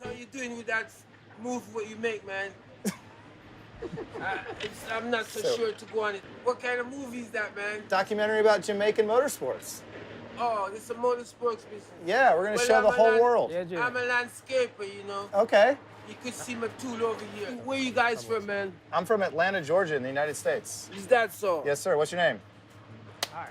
What are you doing with that move what you make, man? I'm not so sure to go on it. What kind of movie is that, man? Documentary about Jamaican motorsports. Oh, it's a motorsports business. Yeah, we're going to show the whole world. I'm a landscaper, you know. Okay. You could see my tool over here. Where you guys from, man? I'm from Atlanta, Georgia, in the United States. Is that so? Yes, sir. What's your name? Hi.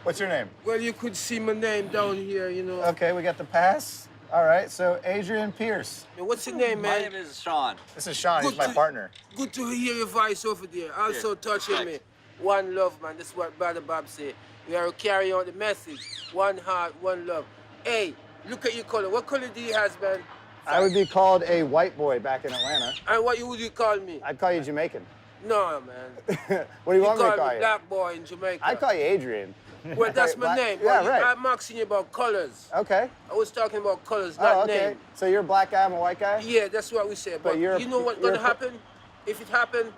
What's your name? Well, you could see my name down here, you know. Okay, we got the pass. All right, so Adrian Pierce. What's your name, man? My name is Sean. This is Sean. He's my partner. Good to hear your voice over there. Also touching me. One love, man. That's what Brother Bob said. We are carrying on the message. One heart, one love. Hey, look at your color. What color do you have, man? I would be called a white boy back in Atlanta. And what would you call me? I'd call you Jamaican. No, man. What do you want me to call you? Black boy in Jamaica. I'd call you Adrian. Well, that's my name. Yeah, right. I'm asking you about colors. Okay. I was talking about colors, not name. So you're a black guy, I'm a white guy? Yeah, that's what we say. But you know what's going to happen? If it happens,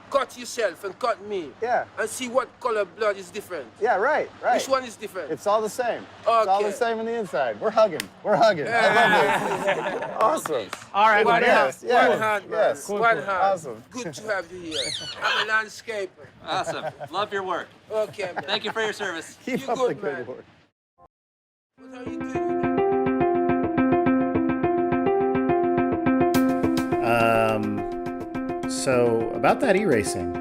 cut yourself and cut me. Yeah. And see what color blood is different. Yeah, right. Which one is different? It's all the same. Okay. It's all the same on the inside. We're hugging. We're hugging. I love this. Awesome. All right, One hand, yeah. one hand, man. Yes. One hand. Awesome. Good to have you here. I'm a landscaper. Awesome. Love your work. Okay, man. Thank you for your service. Keep You up good, the good man. work. What are you doing? So about that e-racing.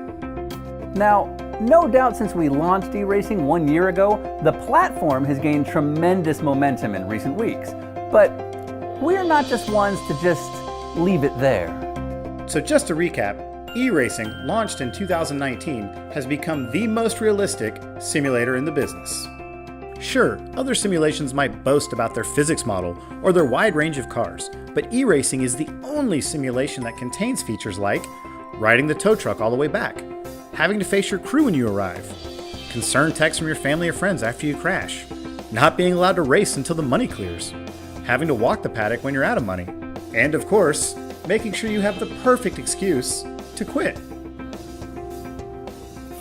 Now, no doubt since we launched e-racing 1 year ago, the platform has gained tremendous momentum in recent weeks. But we're not just ones to just leave it there. So just to recap, e-racing, launched in 2019, has become the most realistic simulator in the business. Sure, other simulations might boast about their physics model or their wide range of cars, but e-racing is the only simulation that contains features like riding the tow truck all the way back, having to face your crew when you arrive, concerned texts from your family or friends after you crash, not being allowed to race until the money clears, having to walk the paddock when you're out of money, and of course, making sure you have the perfect excuse to quit.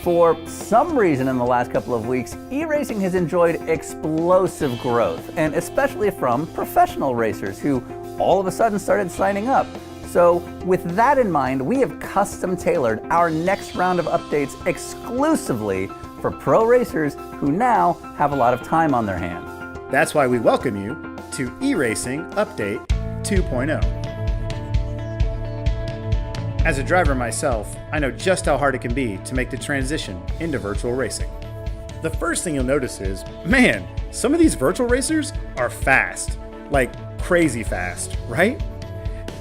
For some reason in the last couple of weeks, e-racing has enjoyed explosive growth, and especially from professional racers who all of a sudden started signing up. So with that in mind, we have custom tailored our next round of updates exclusively for pro racers who now have a lot of time on their hands. That's why we welcome you to e-racing Update 2.0. As a driver myself, I know just how hard it can be to make the transition into virtual racing. The first thing you'll notice is, man, some of these virtual racers are fast. Like crazy fast, right?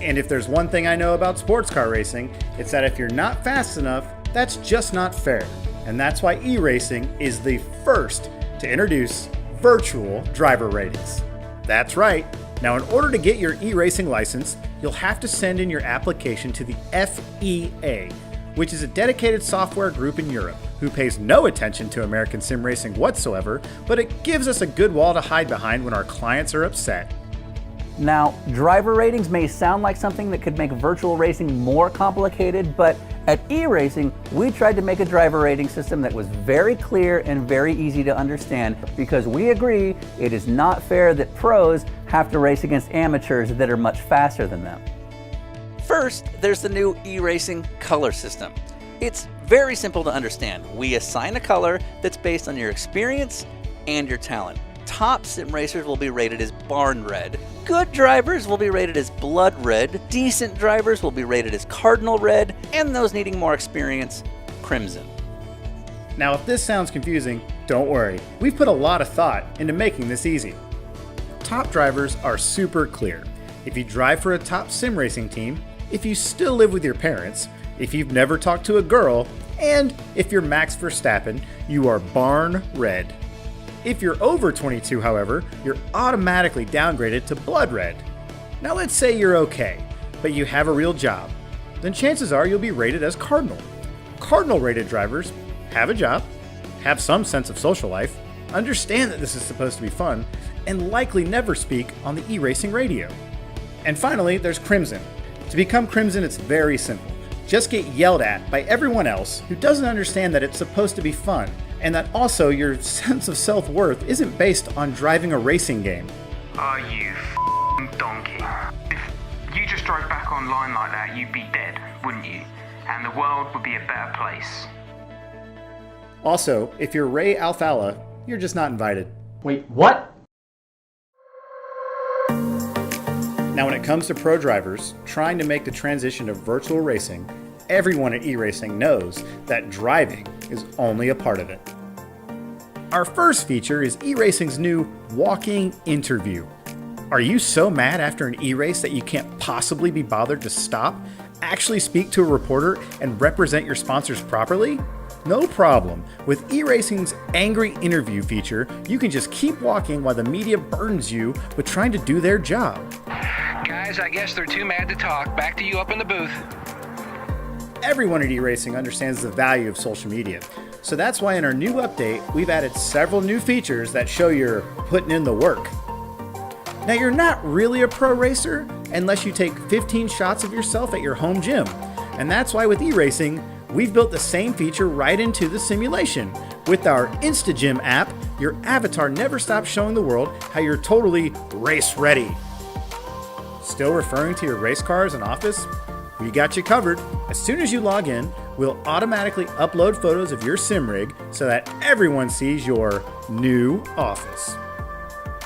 And if there's one thing I know about sports car racing, it's that if you're not fast enough, that's just not fair. And that's why e-racing is the first to introduce virtual driver ratings. That's right. Now, in order to get your e-racing license, you'll have to send in your application to the FEA, which is a dedicated software group in Europe who pays no attention to American sim racing whatsoever, but it gives us a good wall to hide behind when our clients are upset. Now, driver ratings may sound like something that could make virtual racing more complicated, but at e-racing, we tried to make a driver rating system that was very clear and very easy to understand because we agree it is not fair that pros have to race against amateurs that are much faster than them. First, there's the new e-racing color system. It's very simple to understand. We assign a color that's based on your experience and your talent. Top sim racers will be rated as barn red. Good drivers will be rated as blood red. Decent drivers will be rated as cardinal red. And those needing more experience, crimson. Now, if this sounds confusing, don't worry. We've put a lot of thought into making this easy. Top drivers are super clear. If you drive for a top sim racing team, if you still live with your parents, if you've never talked to a girl, and if you're Max Verstappen, you are barn red. If you're over 22, however, you're automatically downgraded to blood red. Now let's say you're okay, but you have a real job. Then chances are you'll be rated as cardinal. Cardinal rated drivers have a job, have some sense of social life, understand that this is supposed to be fun, and likely never speak on the e-racing radio. And finally, there's crimson. To become crimson, it's very simple. Just get yelled at by everyone else who doesn't understand that it's supposed to be fun, and that also your sense of self-worth isn't based on driving a racing game. Are you f***ing donkey? strode back online like that, you'd be dead, wouldn't you? And the world would be a better place. Also, if you're Ray Alfala, you're just not invited. Wait, what? Now, when it comes to pro drivers trying to make the transition to virtual racing, everyone at eRacing knows that driving is only a part of it. Our first feature is eRacing's new walking interview. Are you so mad after an e-race that you can't possibly be bothered to stop, actually speak to a reporter, and represent your sponsors properly? No problem. With eRacing's Angry Interview feature, you can just keep walking while the media burdens you with trying to do their job. Guys, I guess they're too mad to talk. Back to you up in the booth. Everyone at eRacing understands the value of social media. So that's why in our new update, we've added several new features that show you're putting in the work. Now, you're not really a pro racer unless you take 15 shots of yourself at your home gym. And that's why with eRacing, we've built the same feature right into the simulation. With our InstaGym app, your avatar never stops showing the world how you're totally race ready. Still referring to your race cars and office? We got you covered. As soon as you log in, we'll automatically upload photos of your sim rig so that everyone sees your new office.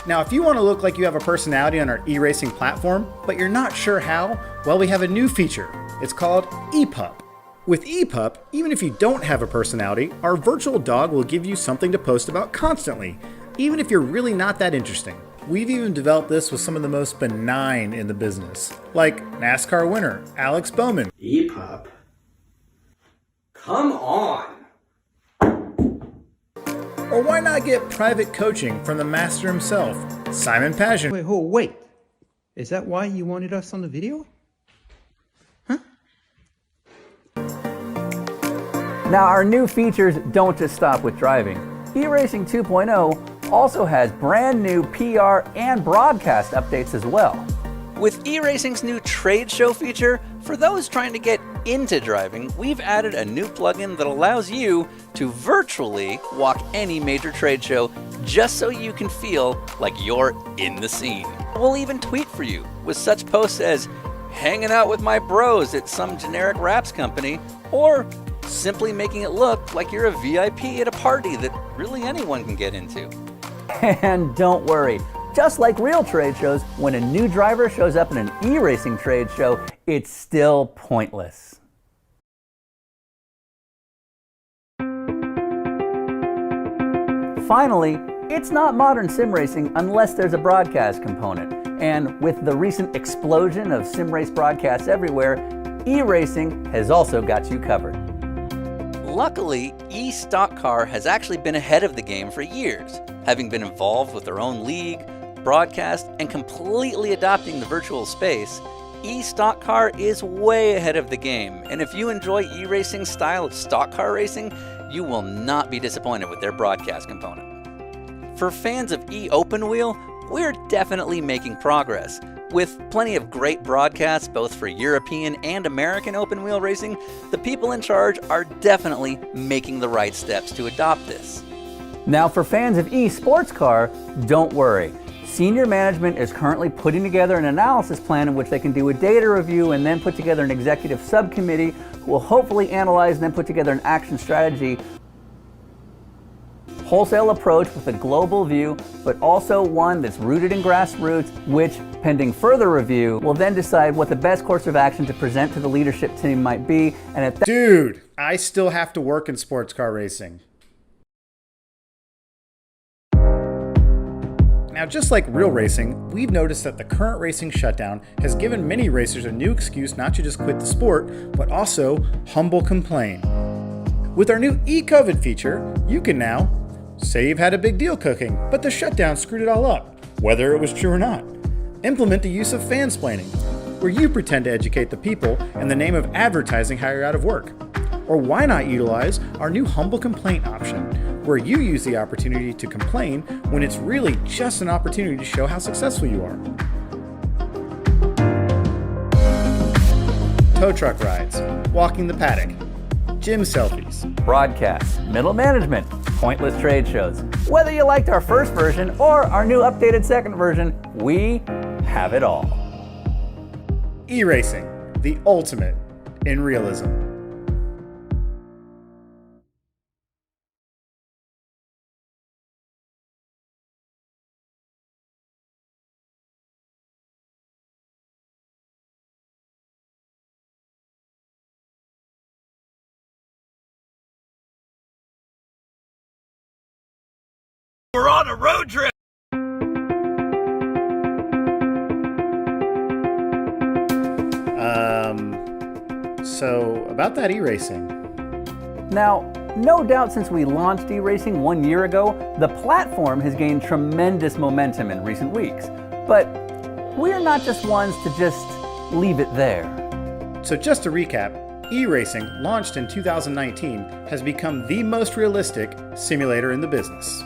Now, if you want to look like you have a personality on our eRacing platform, but you're not sure how, well, we have a new feature. It's called ePup. With ePup, even if you don't have a personality, our virtual dog will give you something to post about constantly, even if you're really not that interesting. We've even developed this with some of the most benign in the business, like NASCAR winner Alex Bowman. EPUB? Come on! Or why not get private coaching from the master himself, Simon Pageant. Wait. Is that why you wanted us on the video? Now, our new features don't just stop with driving. eRacing 2.0 also has brand new PR and broadcast updates as well. With eRacing's new trade show feature, for those trying to get into driving, we've added a new plugin that allows you to virtually walk any major trade show just so you can feel like you're in the scene. We'll even tweet for you with such posts as hanging out with my bros at some generic wraps company, or simply making it look like you're a VIP at a party that really anyone can get into. And don't worry, just like real trade shows, when a new driver shows up in an e-racing trade show, it's still pointless. Finally, it's not modern sim racing unless there's a broadcast component. And with the recent explosion of sim race broadcasts everywhere, e-racing has also got you covered. Luckily, eStock Car has actually been ahead of the game for years, having been involved with their own league, broadcast, and completely adopting the virtual space. eStock Car is way ahead of the game, and if you enjoy e-racing's style of stock car racing, you will not be disappointed with their broadcast component. For fans of e-Open Wheel, we're definitely making progress. With plenty of great broadcasts both for European and American open wheel racing, the people in charge are definitely making the right steps to adopt this. Now for fans of eSports car, don't worry. Senior management is currently putting together an analysis plan in which they can do a data review and then put together an executive subcommittee who will hopefully analyze and then put together an action strategy. Wholesale approach with a global view, but also one that's rooted in grassroots, which, pending further review, will then decide what the best course of action to present to the leadership team might be. And at that— Dude, I still have to work in sports car racing. Now, just like real racing, we've noticed that the current racing shutdown has given many racers a new excuse not to just quit the sport, but also humble complain. With our new e-COVID feature, you can now say you've had a big deal cooking, but the shutdown screwed it all up, whether it was true or not. Implement the use of fansplaining, where you pretend to educate the people in the name of advertising how you're out of work. Or why not utilize our new humble complaint option, where you use the opportunity to complain when it's really just an opportunity to show how successful you are. Tow truck rides, walking the paddock, gym selfies, broadcasts, middle management, pointless trade shows. Whether you liked our first version or our new updated second version, we have it all. E-racing, the ultimate in realism. We're on a road trip! So about that e-racing. Now, no doubt since we launched e-racing 1 year ago, the platform has gained tremendous momentum in recent weeks. But we're not just ones to just leave it there. So just to recap, e-racing, launched in 2019, has become the most realistic simulator in the business.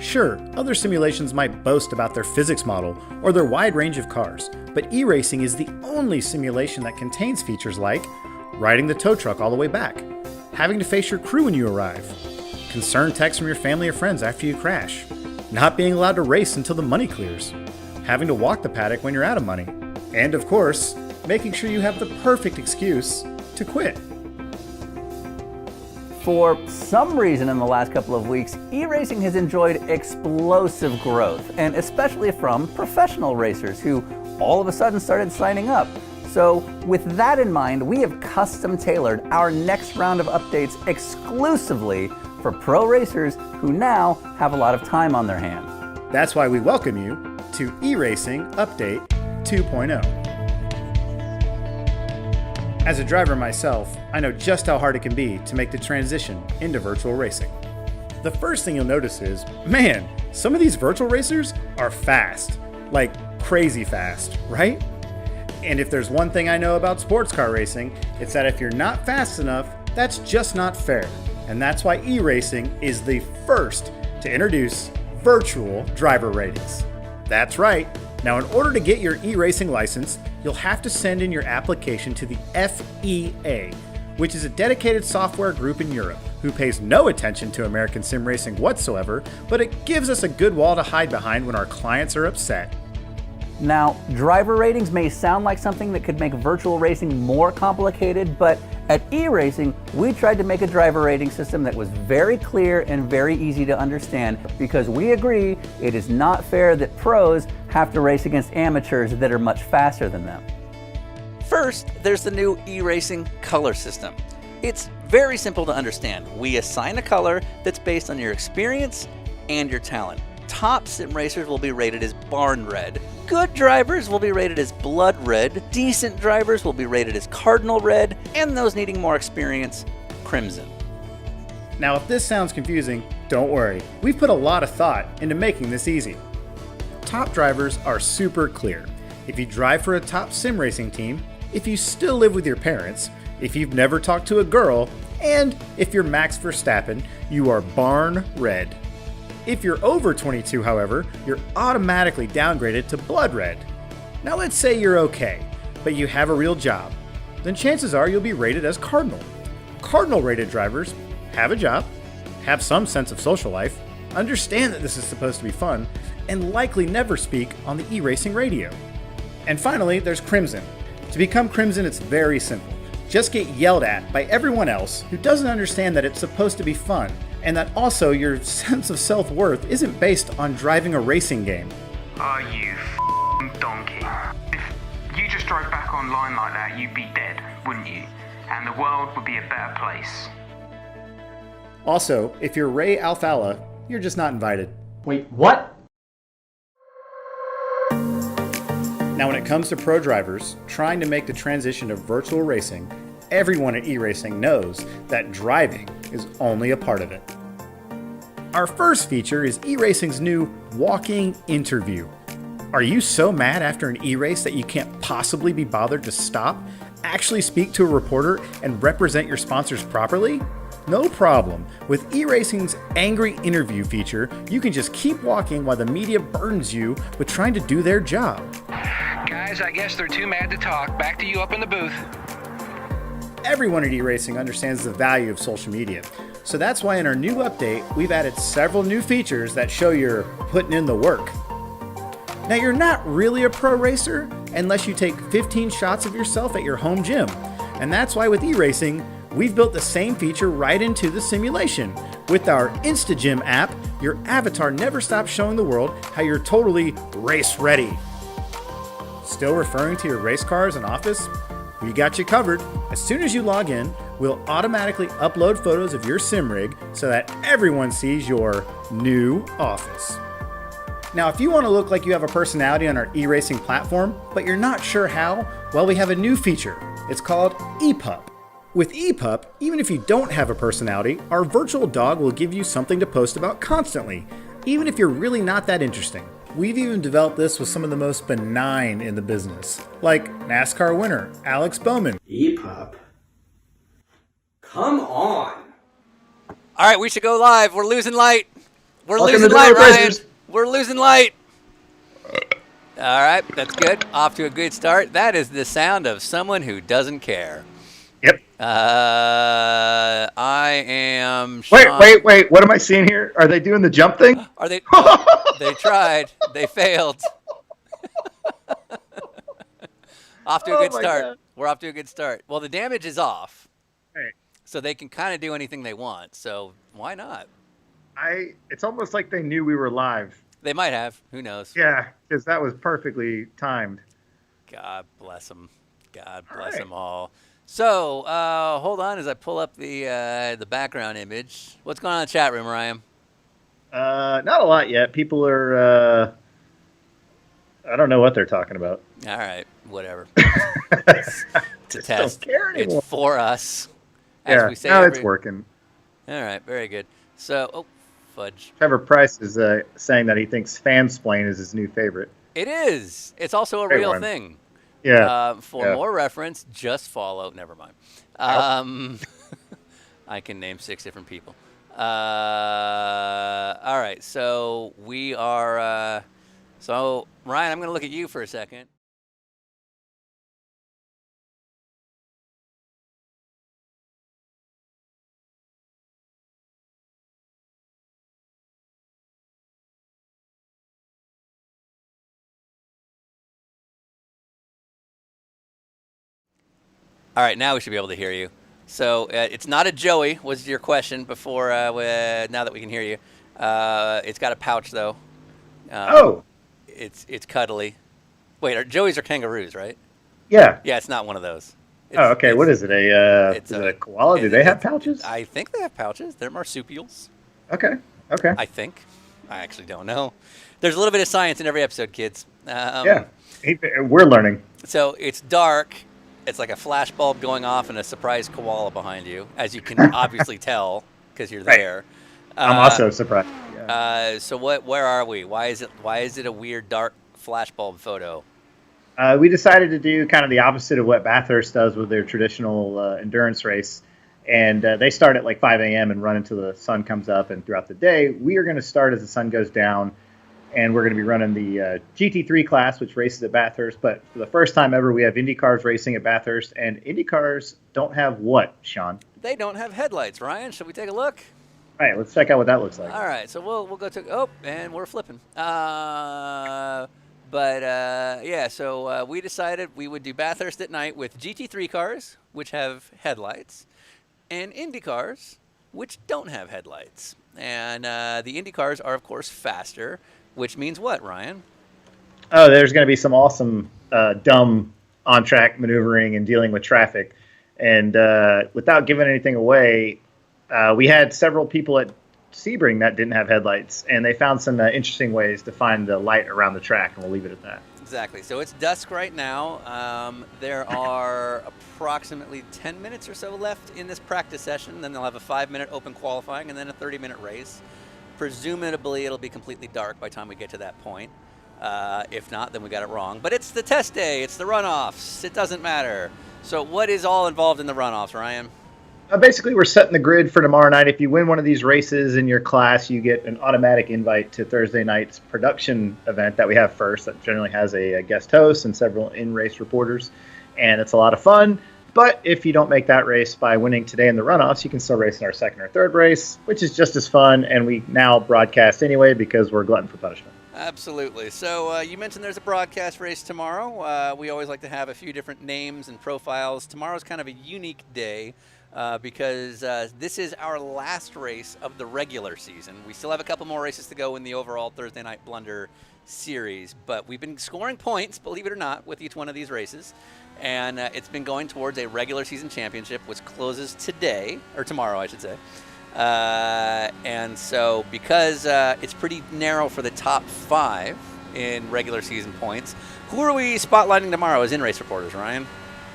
Sure, other simulations might boast about their physics model or their wide range of cars, but e-racing is the only simulation that contains features like riding the tow truck all the way back, having to face your crew when you arrive, concerned texts from your family or friends after you crash, not being allowed to race until the money clears, having to walk the paddock when you're out of money, and of course, making sure you have the perfect excuse to quit. For some reason in the last couple of weeks, e-racing has enjoyed explosive growth, and especially from professional racers who all of a sudden started signing up. So with that in mind, we have custom tailored our next round of updates exclusively for pro racers who now have a lot of time on their hands. That's why we welcome you to e-racing Update 2.0. As a driver myself, I know just how hard it can be to make the transition into virtual racing. The first thing you'll notice is, man, some of these virtual racers are fast. Like crazy fast, right? And if there's one thing I know about sports car racing, it's that if you're not fast enough, that's just not fair. And that's why e-racing is the first to introduce virtual driver ratings. That's right. Now, in order to get your e-racing license, you'll have to send in your application to the FEA, which is a dedicated software group in Europe who pays no attention to American sim racing whatsoever, but it gives us a good wall to hide behind when our clients are upset. Now, driver ratings may sound like something that could make virtual racing more complicated, but at e-racing, we tried to make a driver rating system that was very clear and very easy to understand because we agree it is not fair that pros have to race against amateurs that are much faster than them. First, there's the new e-racing color system. It's very simple to understand. We assign a color that's based on your experience and your talent. Top sim racers will be rated as barn red. Good drivers will be rated as blood red. Decent drivers will be rated as cardinal red. And those needing more experience, crimson. Now, if this sounds confusing, don't worry. We've put a lot of thought into making this easy. Top drivers are super clear. If you drive for a top sim racing team, if you still live with your parents, if you've never talked to a girl, and if you're Max Verstappen, you are barn red. If you're over 22, however, you're automatically downgraded to blood red. Now let's say you're okay, but you have a real job. Then chances are you'll be rated as cardinal. Cardinal rated drivers have a job, have some sense of social life, understand that this is supposed to be fun, and likely never speak on the e-racing radio. And finally, there's crimson. To become crimson, it's very simple. Just get yelled at by everyone else who doesn't understand that it's supposed to be fun, and that also your sense of self-worth isn't based on driving a racing game. Are you f***ing donkey? If you just drove back online like that, you'd be dead, wouldn't you? And the world would be a better place. Also, if you're Ray Alfala, you're just not invited. Wait, what? Now, when it comes to pro drivers trying to make the transition to virtual racing, everyone at e-racing knows that driving is only a part of it. Our first feature is e-racing's new walking interview. Are you so mad after an e-race that you can't possibly be bothered to stop, actually speak to a reporter, and represent your sponsors properly? No problem. With e-racing's angry interview feature, you can just keep walking while the media burdens you with trying to do their job. Guys, I guess they're too mad to talk. Back to you up in the booth. Everyone at e-racing understands the value of social media. So that's why in our new update, we've added several new features that show you're putting in the work. Now, you're not really a pro racer, unless you take 15 shots of yourself at your home gym. And that's why with e-racing, we've built the same feature right into the simulation. With our InstaGym app, your avatar never stops showing the world how you're totally race ready. Still referring to your race car as an office? We got you covered. As soon as you log in, we'll automatically upload photos of your sim rig so that everyone sees your new office. Now, if you want to look like you have a personality on our e-racing platform, but you're not sure how, well, we have a new feature. It's called ePup. With ePup, even if you don't have a personality, our virtual dog will give you something to post about constantly, even if you're really not that interesting. We've even developed this with some of the most benign in the business, like NASCAR winner Alex Bowman. EPUB? Come on! All right, we should go live. We're losing light. We're Welcome losing to light, Dover Ryan. Racers. We're losing light. All right, that's good. Off to a good start. That is the sound of someone who doesn't care. Yep. I am Sean. Wait. What am I seeing here? Are they doing the jump thing? Are they? They tried. They failed. Off to a good start. God. We're off to a good start. Well, the damage is off. Hey. So they can kind of do anything they want. So why not? It's almost like they knew we were live. They might have. Who knows? Yeah, because that was perfectly timed. God bless them. God bless them all. So hold on as I pull up the background image. What's going on in the chat room, Ryan? Not a lot yet. People are. I don't know what they're talking about. All right, whatever. It's a test. Don't care anymore. It's for us. Yeah, We say no, it's working. All right, very good. So, fudge. Trevor Price is saying that he thinks fansplain is his new favorite. It is. It's also a Great real one. thing. Yeah. For more reference, just follow. Never mind. I can name 6 different people. All right, so we are. So Ryan, I'm going to look at you for a second. All right, now we should be able to hear you. So it's not a Joey, was your question before, now that we can hear you. It's got a pouch, though. It's cuddly. Wait, Joeys are kangaroos, right? Yeah. Yeah, it's not one of those. Okay. What is it? Is it a koala? Do they have pouches? I think they have pouches. They're marsupials. Okay. I think. I actually don't know. There's a little bit of science in every episode, kids. Yeah. We're learning. So it's dark. It's like a flash bulb going off and a surprise koala behind you, as you can obviously tell because you're there. I'm also surprised. Yeah. So where are we? Why is it a weird dark flash bulb photo? We decided to do kind of the opposite of what Bathurst does with their traditional endurance race. And they start at like 5 a.m. and run until the sun comes up. And throughout the day, we are going to start as the sun goes down. And we're going to be running the GT3 class, which races at Bathurst. But for the first time ever, we have Indy cars racing at Bathurst. And Indy cars don't have what, Sean? They don't have headlights, Ryan. Should we take a look? All right, let's check out what that looks like. All right, so we'll go to and we're flipping. So we decided we would do Bathurst at night with GT3 cars, which have headlights, and Indy cars, which don't have headlights. And the Indy cars are, of course, faster, which means what, Ryan? Oh, there's going to be some awesome, dumb on-track maneuvering and dealing with traffic. And without giving anything away, we had several people at Sebring that didn't have headlights, and they found some interesting ways to find the light around the track, and we'll leave it at that. Exactly. So it's dusk right now. There are approximately 10 minutes or so left in this practice session. Then they'll have a 5-minute open qualifying and then a 30-minute race. Presumably, it'll be completely dark by the time we get to that point. If not, then we got it wrong. But it's the test day. It's the runoffs. It doesn't matter. So what is all involved in the runoffs, Ryan? Basically, we're setting the grid for tomorrow night. If you win one of these races in your class, you get an automatic invite to Thursday night's production event that we have first. That generally has a guest host and several in-race reporters, and it's a lot of fun. But if you don't make that race by winning today in the runoffs, you can still race in our second or third race, which is just as fun, and we now broadcast anyway because we're glutton for punishment. Absolutely. So you mentioned there's a broadcast race tomorrow. We always like to have a few different names and profiles. Tomorrow's kind of a unique day because this is our last race of the regular season. We still have a couple more races to go in the overall Thursday Night Blunder series, but we've been scoring points, believe it or not, with each one of these races. And it's been going towards a regular season championship, which closes today, or tomorrow, I should say. And so because it's pretty narrow for the top 5 in regular season points, who are we spotlighting tomorrow as in-race reporters, Ryan?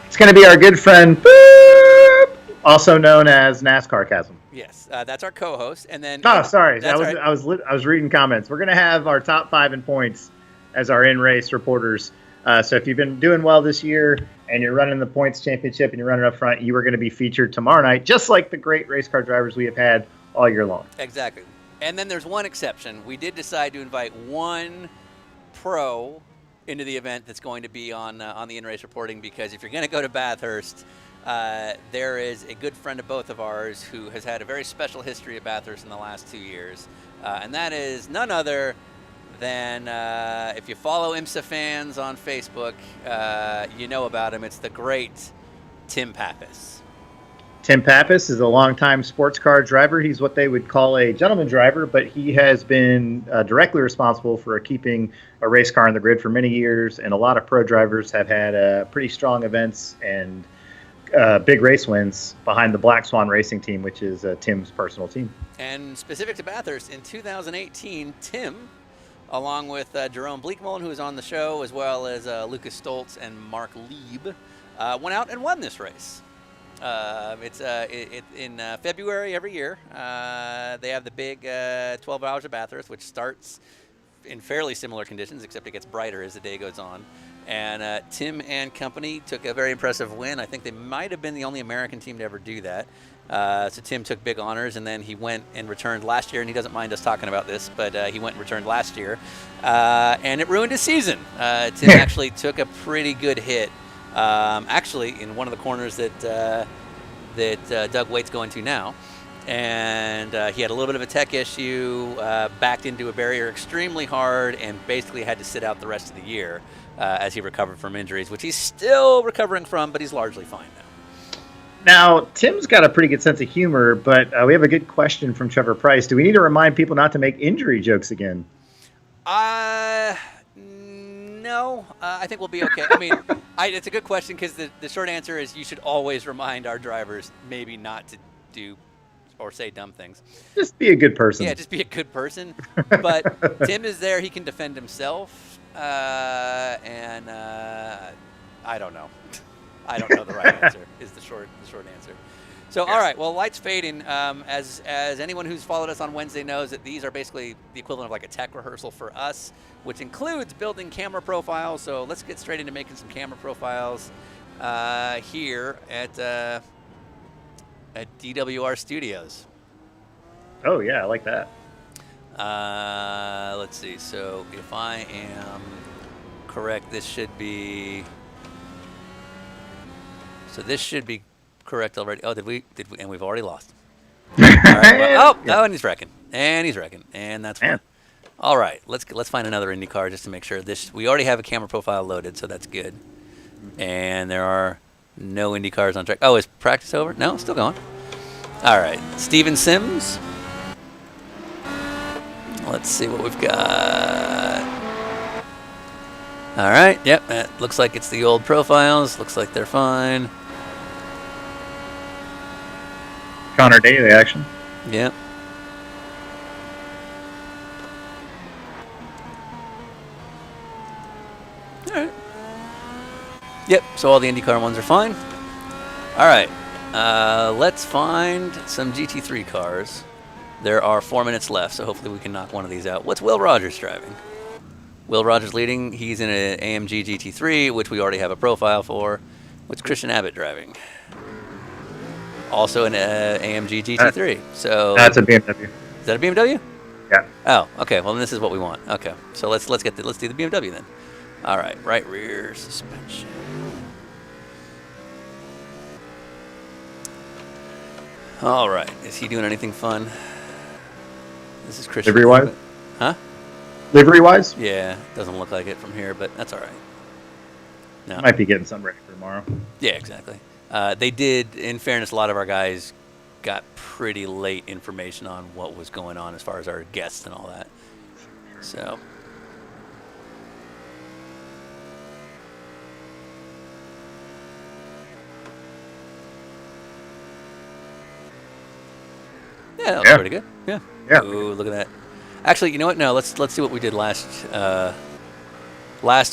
It's going to be our good friend, Boop, also known as NASCAR Chasm. Yes, that's our co-host. And then sorry, right. I was reading comments. We're going to have our top 5 in points as our in-race reporters. So if you've been doing well this year and you're running the points championship and you're running up front, you are going to be featured tomorrow night, just like the great race car drivers we have had all year long. Exactly. And then there's one exception. We did decide to invite one pro into the event that's going to be on the in-race reporting, because if you're going to go to Bathurst, there is a good friend of both of ours who has had a very special history at Bathurst in the last 2 years, and that is none other than, if you follow IMSA fans on Facebook, you know about him. It's the great Tim Pappas. Tim Pappas is a longtime sports car driver. He's what they would call a gentleman driver, but he has been directly responsible for keeping a race car on the grid for many years, and a lot of pro drivers have had pretty strong events and big race wins behind the Black Swan Racing Team, which is Tim's personal team. And specific to Bathurst, in 2018, Tim, along with Jerome Bleekmolen, who was on the show, as well as Lucas Stoltz and Mark Lieb, went out and won this race. It's in February every year. They have the big 12 Hours of Bathurst, which starts in fairly similar conditions, except it gets brighter as the day goes on. And Tim and company took a very impressive win. I think they might have been the only American team to ever do that. So Tim took big honors, and then he went and returned last year, and he doesn't mind us talking about this, but he went and returned last year, and it ruined his season. Tim actually took a pretty good hit, actually in one of the corners that Doug Waite's going to now, and he had a little bit of a tech issue, backed into a barrier extremely hard, and basically had to sit out the rest of the year as he recovered from injuries, which he's still recovering from, but he's largely fine now. Now, Tim's got a pretty good sense of humor, but we have a good question from Trevor Price. Do we need to remind people not to make injury jokes again? No. I think we'll be okay. I mean, it's a good question, because the short answer is you should always remind our drivers maybe not to do or say dumb things. Just be a good person. Yeah, just be a good person. But Tim is there. He can defend himself. And I don't know. I don't know the right answer is the short answer. So, all right, well, lights fading. As anyone who's followed us on Wednesday knows, that these are basically the equivalent of like a tech rehearsal for us, which includes building camera profiles. So let's get straight into making some camera profiles here at DWR Studios. Oh, yeah, I like that. Let's see. So if I am correct, this should be... So this should be correct already. Oh, did we? And we've already lost. All right, well, and he's wrecking. And that's fine. All right, let's find another Indy car just to make sure this. We already have a camera profile loaded, so that's good. And there are no Indy cars on track. Oh, is practice over? No, still going. All right, Steven Sims. Let's see what we've got. All right, yep, that looks like it's the old profiles. Looks like they're fine. Connor Daly action. Yep. All right. Yep, so all the IndyCar ones are fine. All right, let's find some GT3 cars. There are 4 minutes left, so hopefully we can knock one of these out. What's Will Rogers driving? Will Rogers leading. He's in an AMG GT3, which we already have a profile for. What's Christian Abbott driving? Also an AMG GT3. So that's a BMW. Is that a BMW? Yeah. Oh, okay. Well, then this is what we want. Okay. So let's do the BMW then. All right. Right rear suspension. All right. Is he doing anything fun? This is Christian. Livery-wise? Huh? Livery-wise? Yeah, doesn't look like it from here, but that's all right. No. Might be getting something ready for tomorrow. Yeah, exactly. They did, in fairness, a lot of our guys got pretty late information on what was going on as far as our guests and all that. So. Yeah, that was pretty good. Yeah. Yeah. Ooh, look at that. Actually, you know what? No, let's see what we did last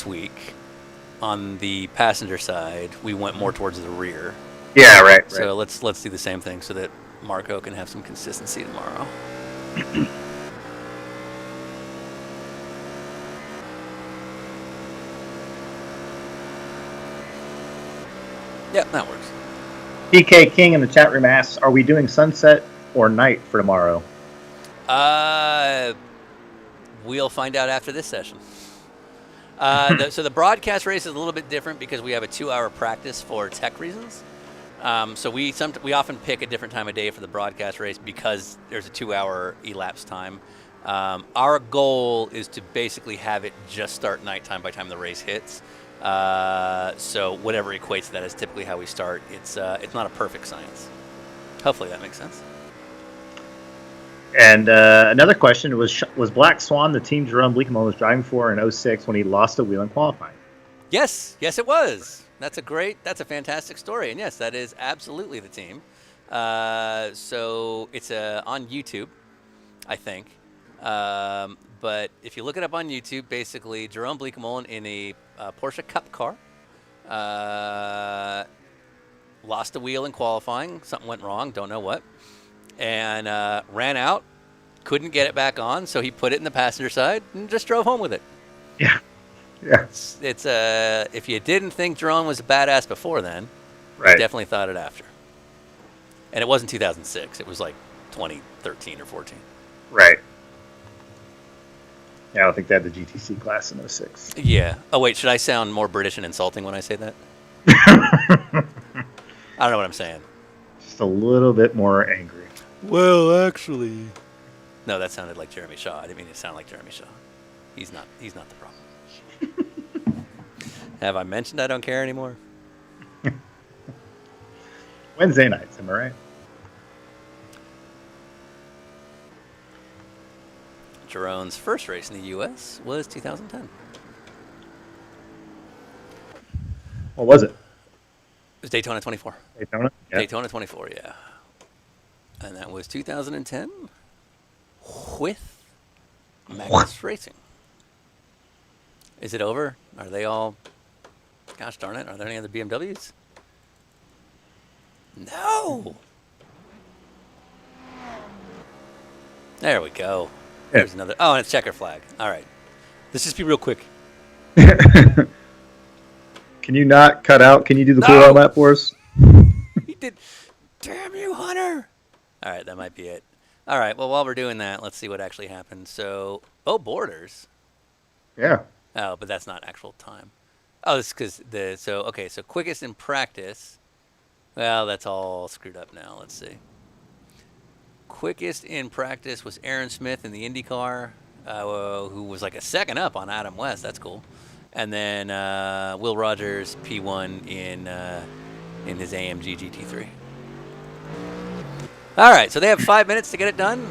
week. On the passenger side, we went more towards the rear. Yeah, right. So let's do the same thing so that Marco can have some consistency tomorrow. Yeah, that works. PK King in the chat room asks, "Are we doing sunset or night for tomorrow?" We'll find out after this session. So the broadcast race is a little bit different because we have a 2-hour practice for tech reasons. So we often pick a different time of day for the broadcast race because there's a 2-hour elapsed time. Our goal is to basically have it just start nighttime by the time the race hits. So whatever equates to that is typically how we start. It's not a perfect science. Hopefully that makes sense. And another question was Black Swan the team Jerome Bleekemolen was driving for in 06 when he lost a wheel in qualifying? Yes, it was. That's a fantastic story. And yes, that is absolutely the team. So it's on YouTube, I think. But if you look it up on YouTube, basically Jerome Bleekemolen in a Porsche Cup car lost a wheel in qualifying. Something went wrong, don't know what. And ran out, couldn't get it back on, so he put it in the passenger side and just drove home with it. Yeah. It's if you didn't think Jerome was a badass before then, right, you definitely thought it after. And it wasn't 2006; it was like 2013 or 14. Right. Yeah, I don't think they had the GTC class in 06. Yeah. Oh wait, should I sound more British and insulting when I say that? I don't know what I'm saying. Just a little bit more angry. Well, actually. No, that sounded like Jeremy Shaw. I didn't mean to sound like Jeremy Shaw. He's not the problem. Have I mentioned I don't care anymore? Wednesday nights, am I right? Jerome's first race in the U.S. was 2010. What was it? It was Daytona 24. Daytona? Yeah. Daytona 24, yeah. And that was 2010 with Magnus Racing. Is it over? Are they all... Gosh darn it, are there any other BMWs? No! There we go. Yeah. There's another... Oh, and it's checker flag. All right. Let's just be real quick. Can you not cut out? Can you do the cool down lap for us? He did. Damn you, Hunter! All right, that might be it. All right, well, while we're doing that, let's see what actually happened. So, borders. Yeah. Oh, but that's not actual time. Oh, it's because so quickest in practice. Well, that's all screwed up now. Let's see. Quickest in practice was Aaron Smith in the IndyCar, who was like a second up on Adam West. That's cool. And then Will Rogers P1 in his AMG GT3. All right, so they have 5 minutes to get it done.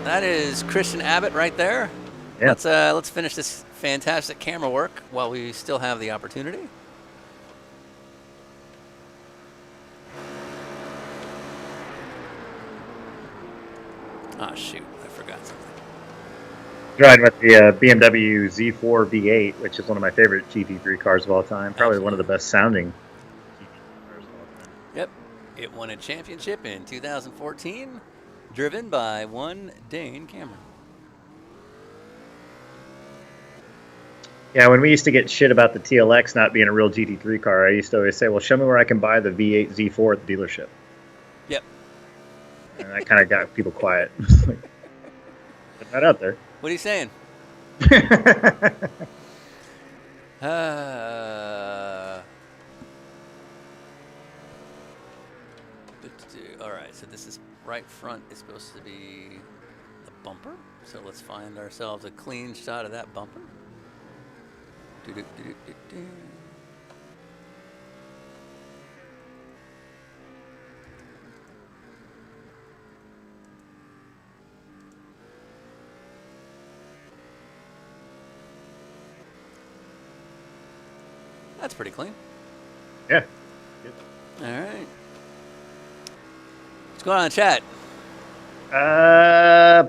That is Christian Abbott right there. Yeah. Let's finish this fantastic camera work while we still have the opportunity. Oh shoot, I forgot something. Driving with the BMW Z4 V8, which is one of my favorite GT3 cars of all time. Probably one of the best sounding GT3 cars of all time. Yep, it won a championship in 2014, driven by one Dane Cameron. Yeah, when we used to get shit about the TLX not being a real GT3 car, I used to always say, well, show me where I can buy the V8 Z4 at the dealership. Yep. And that kind of got people quiet. Like, put that out there. What are you saying? All right, so this is right front is supposed to be the bumper. So let's find ourselves a clean shot of that bumper. Do-do-do-do-do-do. That's pretty clean. Yeah. All right. What's going on in the chat?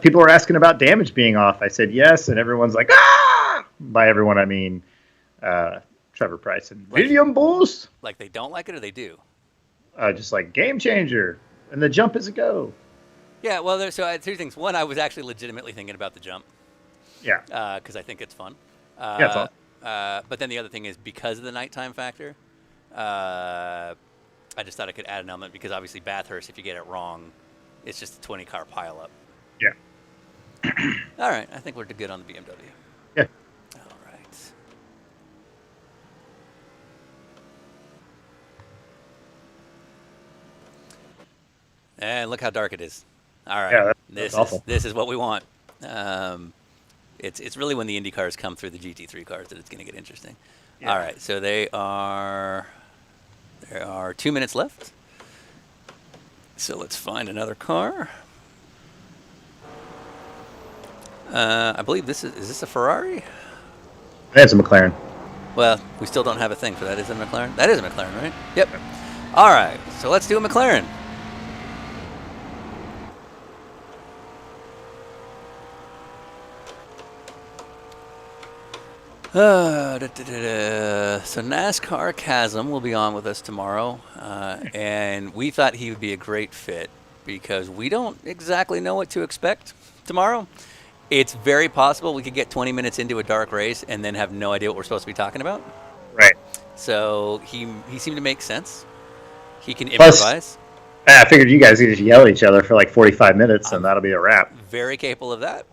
People were asking about damage being off. I said yes, and everyone's like, ah! By everyone, I mean Trevor Price and William Boost. Like they don't like it or they do? Just like game changer, and the jump is a go. Yeah, well, so I had two things. One, I was actually legitimately thinking about the jump. Yeah. Because I think it's fun. Yeah, it's awesome. But then the other thing is because of the nighttime factor, I just thought I could add an element because obviously Bathurst, if you get it wrong, it's just a 20-car pileup. Yeah. All right, I think we're good on the BMW. Yeah. All right. And look how dark it is. All right. Yeah, that's awful. This is what we want. It's really when the Indy cars come through the GT3 cars that it's going to get interesting. Yeah. All right, so there are 2 minutes left. So let's find another car. I believe is this a Ferrari? That's a McLaren. Well, we still don't have a thing for that. Is it a McLaren? That is a McLaren, right? Yep. All right, so let's do a McLaren. So NASCAR Chasm will be on with us tomorrow, and we thought he would be a great fit because we don't exactly know what to expect tomorrow. It's very possible we could get 20 minutes into a dark race and then have no idea what we're supposed to be talking about. Right. So he seemed to make sense. He can improvise. I figured you guys could just yell at each other for like 45 minutes and that'll be a wrap. Very capable of that,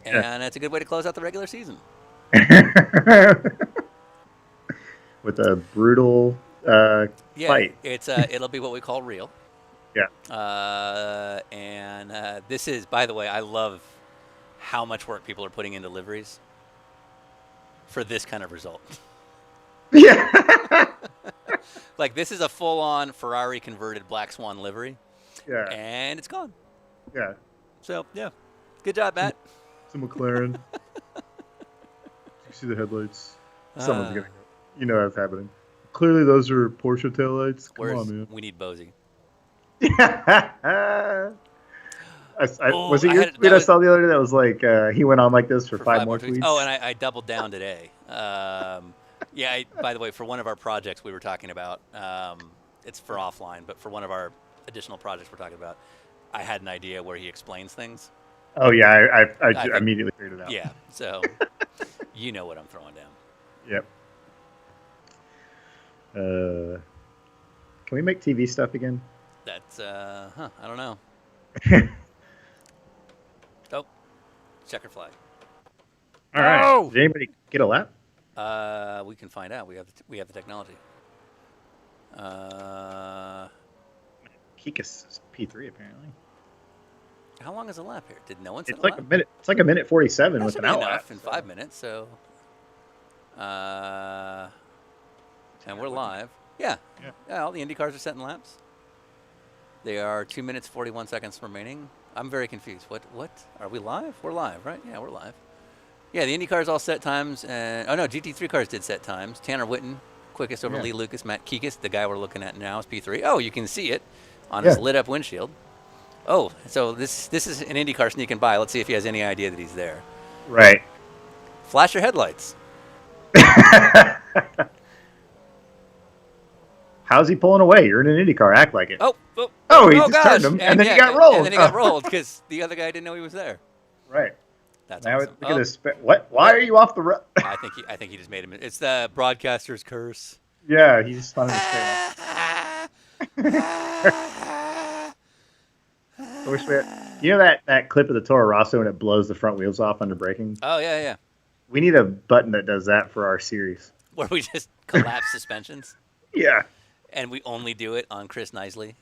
and it's a good way to close out the regular season. With a brutal fight. It'll be what we call real. Yeah. And this is, by the way, I love how much work people are putting into liveries for this kind of result. Yeah. Like this is a full-on Ferrari converted Black Swan livery. Yeah. And it's gone. Yeah. So yeah, good job, Matt. It's a McLaren. You see the headlights? Someone's gonna go. You know that's happening. Clearly, those are Porsche taillights. Come on, man. We need Bozy. Was it your tweet I saw the other day that was like he went on like this for five more tweets? Oh, and I doubled down today. Yeah. By the way, for one of our projects we were talking about, it's for offline, but for one of our additional projects we're talking about, I had an idea where he explains things. Oh yeah, I immediately figured it out. Yeah, so you know what I'm throwing down. Yep. Can we make TV stuff again? That's I don't know. Oh, checker flag. All right. Oh! Did anybody get a lap? We can find out. We have the technology. Kikas is P3 apparently. How long is a lap here? Did no one set a minute. It's like a minute 47 with an outlap. In 5 minutes, so. And we're live. Yeah. All the Indy cars are setting laps. They are 2 minutes 41 seconds remaining. I'm very confused. What? Are we live? We're live, right? Yeah, we're live. Yeah, the Indy cars all set times. And GT3 cars did set times. Tanner Witten, quickest over Lee Lucas. Matt Kikas, the guy we're looking at now, is P3. Oh, you can see it on his lit up windshield. Oh, so this is an Indy car sneaking by. Let's see if he has any idea that he's there. Right. Flash your headlights. How's he pulling away? You're in an Indy car. Act like it. Oh, he just turned him, and then he got rolled. And then he got rolled because the other guy didn't know he was there. Right. That's now awesome. Look at this. What? Why are you off the road? I think he just made him. It's the broadcaster's curse. Yeah, he just spun his tail. You know that clip of the Toro Rosso when it blows the front wheels off under braking? Oh yeah. We need a button that does that for our series. Where we just collapse suspensions. Yeah. And we only do it on Chris Nisley.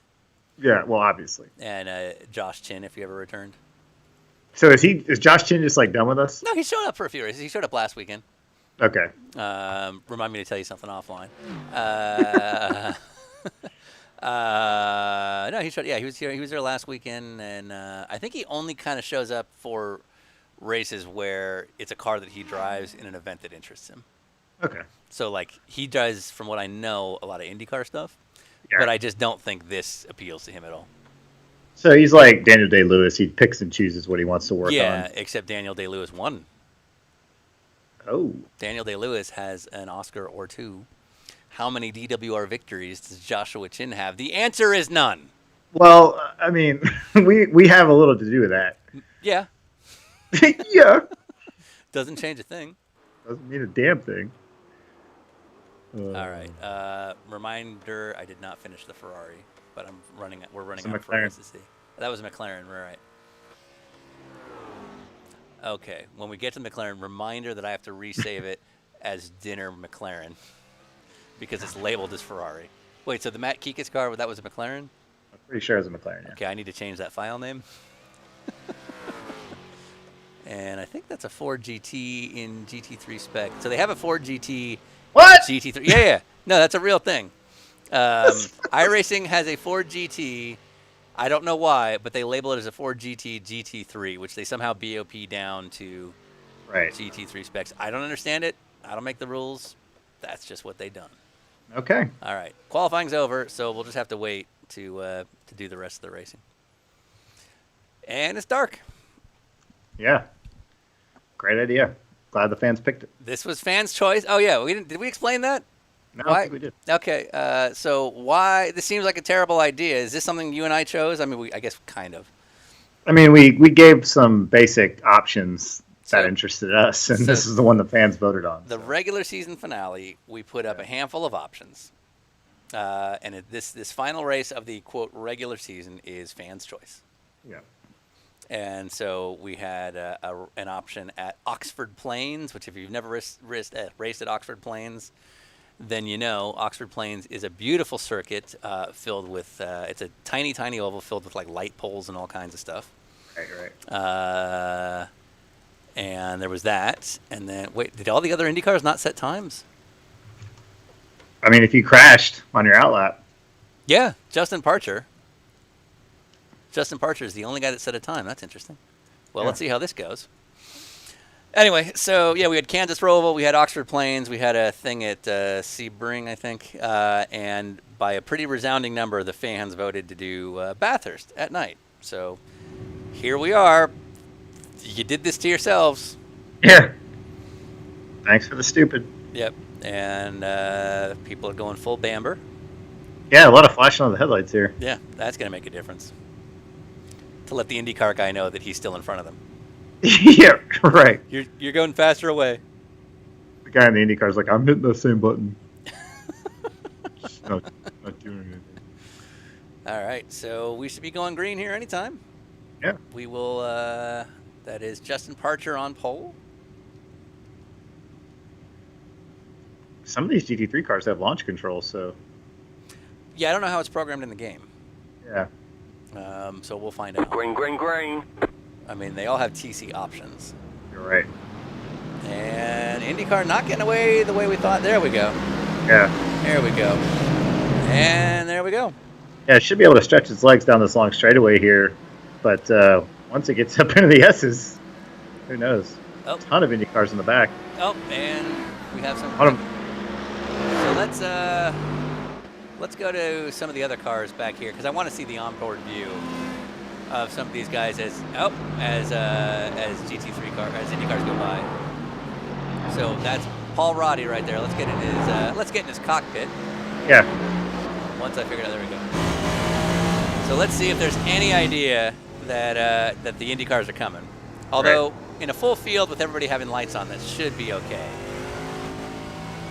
Yeah, well, obviously. And Josh Chin, if he ever returned. So is Josh Chin just like done with us? No, he's showing up for a few races. He showed up last weekend. Okay. Remind me to tell you something offline. No, he showed. Yeah, he was here. He was there last weekend, and I think he only kind of shows up for races where it's a car that he drives in an event that interests him. Okay. So like he does, from what I know, a lot of IndyCar stuff, Yeah. but I just don't think this appeals to him at all. So he's like Daniel Day-Lewis. He picks and chooses what he wants to work on. Yeah, except Daniel Day-Lewis won. Oh. Daniel Day-Lewis has an Oscar or two. How many DWR victories does Joshua Chin have? The answer is none. Well, I mean, we have a little to do with that. Yeah. Yeah. Doesn't change a thing. Doesn't mean a damn thing. All right. Reminder: I did not finish the Ferrari, but we're running out for us to see. That was a McLaren, right? Okay. When we get to McLaren, reminder that I have to resave it as Dinner McLaren because it's labeled as Ferrari. Wait, so the Matt Kikis car, that was a McLaren? I'm pretty sure it's a McLaren. Yeah. Okay, I need to change that file name. And I think that's a Ford GT in GT3 spec. So they have a Ford GT. What? GT3. Yeah. No, that's a real thing. iRacing has a Ford GT. I don't know why, but they label it as a Ford GT GT3, which they somehow BOP down to GT3 specs. I don't understand it. I don't make the rules. That's just what they done. Okay. All right. Qualifying's over, so we'll just have to wait to do the rest of the racing. And it's dark. Yeah. Great idea. Glad the fans picked it. This was fans' choice. Oh yeah, did we explain that? No, why? I think we did. Okay, so why this seems like a terrible idea? Is this something you and I chose? I mean, I guess kind of. I mean, we gave some basic options that interested us, and this is the one the fans voted on. The regular season finale, we put up a handful of options, and this final race of the quote regular season is fans' choice. Yeah. And so we had an option at Oxford Plains, which if you've never raced at Oxford Plains, then you know Oxford Plains is a beautiful circuit filled with, it's a tiny, tiny oval filled with like light poles and all kinds of stuff. Right. And there was that. And then, wait, did all the other IndyCars not set times? I mean, if you crashed on your outlap. Yeah, Justin Parcher. Justin Parcher is the only guy that set a time. That's interesting. Well, let's see how this goes. Anyway, so yeah, we had Kansas Roval, we had Oxford Plains, we had a thing at Sebring, I think, and by a pretty resounding number, the fans voted to do Bathurst at night. So here we are. You did this to yourselves. Yeah. Thanks for the stupid. Yep. And people are going full Bamber. Yeah, a lot of flashing on the headlights here. Yeah, that's going to make a difference. To let the IndyCar guy know that he's still in front of them. Yeah, right. You're going faster away. The guy in the IndyCar's like, I'm hitting the same button. not doing anything. All right, so we should be going green here anytime. Yeah. We will, that is Justin Parcher on pole. Some of these GT3 cars have launch control, so. Yeah, I don't know how it's programmed in the game. Yeah. So we'll find out. Green, green, green. I mean, they all have TC options. You're right. And IndyCar not getting away the way we thought. There we go. Yeah. There we go. And there we go. Yeah, it should be able to stretch its legs down this long straightaway here, but once it gets up into the S's, who knows? Oh. A ton of Indy cars in the back. Oh, and we have some. So let's go to some of the other cars back here because I want to see the onboard view of some of these guys as GT3 cars, as Indy cars go by. So that's Paul Roddy right there. Let's get in his cockpit. Yeah. Once I figured out, there we go. So let's see if there's any idea that the Indy cars are coming. Although in a full field with everybody having lights on, that should be okay.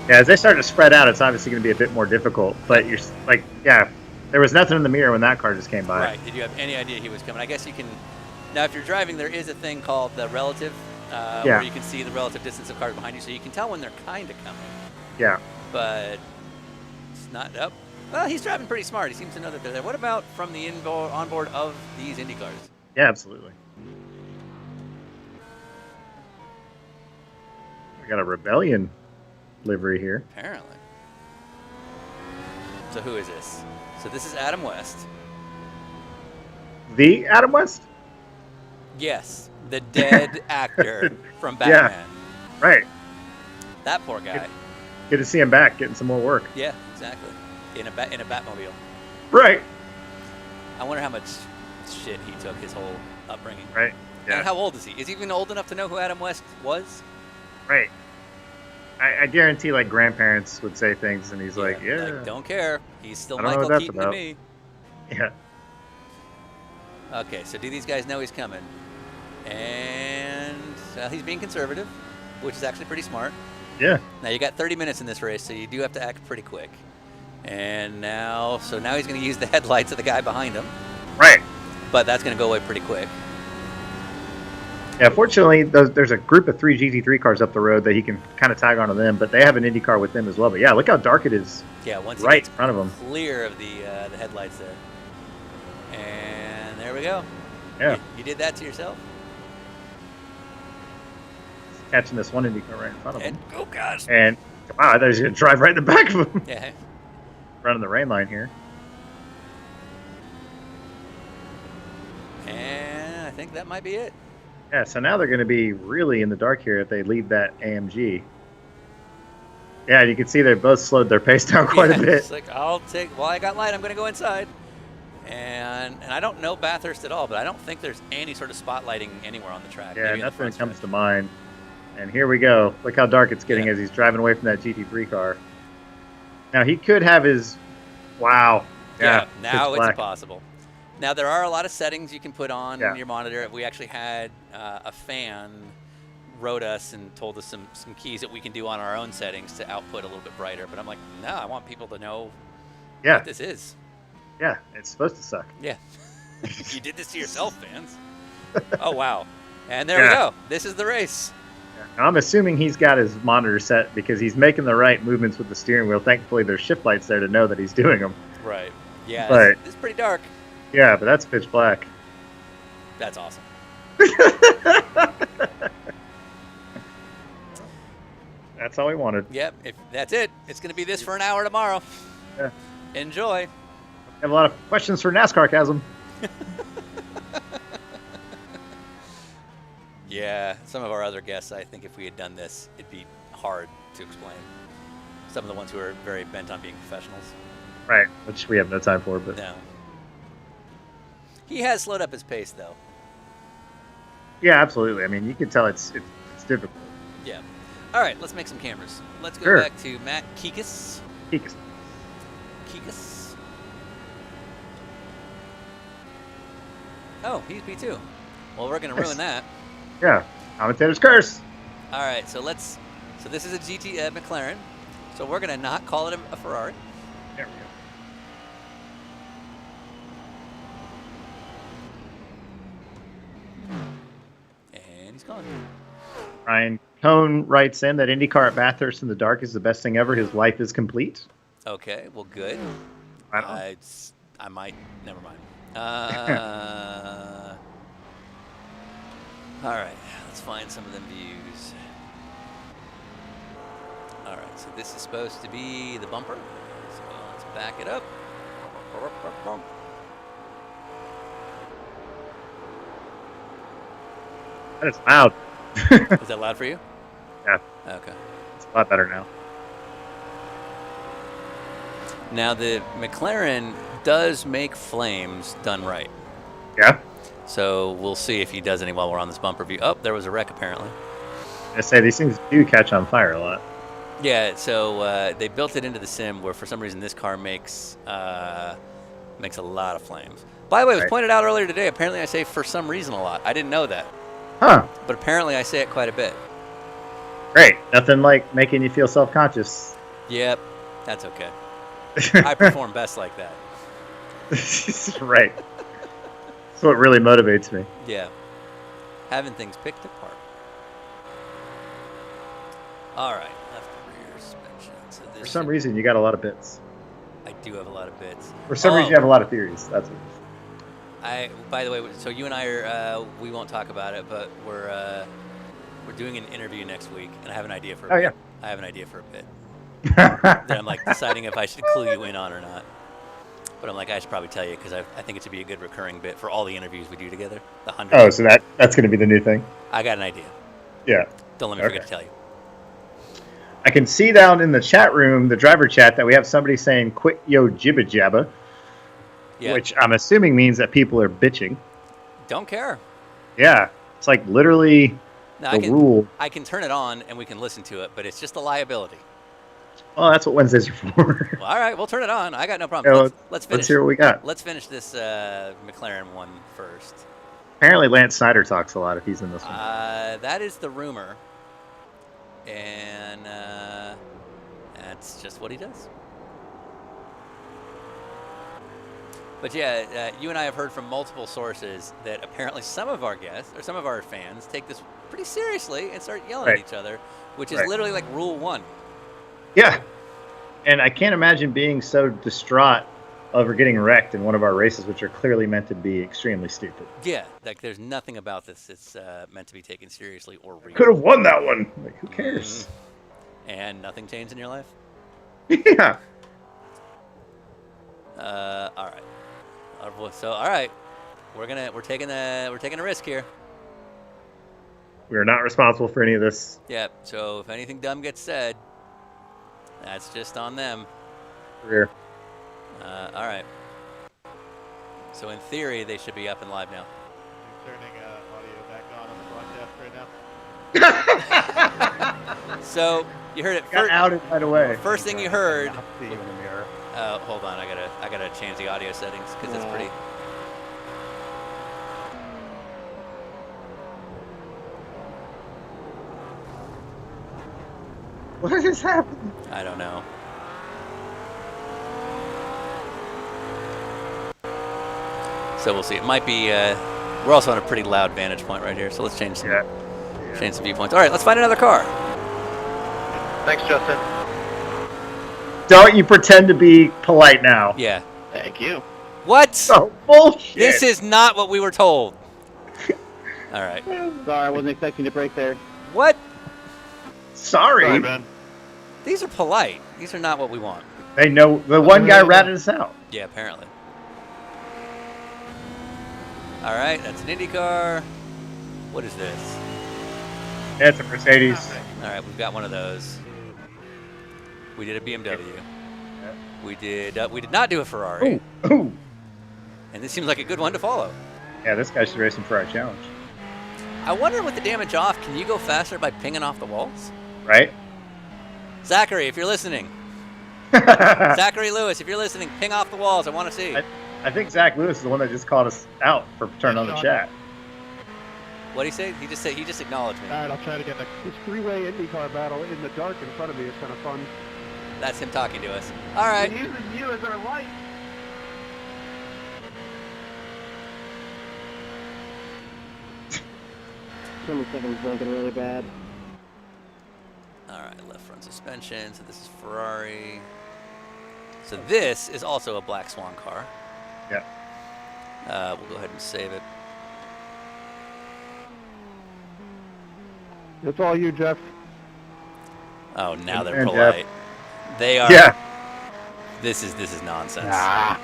Yeah, as they start to spread out, it's obviously going to be a bit more difficult. But you're like, yeah, there was nothing in the mirror when that car just came by. Right. Did you have any idea he was coming? I guess you can. Now, if you're driving, there is a thing called the relative, where you can see the relative distance of cars behind you, so you can tell when they're kind of coming. Yeah. But it's not up. Well, he's driving pretty smart. He seems to know that they're there. What about from the onboard of these Indy cars? Yeah, absolutely. We got a Rebellion livery here. Apparently. So who is this? So this is Adam West. The Adam West? Yes, the dead actor from Batman. Yeah, right. That poor guy. Good to see him back, getting some more work. Yeah, exactly. In a Batmobile. Right. I wonder how much shit he took his whole upbringing. Right. Yeah. And how old is he? Is he even old enough to know who Adam West was? Right. I guarantee, like, grandparents would say things, and he's like, yeah. Like, don't care. He's still I don't know Michael what that's Keaton to about. me. Yeah. Okay, so do these guys know he's coming? And he's being conservative, which is actually pretty smart. Yeah. Now you got 30 minutes in this race, so you do have to act pretty quick. And now he's going to use the headlights of the guy behind him. Right. But that's going to go away pretty quick. Yeah, fortunately, there's a group of 3 GT3 cars up the road that he can kind of tag onto them, but they have an Indy car with them as well. But yeah, look how dark it is. Yeah, once right he gets in front of him. Clear of the headlights there. And there we go. Yeah. You did that to yourself? Catching this one Indy car right in front of him. Oh, gosh. And, wow, I thought he was going to drive right in the back of him. Yeah. Running the rain line here. And I think that might be it. Yeah, so now they're going to be really in the dark here if they leave that AMG. Yeah, you can see they both slowed their pace down quite a bit. It's like, well, I got light, I'm going to go inside. And I don't know Bathurst at all, but I don't think there's any sort of spotlighting anywhere on the track. Yeah, nothing comes to mind. And here we go. Look how dark it's getting as he's driving away from that GT3 car. Now, he could have his... Wow. Yeah, now it's possible. Now, there are a lot of settings you can put on your monitor. We actually had a fan wrote us and told us some keys that we can do on our own settings to output a little bit brighter. But I'm like, no, I want people to know what this is. Yeah, it's supposed to suck. Yeah. You did this to yourself, fans. Oh, wow. And there we go. This is the race. Now, I'm assuming he's got his monitor set because he's making the right movements with the steering wheel. Thankfully, there's shift lights there to know that he's doing them. Right. Yeah, but, it's pretty dark. Yeah, but that's pitch black. That's awesome. That's all we wanted. Yep, that's it. It's going to be this for an hour tomorrow. Yeah. Enjoy. I have a lot of questions for NASCAR, Chasm. Yeah, some of our other guests, I think if we had done this, it'd be hard to explain. Some of the ones who are very bent on being professionals. Right, which we have no time for, but... No. He has slowed up his pace, though. Yeah, absolutely. I mean, you can tell it's difficult. Yeah. All right, let's make some cameras. Let's go back to Matt Kikas. Kikas. Oh, he's P2. Well, we're going to ruin that. Yeah. Commentator's curse. All right, so this is a GT McLaren. So we're going to not call it a Ferrari. There we go. And he's gone. Ryan Cohn writes in that IndyCar at Bathurst in the dark is the best thing ever. His life is complete. Okay, well, good. I might. Never mind. All right, let's find some of them views. All right, so this is supposed to be the bumper. So let's back it up. That is loud. Is that loud for you? Yeah. Okay. It's a lot better now. Now, the McLaren does make flames done right. Yeah? So we'll see if he does any while we're on this bumper view. Oh, there was a wreck, apparently. I say these things do catch on fire a lot. Yeah, so they built it into the sim where, for some reason, this car makes a lot of flames. By the way, it was pointed out earlier today. Apparently, I say for some reason a lot. I didn't know that. Huh. But apparently, I say it quite a bit. Great. Nothing like making you feel self-conscious. Yep. That's okay. I perform best like that. Right. That's what really motivates me. Yeah. Having things picked apart. All right. Left rear suspension. So this For some reason, you got a lot of bits. I do have a lot of bits. For some reason, you have a lot of theories. That's what by the way, so you and I are, we won't talk about it, but We're doing an interview next week, and I have an idea for a Oh, bit. yeah. I have an idea for a bit that I'm like deciding if I should clue you in on or not. But I'm like, I should probably tell you because I think it should be a good recurring bit for all the interviews we do together. The 100. Oh, so that's going to be the new thing? I got an idea. Yeah. Don't let me forget to tell you. I can see down in the chat room, the driver chat, that we have somebody saying "quit yo jibba jabba," which I'm assuming means that people are bitching. Don't care. Yeah, it's like literally rule. I can turn it on and we can listen to it, but it's just a liability. Well, that's what Wednesdays are for. Well, all right, we'll turn it on. I got no problem. Yeah, Let's finish. Let's hear what we got. Let's finish this McLaren one first. Apparently, Lance Snyder talks a lot if he's in this one. That is the rumor, and that's just what he does. But yeah, you and I have heard from multiple sources that apparently some of our guests or some of our fans take this pretty seriously and start yelling at each other, which is literally like rule 1. Yeah, and I can't imagine being so distraught over getting wrecked in one of our races, which are clearly meant to be extremely stupid. Yeah, like there's nothing about this that's meant to be taken seriously or real. Could have won that one. Like, who cares? And nothing changed in your life? Yeah. All right. So all right, we're taking a risk here. We are not responsible for any of this. Yeah. So if anything dumb gets said, that's just on them. Career. All right. So in theory, they should be up and live now. Turning audio back on the broadcast right now. So you heard it. Got outed right away. First thing you heard. Hold on, I gotta change the audio settings because it's pretty. What is happening? I don't know. So we'll see. It might be. We're also on a pretty loud vantage point right here, so let's change some viewpoints. All right, let's find another car. Thanks, Justin. Don't you pretend to be polite now. Yeah. Thank you. What? Oh, bullshit. This is not what we were told. All right. Sorry, I wasn't expecting to break there. What? Sorry. Ben. These are polite. These are not what we want. They know the one guy ratted us out. Yeah, apparently. All right, that's an Indy car. What is this? Yeah, it's a Mercedes. All right, we've got one of those. We did a BMW. We did not do a Ferrari. Ooh. And this seems like a good one to follow. Yeah, this guy should race him for our challenge. I wonder with the damage off, can you go faster by pinging off the walls? Right? Zachary, if you're listening. Zachary Lewis, if you're listening, ping off the walls. I want to see. I think Zach Lewis is the one that just called us out for turning on the chat. What'd he say? He just acknowledged me. All right, I'll try to get this three-way IndyCar battle in the dark in front of me. It's kind of fun. That's him talking to us. All right. We're using you as our light. Somebody thinking he's blinking really bad. All right, left front suspension. So this is Ferrari. So this is also a Black Swan car. Yeah. We'll go ahead and save it. It's all you, Jeff. Oh, now they're And polite. They are. Yeah. This is nonsense. Ah.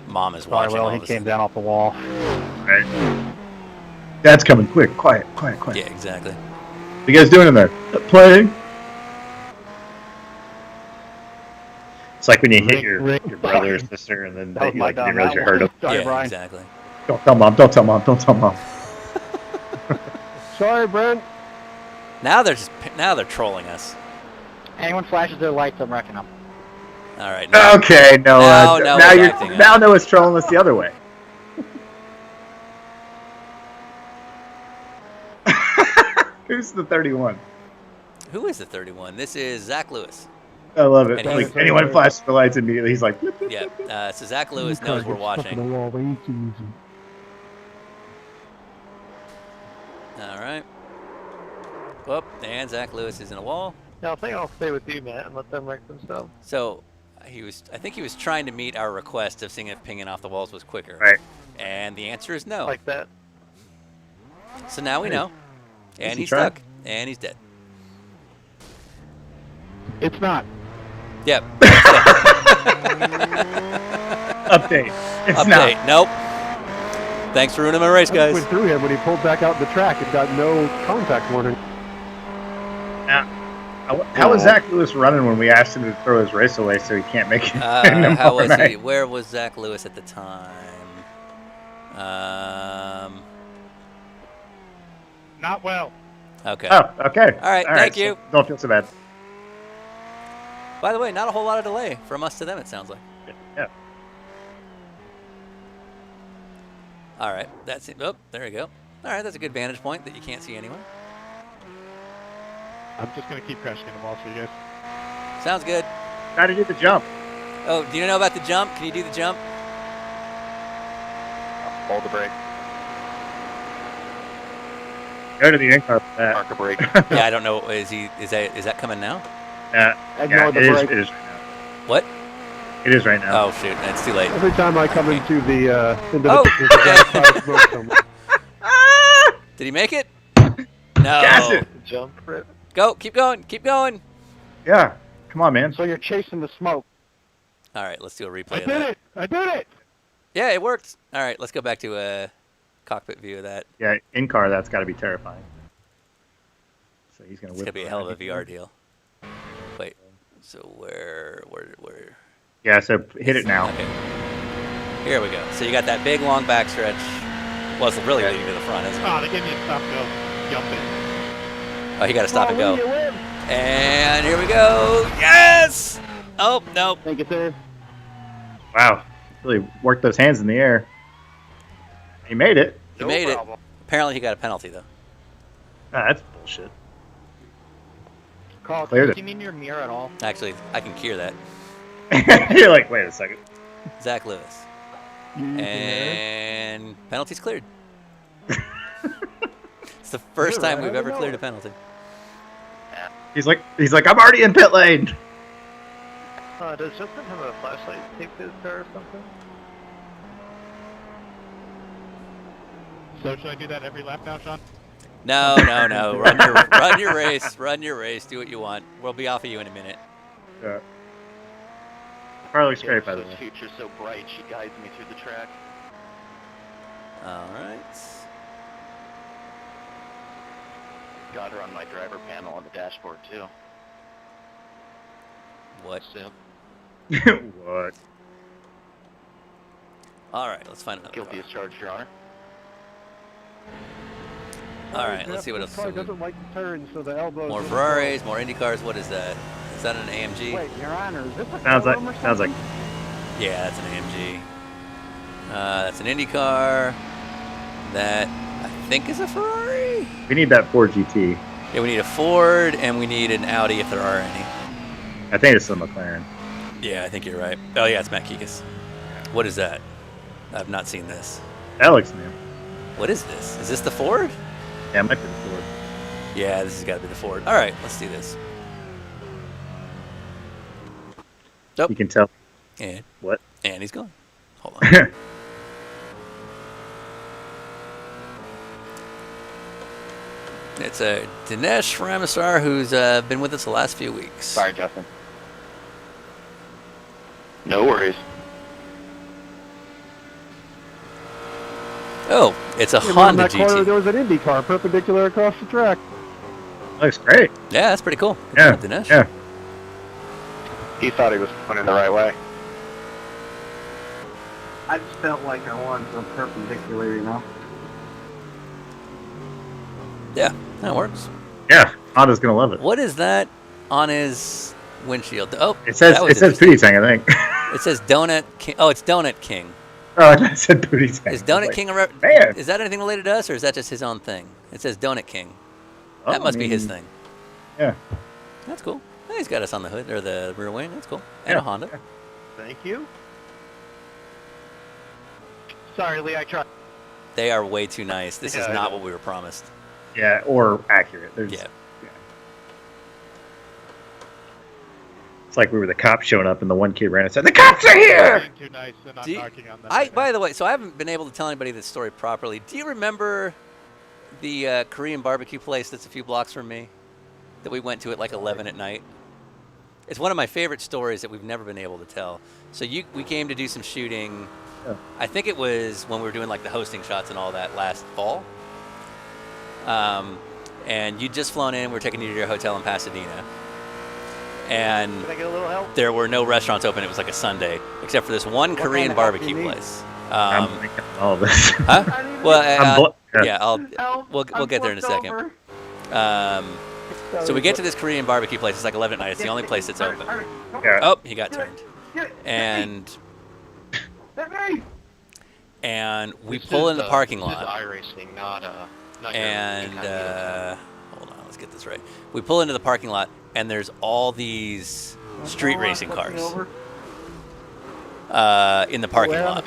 Mom is Sorry, watching. Will, all he this. came down off the wall. Right. Dad's coming. Quick. Quiet. Yeah, exactly. What you guys doing in there? Playing? It's like when you hit your brother or sister and then That was you, my like, you bad. didn't realize you hurt him. Sorry, Yeah, Brian. exactly. Don't tell mom. Don't tell mom. Don't tell mom. Sorry, Brent. Now they're trolling us. Anyone flashes their lights, I'm wrecking them. All right. Now, Okay, Noah. Now Now we're acting now up. Noah's trolling us the other way. Who's the 31? Who is the 31? This is Zach Lewis. I love it. And Like he's- anyone flashes the lights immediately, he's like, "Bloop, bloop." Yeah. So Zach Lewis knows we're watching. All right. Whoop, and Zach Lewis is in a wall. Yeah, I think I'll stay with you, Matt, and let them wreck themselves. So I think he was trying to meet our request of seeing if pinging off the walls was quicker. Right. And the answer is no. Like that. So now we know. And he he's tried? stuck. And he's dead. It's not. Yep. Update. It's Update. not. Nope. Thanks for ruining my race, I just guys. went through him when he pulled back out the track and got no contact warning. How was Zach Lewis running when we asked him to throw his race away so he can't make it? How was he? Where was Zach Lewis at the time? Not well. Okay. Oh, okay. All right, thank you. So don't feel so bad. By the way, not a whole lot of delay from us to them, it sounds like. Yeah. All right, that's it. Oh, there you go. All right, that's a good vantage point that you can't see anyway. I'm just going to keep crashing the wall for you guys. Sounds good. Try to do the jump. Oh, do you know about the jump? Can you do the jump? Hold the brake. Go to the in-car for that. Mark a brake. Yeah, I don't know. Is that coming now? Yeah, it is right now. What? It is right now. Oh shoot, it's too late. Every time I come into the Did he make it? No. Gas it. Jump rip. Go, keep going, keep going. Yeah, come on, man. So you're chasing the smoke. All right, let's do a replay I of did that. it! I did it! Yeah, it worked. All right, let's go back to a cockpit view of that. Yeah, in-car, that's got to be terrifying. So he's going to It's gonna be a hell of a VR deal. Wait, so where? Yeah, so hit it now. Okay. Here we go. So you got that big long backstretch. Well, it's really leading to the front, isn't it? Oh, they gave me a stop go. Jump it. Oh, you got to stop and go. And here we go. Yes! Oh, no. Thank you, sir. Wow, really worked those hands in the air. He made it. He made it. Apparently he got a penalty, though. Ah, that's bullshit. Carl, Cleared can you see me in your mirror at all? Actually, I can cure that. You're like, wait a second. Zach Lewis. And penalty's cleared. It's the first time we've ever cleared a penalty. He's like, I'm already in pit lane. Does Justin have a flashlight taped to his car or something? So should I do that every lap now, Sean? No. Run your race. Run your race. Do what you want. We'll be off of you in a minute. Yeah. Car looks great, by the way. Future's so bright, she guides me through the track. All right. Got her on my driver panel on the dashboard, too. What? Sim. What? All right. Let's find another Guilty car. as charged, Your Honor. All right. Let's see what else. This car doesn't like to turn, so the elbows... More Ferraris, more Indy cars. What is that? Is that an AMG? Wait, Your Honor, is this a Sounds like. Yeah, that's an AMG. That's an Indy car. That I think is a Ferrari. We need that Ford GT. Yeah, we need a Ford and we need an Audi if there are any. I think it's a McLaren. Yeah, I think you're right. Oh yeah, it's Matt Kikas. What is that? I've not seen this. That looks new. What is this? Is this the Ford? Yeah, it might be the Ford. Yeah, this has got to be the Ford. All right, let's do this. Nope. You can tell. And what? And he's gone. Hold on. It's Dinesh Ramasar, who's been with us the last few weeks. Sorry, Justin. No worries. Oh, it's a Honda that corner, GT. there was an Indy car perpendicular across the track. Looks great. Yeah, that's pretty cool. Good Yeah, job, Dinesh. yeah. He thought he was going in the right way. I just felt like I wanted to perpendicular, you know? Yeah, that works. Yeah, Honda's gonna love it. What is that on his windshield? Oh, It says Pootie Tang, I think. It says Donut King. Oh, it's Donut King. Oh, it said Pootie Tang. Is Donut Like, King man. Is that anything related to us, or is that just his own thing? It says Donut King. That must be his thing. Yeah. That's cool. Yeah, he's got us on the hood or the rear wing. That's cool. And Yeah. a Honda. Thank you. Sorry, Lee, I tried. They are way too nice. This is Yeah, I not know. what we were promised. Yeah, or accurate. There's, Yeah. It's like we were the cops showing up and the one kid ran and said, "The cops are here!" Too nice, and I'm Do you- knocking on that. By the way, so I haven't been able to tell anybody this story properly. Do you remember the Korean barbecue place that's a few blocks from me that we went to at like 11 at night. It's one of my favorite stories that we've never been able to tell. So we came to do some shooting. Yeah. I think it was when we were doing like the hosting shots and all that last fall. And you'd just flown in. We're taking you to your hotel in Pasadena. And Can I get a little help? there were no restaurants open. It was like a Sunday, except for this one What Korean kind of help do barbecue you need? place. I'm blanking on all this. Huh? Well, yeah. we'll get there in a second. So we get to this Korean barbecue place. It's like 11 at night. It's the only place that's open. Yeah. Oh, he got turned. And we pull in the parking lot. iRacing, not And hold on, let's get this right. We pull into the parking lot, and there's all these street racing cars in the parking lot.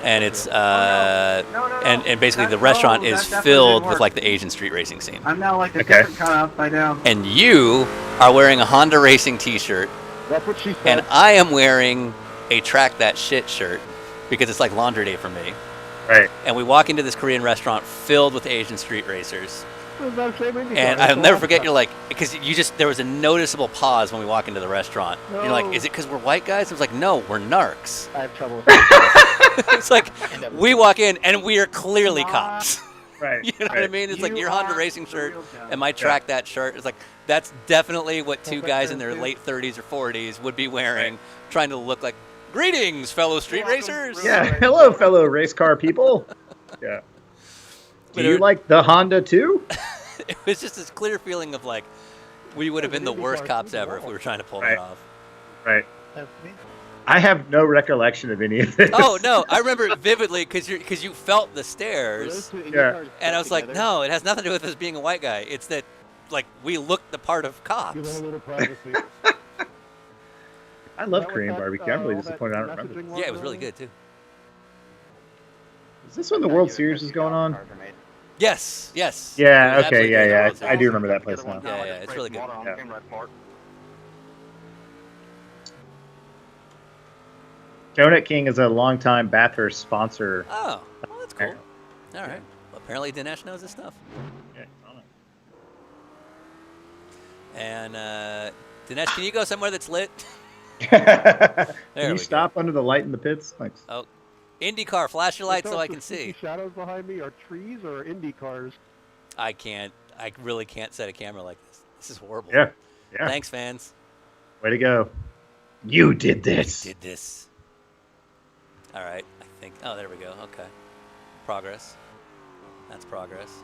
And it's and basically the restaurant is filled with like the Asian street racing scene. I'm now like a different kind of upside down. And you are wearing a Honda Racing t-shirt, That's what she said. and I am wearing a Track That Shit shirt because it's like laundry day for me. Right. And we walk into this Korean restaurant filled with Asian street racers. And I'll never forget, you're like, because there was a noticeable pause when we walk into the restaurant. No. You're like, is it because we're white guys? I was like, no, we're narcs. I have trouble. It's like, we walk in and we are clearly cops. Right. You know what I mean? It's like your Honda Racing shirt and my Track That shirt. It's like, that's definitely what two guys in their late 30s or 40s would be wearing, trying to look like, greetings, fellow street racers. Yeah. Hello, fellow race car people. Yeah. Do you like the Honda too? It was just this clear feeling of like, we would have been the worst cops ever if we were trying to pull that off. Right. I have no recollection of any of this. Oh no, I remember it vividly because you felt the stares. Yeah. And I was like, no, it has nothing to do with us being a white guy. It's that like we looked the part of cops. I love Korean barbecue. I'm really disappointed I don't remember. Yeah, it was really good too. Is this when the World Series is going on? Yes, yes. It Yeah, was okay, absolutely yeah, good. yeah. World I Series. do remember that place now. Yeah, it's really good. Yeah. Donut King is a longtime Bathurst sponsor. Oh, well, that's cool. All right. Well, apparently Dinesh knows his stuff. Yeah, I don't know. And Dinesh, can you go somewhere that's lit? Can we you go. stop under the light in the pits? Thanks. Oh, IndyCar, flash your light so I can see. Shadows behind me are trees or Indy cars. I really can't set a camera like this. This is horrible. Yeah. Yeah. Thanks, fans. Way to go. You did this. You did this. All right. I think. Oh, there we go. Okay. Progress. That's progress.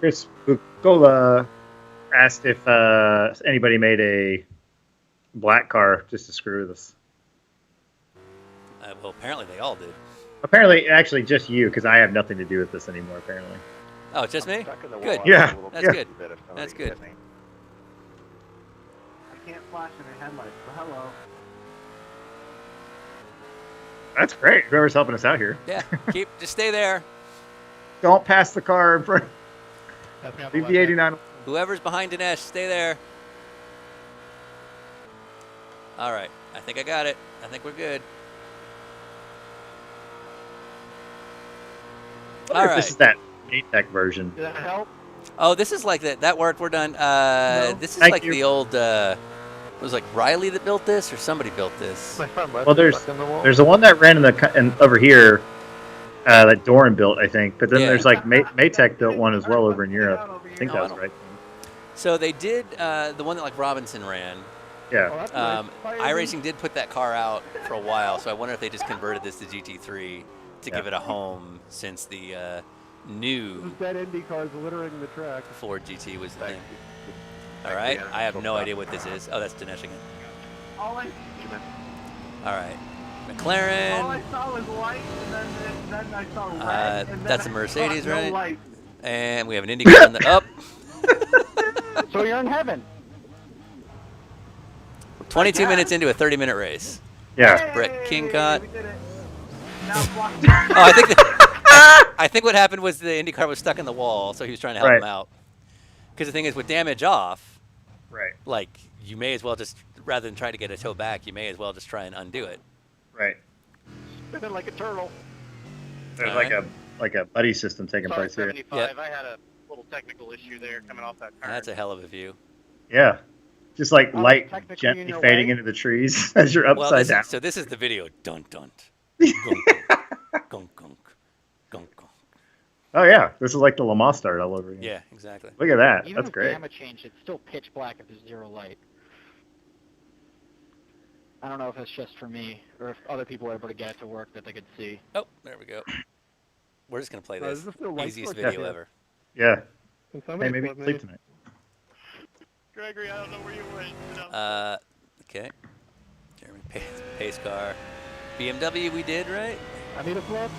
Chris Bucola asked if anybody made a black car just to screw with us. Well, apparently they all did. Apparently, actually, just you, because I have nothing to do with this anymore, apparently. Oh, just me? Good. Yeah. That's good. That's good. I can't flash in the headlights, but hello. That's great. Whoever's helping us out here. Yeah. Just stay there. Don't pass the car in front. Leave the 89. Whoever's behind Dinesh, stay there. All right. I think I got it. I think we're good. All right. This is that ATEC version. Did that help? Oh, this is like that. That worked. We're done. This is Thank like you. the old. It was like Riley that built this, or somebody built this. My front left Well, is stuck in the wall. there's the one that ran in over here that Doran built, I think. But then Yeah. there's like Maytech built one as well over in Europe. I think that was right. So they did the one that like Robinson ran. Yeah. iRacing did put that car out for a while, so I wonder if they just converted this to GT3 to give it a home since the new Those dead Indy cars littering the track. Ford GT was the thing. All right, I have no idea what this is. Oh, that's Dinesh again. All I All right, McLaren. saw was light, and then I saw red. And then That's a I Mercedes, saw no right? light. And we have an Indy car on the up. So you're in heaven. 22 minutes into a 30-minute race. Yeah. Brett Kingcott. We did it. Now it's blocked. I think what happened was the IndyCar was stuck in the wall, so he was trying to help Right. him out. Because the thing is, with damage off, Right. like you may as well just, rather than trying to get a tow back, you may as well just try and undo it. Right. Spinning like a turtle. There's All right. like a buddy system taking place here. I had a little technical issue there coming off that turn. That's a hell of a view. Yeah. Just like light technically in gently your fading way. into the trees as you're Well, upside down. so this is the video. Dun dun. Gunk, gunk, gunk, gunk, gunk. Oh yeah, this is like the Lamar start all over again. Yeah, exactly. Look at that. Even That's with great. gamma change, it's still pitch black if there's zero light. I don't know if it's just for me, or if other people are able to get it to work that they could see. Oh, there we go. We're just gonna play Oh, this. is this the light Easiest switch? video Yeah. ever. Yeah. Can Hey, somebody maybe flip me? sleep tonight. Gregory, I don't know where you went. Okay. Jeremy pace car. BMW we did, right? I need a flip.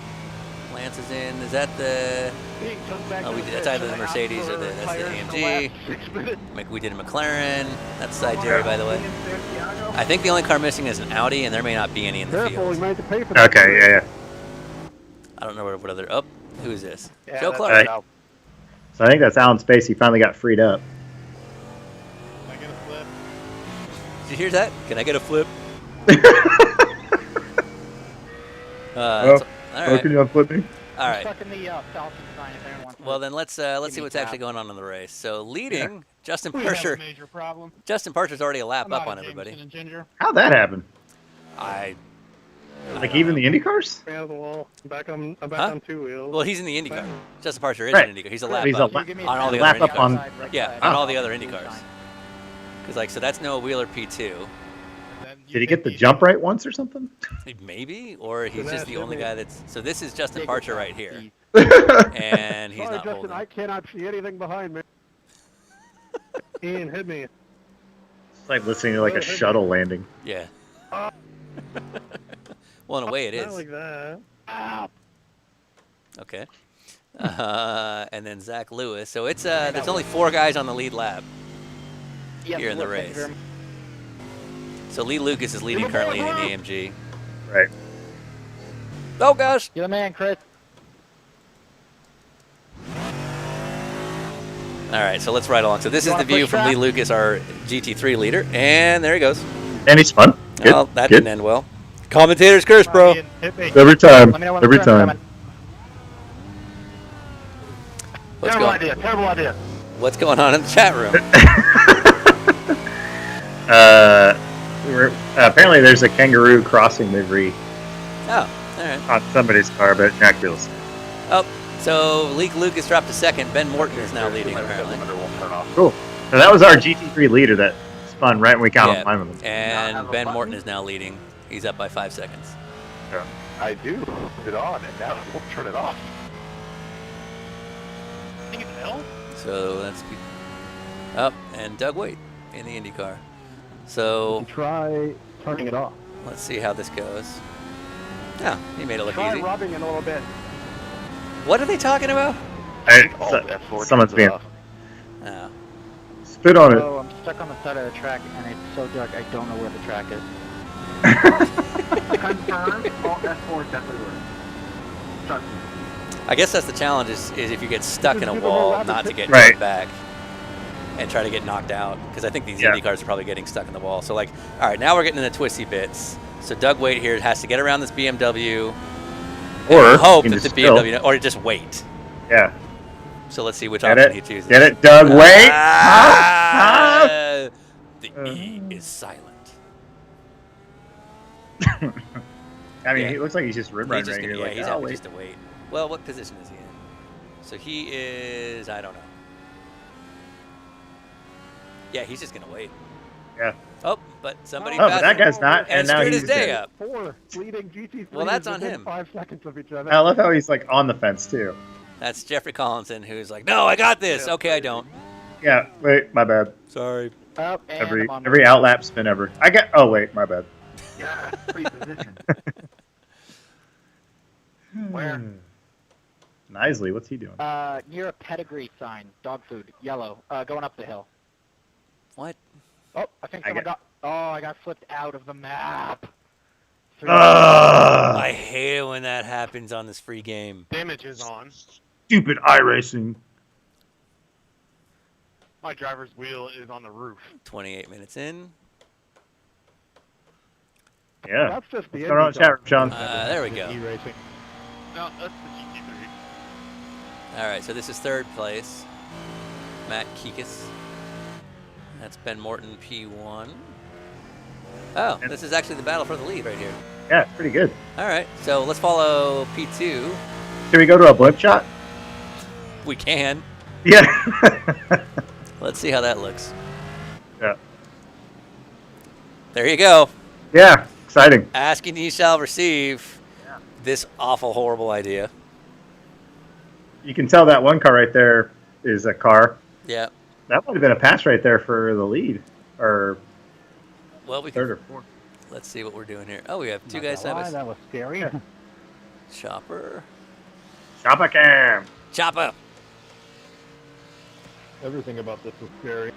Lance is in. Is that the... Being turned back Oh, to we the did, that's pitch, either the and I Mercedes asked or the, for that's the tires for AMG. last 6 minutes. We did a McLaren. That's side Jerry, by the way. I think the only car missing is an Audi, and there may not be any in the Careful, we field. might have to pay for that. Okay, yeah. I don't know what other... Oh, who is this? Yeah, Joe that's Clark. right. So I think that's Alan Spacey finally got freed up. Can I get a flip? Did you hear that? Can I get a flip? Oh, all right. can you unflip me? All right. Stuck in the Falcon sign if anyone wants Well, to then let's see me what's a actually tap. going on in the race. So leading, Justin We have a Parcher. major problem. Justin Parcher's already a lap I'm up out on of everybody. Jameson and Ginger. How'd that happen? Like even the Indy cars? Out of the wall. I'm back on Huh? 2 wheels. Well, he's in the IndyCar. Justin Parcher is Right. in the IndyCar. He's a lap He's a up la- on all the lap other up on- IndyCars. Yeah, Oh. on all the other IndyCars. Because so that's Noah Wheeler P2. Did he get the jump right once or something? Maybe, or he's So just the that's only it. guy that's. So this is Justin Parcher right here, and he's Sorry, not Justin, holding. I cannot see anything behind me. Ian, hit me. It's like listening to like a shuttle landing. Yeah. Well, in a way, it Not is. like that. Okay. And then Zach Lewis. So it's there's only 4 guys on the lead lap here in the race. So Lee Lucas is leading currently in the AMG. Right. Oh gosh. You're the man, Chris. All right, so let's ride along. So this is the view from Lee Lucas, our GT3 leader, and there he goes. And he's fun. Good. Well, that Good. didn't end well. Commentator's curse, bro. Every time. Let me know when Every the turn's time. coming. Terrible idea. Terrible idea. What's going on in the chat room? Apparently there's a kangaroo crossing livery Oh, all right. on somebody's car, but Jack feels. Oh, so Leak Lucas dropped to second. Ben Morton is now leading, apparently. Cool. So that was our GT3 leader that spun right when we got on line with him. And Ben Morton is now leading. He's up by 5 seconds. Yeah. I do. Put it on, and now it won't turn it off. I think it's L. So that's up, and Doug Waite in the IndyCar. So Try turning it off. let's see how this goes. Yeah, he made it look Try easy. rubbing it a little bit. What are they talking about? Someone's being. Oh. Spit on it. Oh, I'm stuck on the side of the track, and it's so dark I don't know where the track is. Confirm. Oh, F4 is definitely worse. Trust me. I guess that's the challenge is if you get stuck in a Give them a wall, rapid not to pit- get Right. knocked back and try to get knocked out. Because I think these Yeah. Indy cars are probably getting stuck in the wall. So like, all right, now we're getting into twisty bits. So Doug Waite here has to get around this BMW. Or and hope you that can the just chill. BMW, or just wait. Yeah. So let's see which Get option it? he chooses. Get it, Doug? Wait. Ah, the E is silent. I mean, Yeah. he looks like he's just rim He's running just right gonna, here. yeah, Like, he's oh, happy wait. just to wait. Well, what position is he in? So he is, I don't know. Yeah, he's just gonna wait. Yeah. Oh, but somebody. Oh, but passed that him guy's not, and now screwed he's his day dead. up. 4 leading GT3. Well, that's on him. 5 seconds of each other. I love how he's like on the fence too. That's Jeffrey Collinson, who's like, "No, I got this." Okay, I don't. Yeah. Wait, my bad. Sorry. Oh, and Every I'm on every outlap spin ever. I got. Oh wait, my bad. Yeah, free position. Where? Nisley, what's he doing? Near a pedigree sign, dog food, yellow, going up the hill. What? Oh, I think someone got. Oh, I got flipped out of the map. I hate it when that happens on this free game. Damage is on. Stupid iRacing. My driver's wheel is on the roof. 28 minutes in. Yeah. That's just the What's going on in the chat room, Sean? There we go. E-racing. No, that's the GT3. All right, so this is third place. Matt Kikis. That's Ben Morton, P1. Oh, this is actually the battle for the lead right here. Yeah, it's pretty good. All right, so let's follow P2. Should we go to a blimp shot? We can. Yeah. Let's see how that looks. Yeah. There you go. Yeah, exciting. Asking ye shall receive. This awful, horrible idea. You can tell that one car right there is a car. Yeah. That might have been a pass right there for the lead, or well, we third can, or fourth. Let's see what we're doing here. Oh, we have two guys side by side. That was scary. Chopper. Chopper cam. Chopper. Everything about this was scary.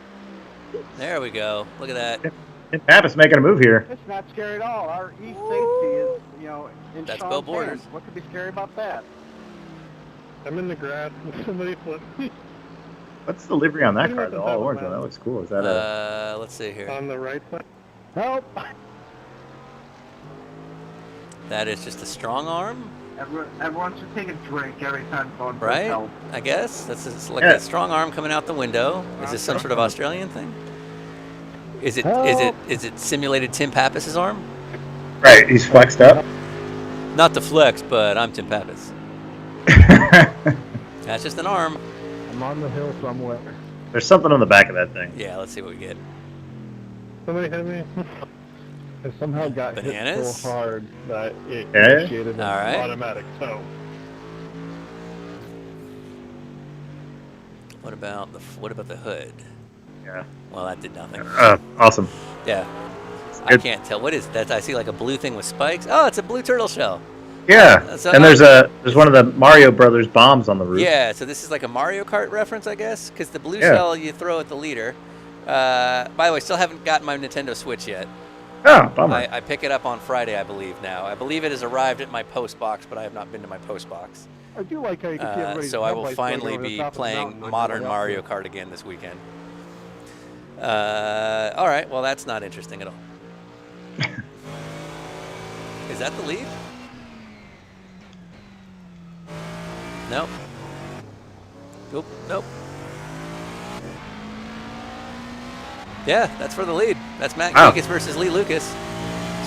There we go. Look at that. And Pappas making a move here. It's not scary at all. Our East safety is, you know, in That's Sean's Bill Borders. hands. What could be scary about that? I'm in the grass and somebody flipped me. What's the livery on that car? The all orange one. That looks cool. Is that a? Let's see here. On the right side. Help! That is just a strong arm, Everyone should take a drink every time someone says right? help. I guess that's just like a strong arm coming out the window. Is this some sort of Australian thing? Is it? Is it simulated Tim Pappas's arm? Right. He's flexed up. Not the flex, but I'm Tim Pappas. That's just an arm. I'm on the hill somewhere. There's something on the back of that thing. Yeah, let's see what we get. Somebody hit me. I somehow got hit Bananas? so hard that it Okay. initiated an All right. automatic tow. What about the hood? Yeah. Well, that did nothing. Awesome. Yeah. I can't tell. What is that? I see like a blue thing with spikes. Oh, it's a blue turtle shell. Yeah. So And there's one of the Mario Brothers bombs on the roof. Yeah, so this is like a Mario Kart reference, I guess, because the blue shell you throw at the leader. By the way, still haven't gotten my Nintendo Switch yet. Oh, bummer. I pick it up on Friday, I believe now. I believe it has arrived at my post box, but I have not been to my post box. I do like how you can see everybody's So I will headlights going finally over the be top of the playing mountain like modern everybody Mario else Kart again this weekend. All right, well that's not interesting at all. Is that the lead? Nope. Nope. Nope. Yeah, that's for the lead. That's Matt Kikis versus Lee Lucas.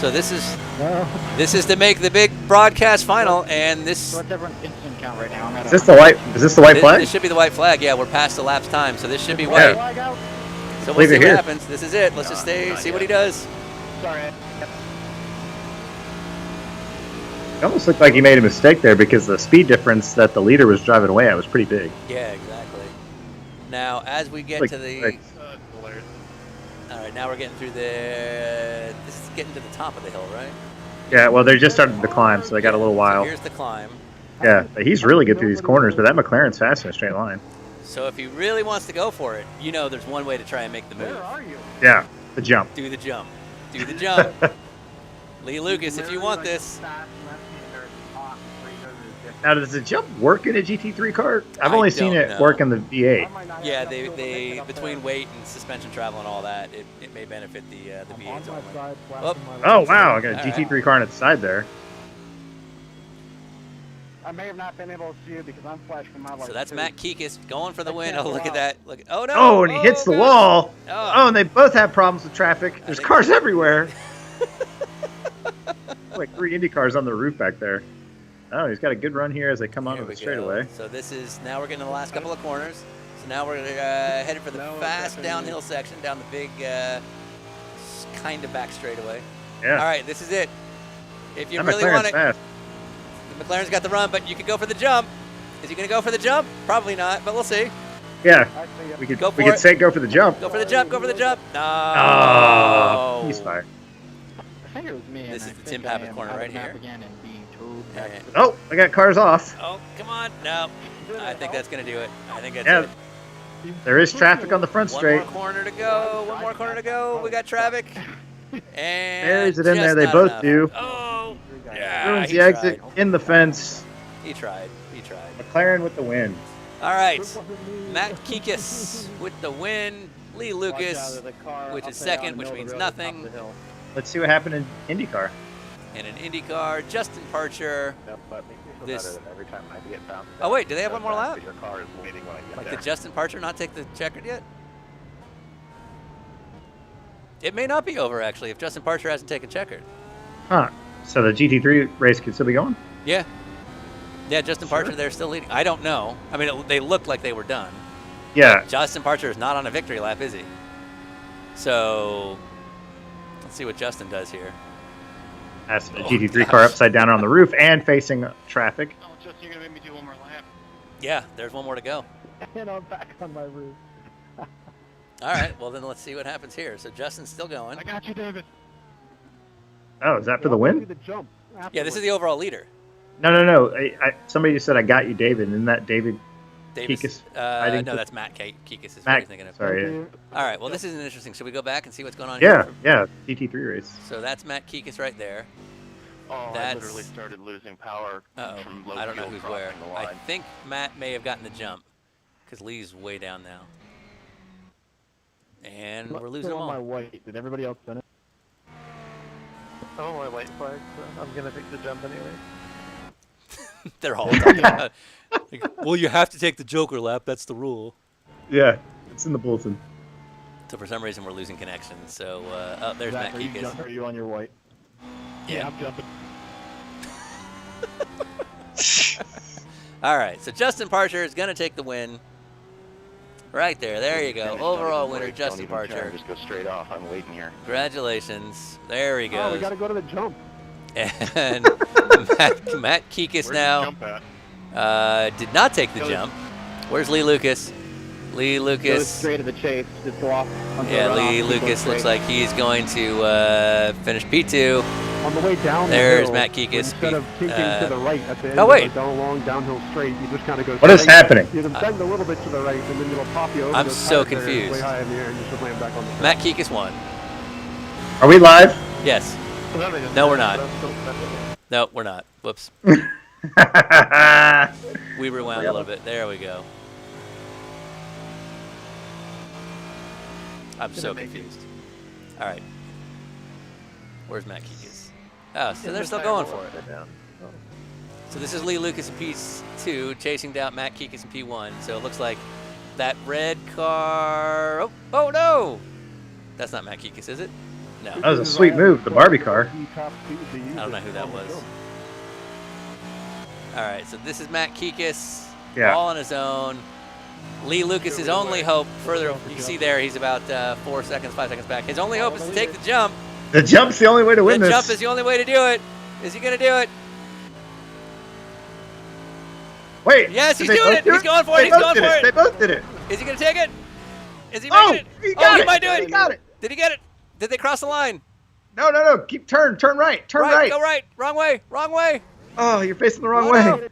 So this is to make the big broadcast final, and this. So what's everyone's instant count right now? I'm at Is this the white? Is this the white flag? This should be the white flag. Yeah, we're past the lapse time, so this should be white. Yeah. So we'll Leave see it what here. happens. This is it. Let's just see what he does. Sorry. It almost looked like he made a mistake there because the speed difference that the leader was driving away at was pretty big. Yeah, exactly. Now, as we get to the. All right, now we're getting through the. This is getting to the top of the hill, right? Yeah, well, they just started the climb, so they got a little while. So here's the climb. Yeah, but he's really good through these corners, but that McLaren's fast in a straight line. So if he really wants to go for it, you know there's one way to try and make the move. Where are you? Yeah, the jump. Do the jump. Do the jump. Lee Lucas, if you want this. Now, does the jump work in a GT3 car? I've only seen it work in the V8. Yeah, they between weight and suspension travel and all that, it may benefit the V8s only. Oh, wow, I got a GT3 car on its side there. I may have not been able to see you because I'm flashing my lights. So that's too. Matt Kikis going for the win. Oh, look at that. Look at, oh, no. Oh, and he hits the God. wall. Oh. Oh, and they both have problems with traffic. There's cars everywhere. Like 3 Indy cars on the roof back there. Oh, he's got a good run here as they come onto the straightaway. So this is, now we're getting to the last couple of corners. So now we're headed for the fast downhill section, down the big kind of back straightaway. Yeah. All right, this is it. If you That really McLaren's want it, fast. the McLaren's got the run, but you could go for the jump. Is he going to go for the jump? Probably not, but we'll see. Yeah, we could say go for the jump. Go for the jump, go for the jump. No. Oh, he's fired. I think it was me. This and is I the Tim think I Pappas am corner out of right the map here. Again and being towed back to the- Oh, I got cars off. Oh, come on. No. I think that's going to do it. I think that's Yeah, it. there is traffic on the front straight. One more corner to go. One more corner to go. We got traffic. And There's it in there. just They not both enough. do. Oh, yeah. Ruins he the exit tried. in the fence. He tried. He tried. McLaren with the win. All right. Matt Kikis with the win. Lee Lucas, Watch out of the car, which upside is down second, in the which middle of means the road, top of nothing. the hill. Let's see what happened in IndyCar. And an IndyCar, Justin Parcher this. Every time I get bounced. Oh wait, do they have one more lap? Your car is waiting when I get Like, there. did Justin Parcher not take the checkered yet? It may not be over actually if Justin Parcher hasn't taken checkered. Huh. So the GT3 race could still be going? Yeah. Yeah, Justin Parcher, they're still leading. I don't know. I mean, they looked like they were done. Yeah. Justin Parcher is not on a victory lap, is he? So, let's see what Justin does here. That's the GT3 car upside down on the roof and facing traffic. Oh, Justin, you're gonna make me do one more lap. Yeah, there's one more to go. And I'm back on my roof. All right, well then let's see what happens here. So Justin's still going. I got you, David. Oh, is that for the win? The jump Yeah, this is the overall leader. No. Somebody just said I got you, David. Isn't that David Kikas? No, that's Matt Kikis is what Matt, you're thinking of. sorry. All right, well this is interesting. Should we go back and see what's going on here? Yeah, GT3 race. So that's Matt Kikis right there. Oh, That's... I literally started losing power from low I don't know fuel who's where. crossing the I line. think Matt may have gotten the jump because Lee's way down now. And we're losing them on my all. white. Did everybody else finish? Oh, my white flag, so I'm gonna take the jump anyway. They're all talking about, like, well, you have to take the Joker lap. That's the rule. Yeah, it's in the bulletin. So for some reason we're losing connection. So oh, there's Zach, Matt Kikis. Are you on your white? Yeah. I'm jumping. All right, so Justin Parcher is going to take the win. Right there. There you go. Finish, Overall don't even winner, wait, Justin don't even turn, Parcher. Just go straight off. I'm waiting here. Congratulations. There he Oh, we goes. gotta go to the jump. And Matt Kikis Where's the now jump at? did not take the jump. Where's Lee Lucas? Lee Go Lucas. straight to the chase. Just go off. Yeah, Lee Lucas looks like he's going to finish P2. On the way down There's the hill, Matt Kikis. Instead of kicking to the right at the end oh, wait. of a long downhill straight, you just kind of go What is straight. happening? You bend a little bit to the right, and then it'll pop you over. I'm those so tires there, confused. Way high in the air, and you just land back on the track. Matt Kikis won. Are we live? Yes. No, we're not. No, we're not. Whoops. We rewound a little bit. There we go. I'm so confused. All right. Where's Matt Kikis? Oh, so they're still going for it. So this is Lee Lucas in P2 chasing down Matt Kikis in P1. So it looks like that red car. Oh no! That's not Matt Kikis, is it? No. That was a sweet move, the Barbie car. I don't know who that was. All right, so this is Matt Kikis, all on his own. Lee Lucas's only hope, further, you can see there, he's about 5 seconds back. His only hope is to take the jump. The jump's the only way to win this. The jump is the only way to do it. Is he going to do it? Wait. Yes, he's doing it. He's going for it. He's going for it. They both did it. Is he going to take it? Is he making it? He got he it. might do it. He got it. Did he get it? Did they cross the line? No. Keep turn right. Turn right. Go right. Wrong way. Oh, you're facing the wrong way. No.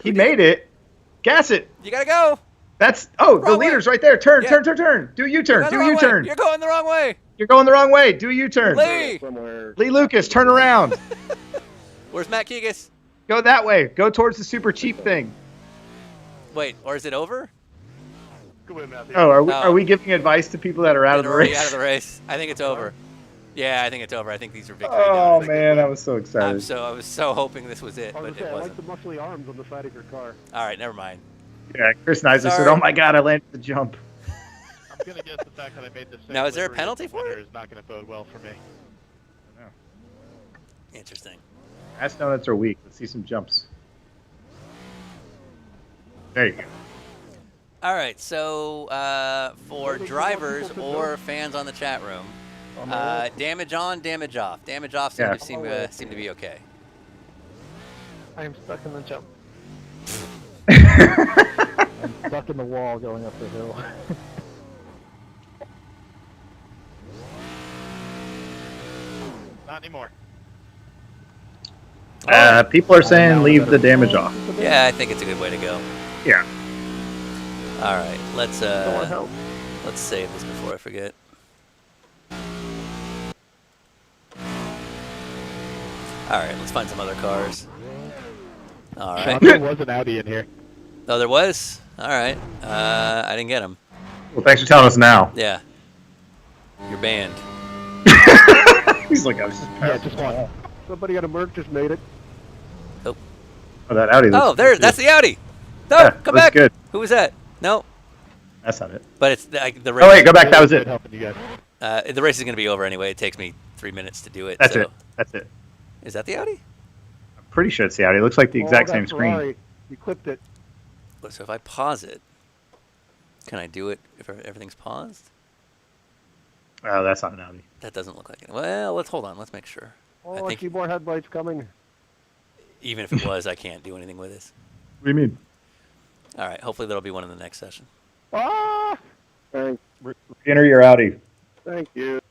He made it. Gas it. You got to go. That's the leader's right there. Turn. Do a U-turn. Do a U-turn. You're going the wrong way. You're going the wrong way. Do a U-turn. Lee Lucas, turn around. Where's Matt Kikis? Go that way. Go towards the super cheap thing. Wait, or is it over? Oh, are we giving advice to people that are out of the race? Out of the race. I think it's over. Yeah, I think it's over. I think these are victory. Oh man, I was so excited. I was so hoping this was it, but it I like wasn't. the muscly arms on the side of your car. All right, never mind. Yeah, Chris Nizer said, "Oh my God, I landed the jump." I'm gonna guess the fact that I made this. Now, is there a penalty for it? Is not gonna bode well for me. Interesting. Ass donuts are weak. Let's see some jumps. There you go. All right, so for drivers or fans on the chat room, damage on, damage off. Damage off seem to be okay. I am stuck in the jump. I'm stuck in the wall going up the hill. Not anymore. People are saying leave the damage off. Yeah, I think it's a good way to go. Yeah. All right, let's save this before I forget. All right, let's find some other cars. All right. There was an Audi in here. Oh, there was? All right. I didn't get him. Well, thanks for telling us now. Yeah. You're banned. He's like, I was just one. Somebody got a Merc just made it. Oh. Oh, that Audi. Oh, that's the Audi. No, Yeah, come looks back. good. Who was that? No. That's not it. But it's the race. Oh wait, go back. That was it. The race is going to be over anyway. It takes me 3 minutes to do it. That's so. it. That's it. Is that the Audi? I'm pretty sure it's the Audi. It looks like the exact same screen. Ferrari. You clipped it. So if I pause it, can I do it if everything's paused? Oh, that's not an Audi. That doesn't look like it. Well, let's hold on. Let's make sure. Oh, I I think see more headlights coming. even if it was, I can't do anything with this. What do you mean? All right. Hopefully that'll be one in the next session. Ah! Thanks. Enter your Audi. Thank you.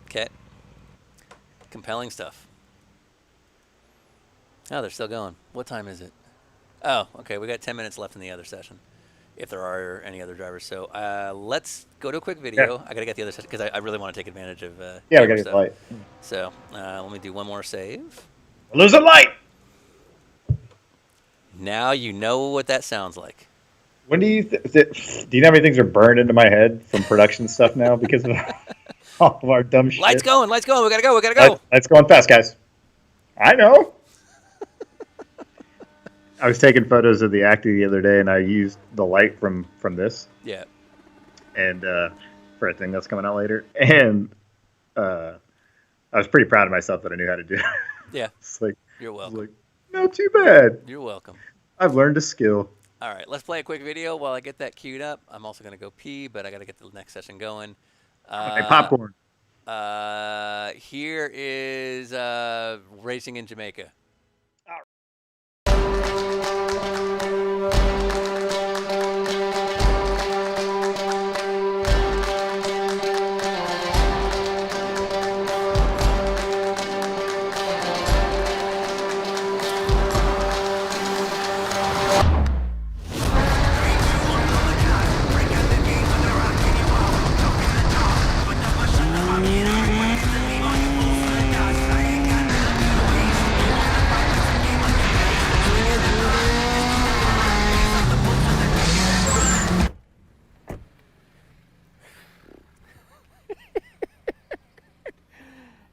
Okay. Compelling stuff. Oh, they're still going. What time is it? Oh, okay. We got 10 minutes left in the other session, if there are any other drivers. So let's go to a quick video. Yeah. I got to get the other session because I really want to take advantage of Yeah, we got to get stuff. the light. So let me do one more save. Lose a light. Now you know what that sounds like. When do you do you know how many things are burned into my head from production stuff now because of all of our dumb shit? Lights going. Lights going. We got to go. We got to go. Lights going fast, guys. I know. I was taking photos of the Acti the other day, and I used the light from this. Yeah. And for a thing that's coming out later, and I was pretty proud of myself that I knew how to do it. Yeah. It's like You're welcome. Like, not too bad. You're welcome. I've learned a skill. All right, let's play a quick video while I get that queued up. I'm also going to go pee, but I got to get the next session going. Okay, popcorn. Here is racing in Jamaica.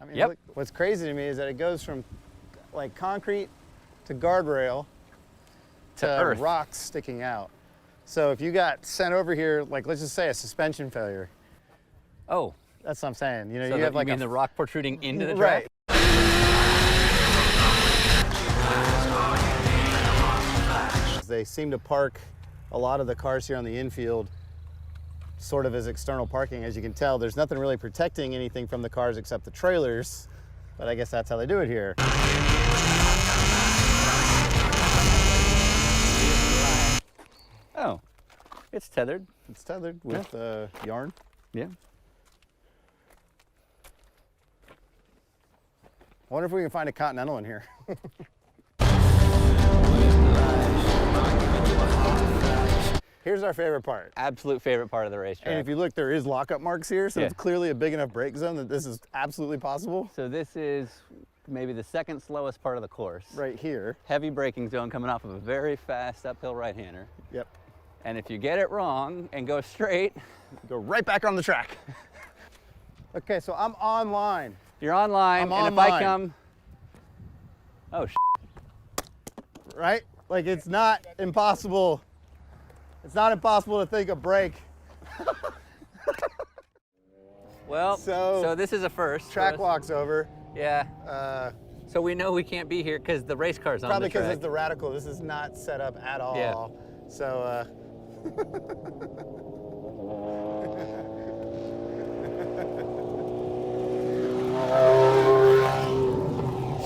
I mean, look, what's crazy to me is that it goes from like concrete to guardrail to earth. rocks sticking out. So if you got sent over here, like let's just say a suspension failure. Oh, that's what I'm saying. You know, so you have like the rock protruding into the track? right. They seem to park a lot of the cars here on the infield sort of as external parking. As you can tell, there's nothing really protecting anything from the cars except the trailers, but I guess that's how they do it here. Oh, it's tethered. It's tethered with yarn. Yeah. I wonder if we can find a Continental in here. Here's our favorite part. Absolute favorite part of the racetrack. And if you look, there is lockup marks here, so Yeah. it's clearly a big enough brake zone that this is absolutely possible. So this is maybe the second slowest part of the course. Right here. Heavy braking zone coming off of a very fast uphill right-hander. Yep. And if you get it wrong and go straight, go right back on the track. Okay, so I'm online. You're online, I'm and if I online. come, oh, right? Like it's not impossible. It's not impossible to think a brake. well, so this is a first. Track walks over. Yeah. So we know we can't be here because the race car's on the Probably track. because it's the Radical. This is not set up at all. Yeah. So,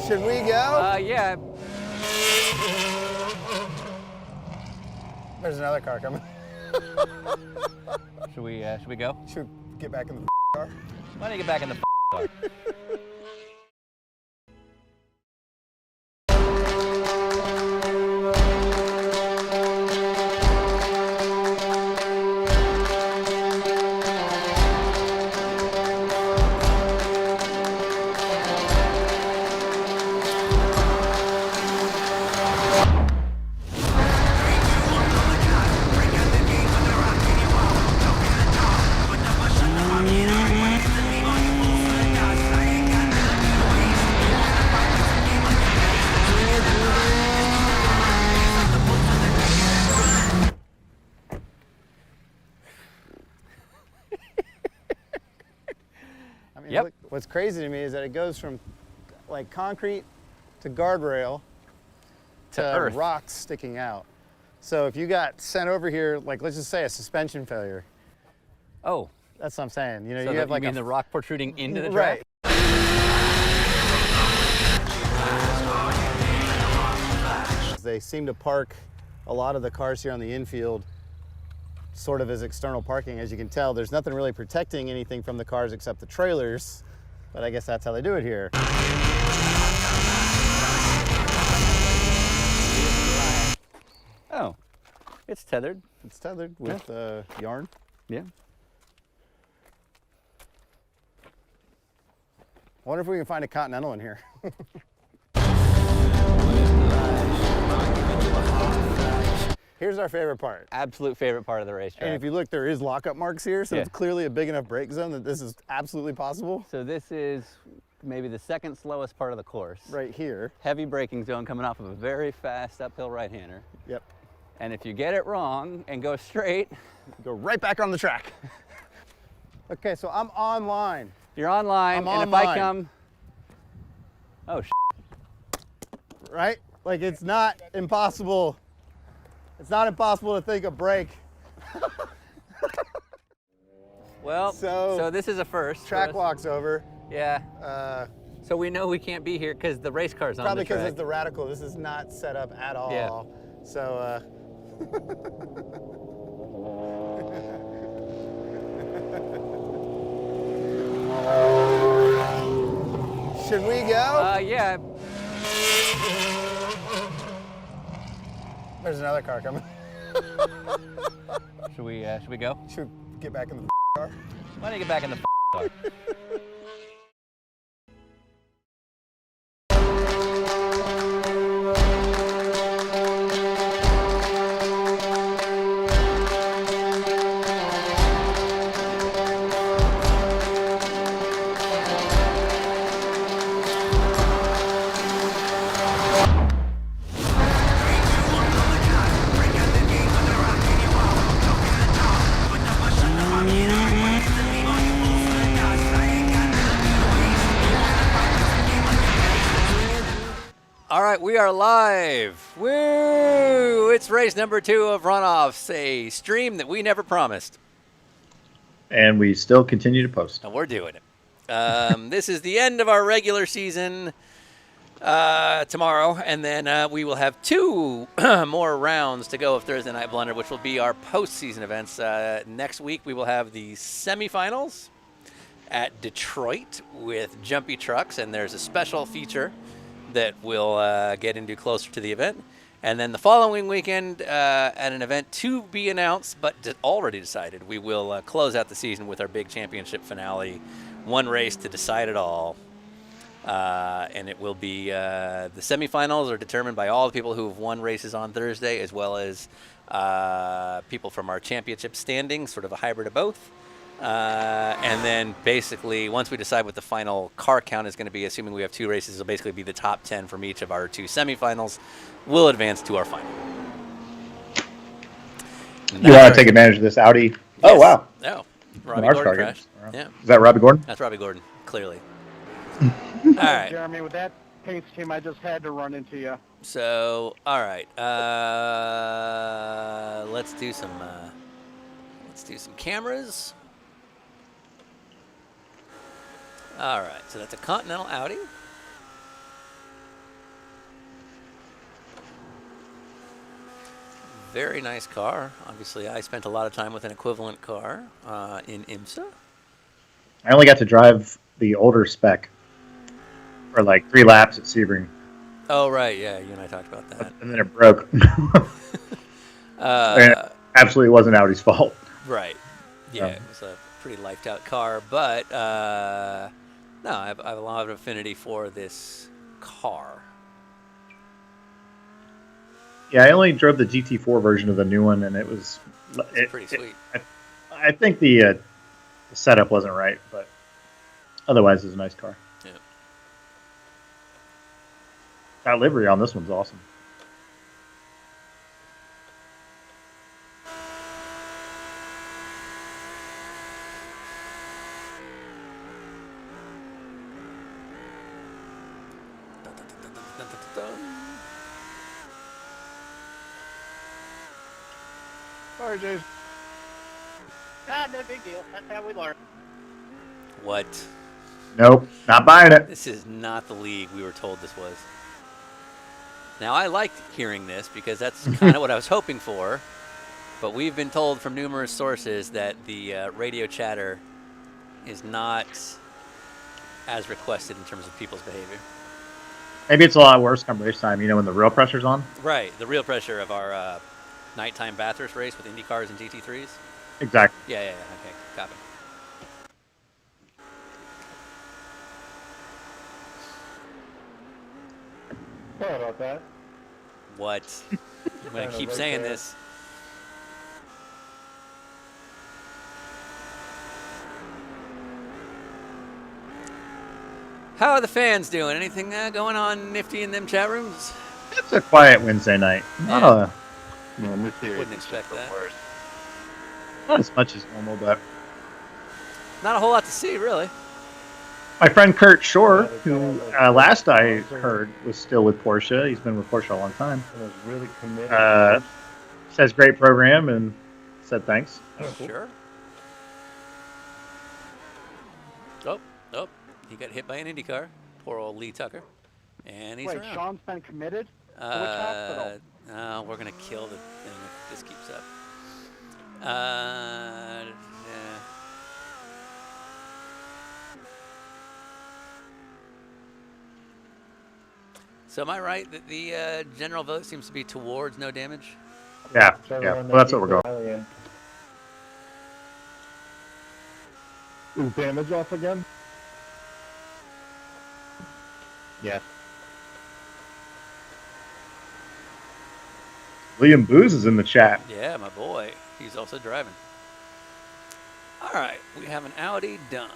should we go? Yeah. There's another car coming. Should we go? Should we get back in the car? Why don't you get back in the car? What's crazy to me is that it goes from like concrete to guardrail to earth. rocks sticking out. So if you got sent over here, like let's just say a suspension failure. Oh. That's what I'm saying. You know, So you have like the rock protruding into the track? Right. They seem to park a lot of the cars here on the infield sort of as external parking. As you can tell, there's nothing really protecting anything from the cars except the trailers, but I guess that's how they do it here. Oh, it's tethered. It's tethered with yarn. Yeah. I wonder if we can find a Continental in here. Here's our favorite part. Absolute favorite part of the racetrack. And if you look, there is lockup marks here, so Yeah. it's clearly a big enough brake zone that this is absolutely possible. So this is maybe the second slowest part of the course. Right here. Heavy braking zone coming off of a very fast uphill right-hander. Yep. And if you get it wrong and go straight, go right back on the track. Okay, so I'm online. You're online, I'm and online. if I come, oh, right? Like it's not impossible. It's not impossible to think of brake. Well, so this is a first. Track walks over. Yeah. So we know we can't be here because the race car's on the Probably track. because it's the Radical. This is not set up at all. Yeah. So, should we go? Yeah. There's another car coming. Should we go? Should we get back in the car? Why don't you get back in the car? All right, we are live. Woo! It's race number 2 of Runoffs, a stream that we never promised. And we still continue to post. And we're doing it. This is the end of our regular season tomorrow, and then we will have 2 more rounds to go of Thursday Night Blunder, which will be our postseason events. Next week, we will have the semifinals at Detroit with jumpy trucks, and there's a special feature that we'll get into closer to the event. And then the following weekend, at an event to be announced, but already decided, we will close out the season with our big championship finale, one race to decide it all. And it will be the semifinals are determined by all the people who have won races on Thursday, as well as people from our championship standings, sort of a hybrid of both. And then basically, once we decide what the final car count is going to be, assuming we have 2 races, it'll basically be the top 10 from each of our 2 semifinals. We'll advance to our final. You want to take advantage of this Audi? Yes. Oh, wow. No. Robbie March Gordon car crashed. Yeah. Is that Robbie Gordon? That's Robbie Gordon, clearly. All right. Jeremy, with that paint scheme, I just had to run into you. So, all right. Let's do some cameras. All right, so that's a Continental Audi. Very nice car. Obviously, I spent a lot of time with an equivalent car in IMSA. I only got to drive the older spec for like 3 laps at Sebring. Oh, right, yeah, you and I talked about that. And then it broke. And it absolutely wasn't Audi's fault. Right. Yeah, it was a pretty lifed out car, but no, I have a lot of affinity for this car. Yeah, I only drove the GT4 version of the new one, and it was Pretty sweet. I think the setup wasn't right, but otherwise, it's a nice car. Yeah. That livery on this one's awesome. Sorry, Jason. No big deal. That's how we learn. What? Nope, not buying it. This is not the league we were told this was. Now, I liked hearing this because that's kind of what I was hoping for, but we've been told from numerous sources that the radio chatter is not as requested in terms of people's behavior. Maybe it's a lot worse come race time, when the real pressure's on. Right, the real pressure of our nighttime Bathurst race with Indy cars and GT3s. Exactly. Yeah, okay, copy. Sorry about that. What? I'm going to keep saying this. How are the fans doing? Anything going on nifty in them chat rooms? It's a quiet Wednesday night. Not Wouldn't expect that. not as much as normal, but Not a whole lot to see, really. my friend Kurt Shore, who last I heard was still with Porsche. He's been with Porsche a long time. Was really committed. Says great program and said thanks. Sure. Oh, he got hit by an Indy car. Poor old Lee Tucker. And he's Wait, around. Sean's been committed? To which hospital? We're going to kill the thing if this keeps up. Yeah. So am I right that the general vote seems to be towards no damage? Yeah. Well, that's what we're going. Is damage off again? Yes. Liam Booz is in the chat. Yeah, my boy. He's also driving. All right, we have an Audi done.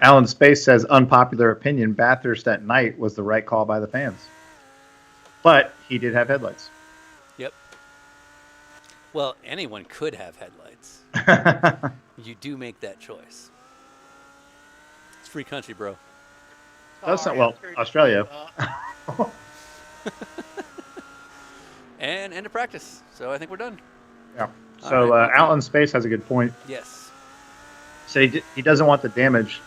Alan Space says, unpopular opinion, Bathurst at night was the right call by the fans. But he did have headlights. Yep. Well, anyone could have headlights. You do make that choice. It's free country, bro. That's not, well, Australia. And end of practice. So I think we're done. Yeah. So right. Alan Space has a good point. Yes. So he doesn't want the damage,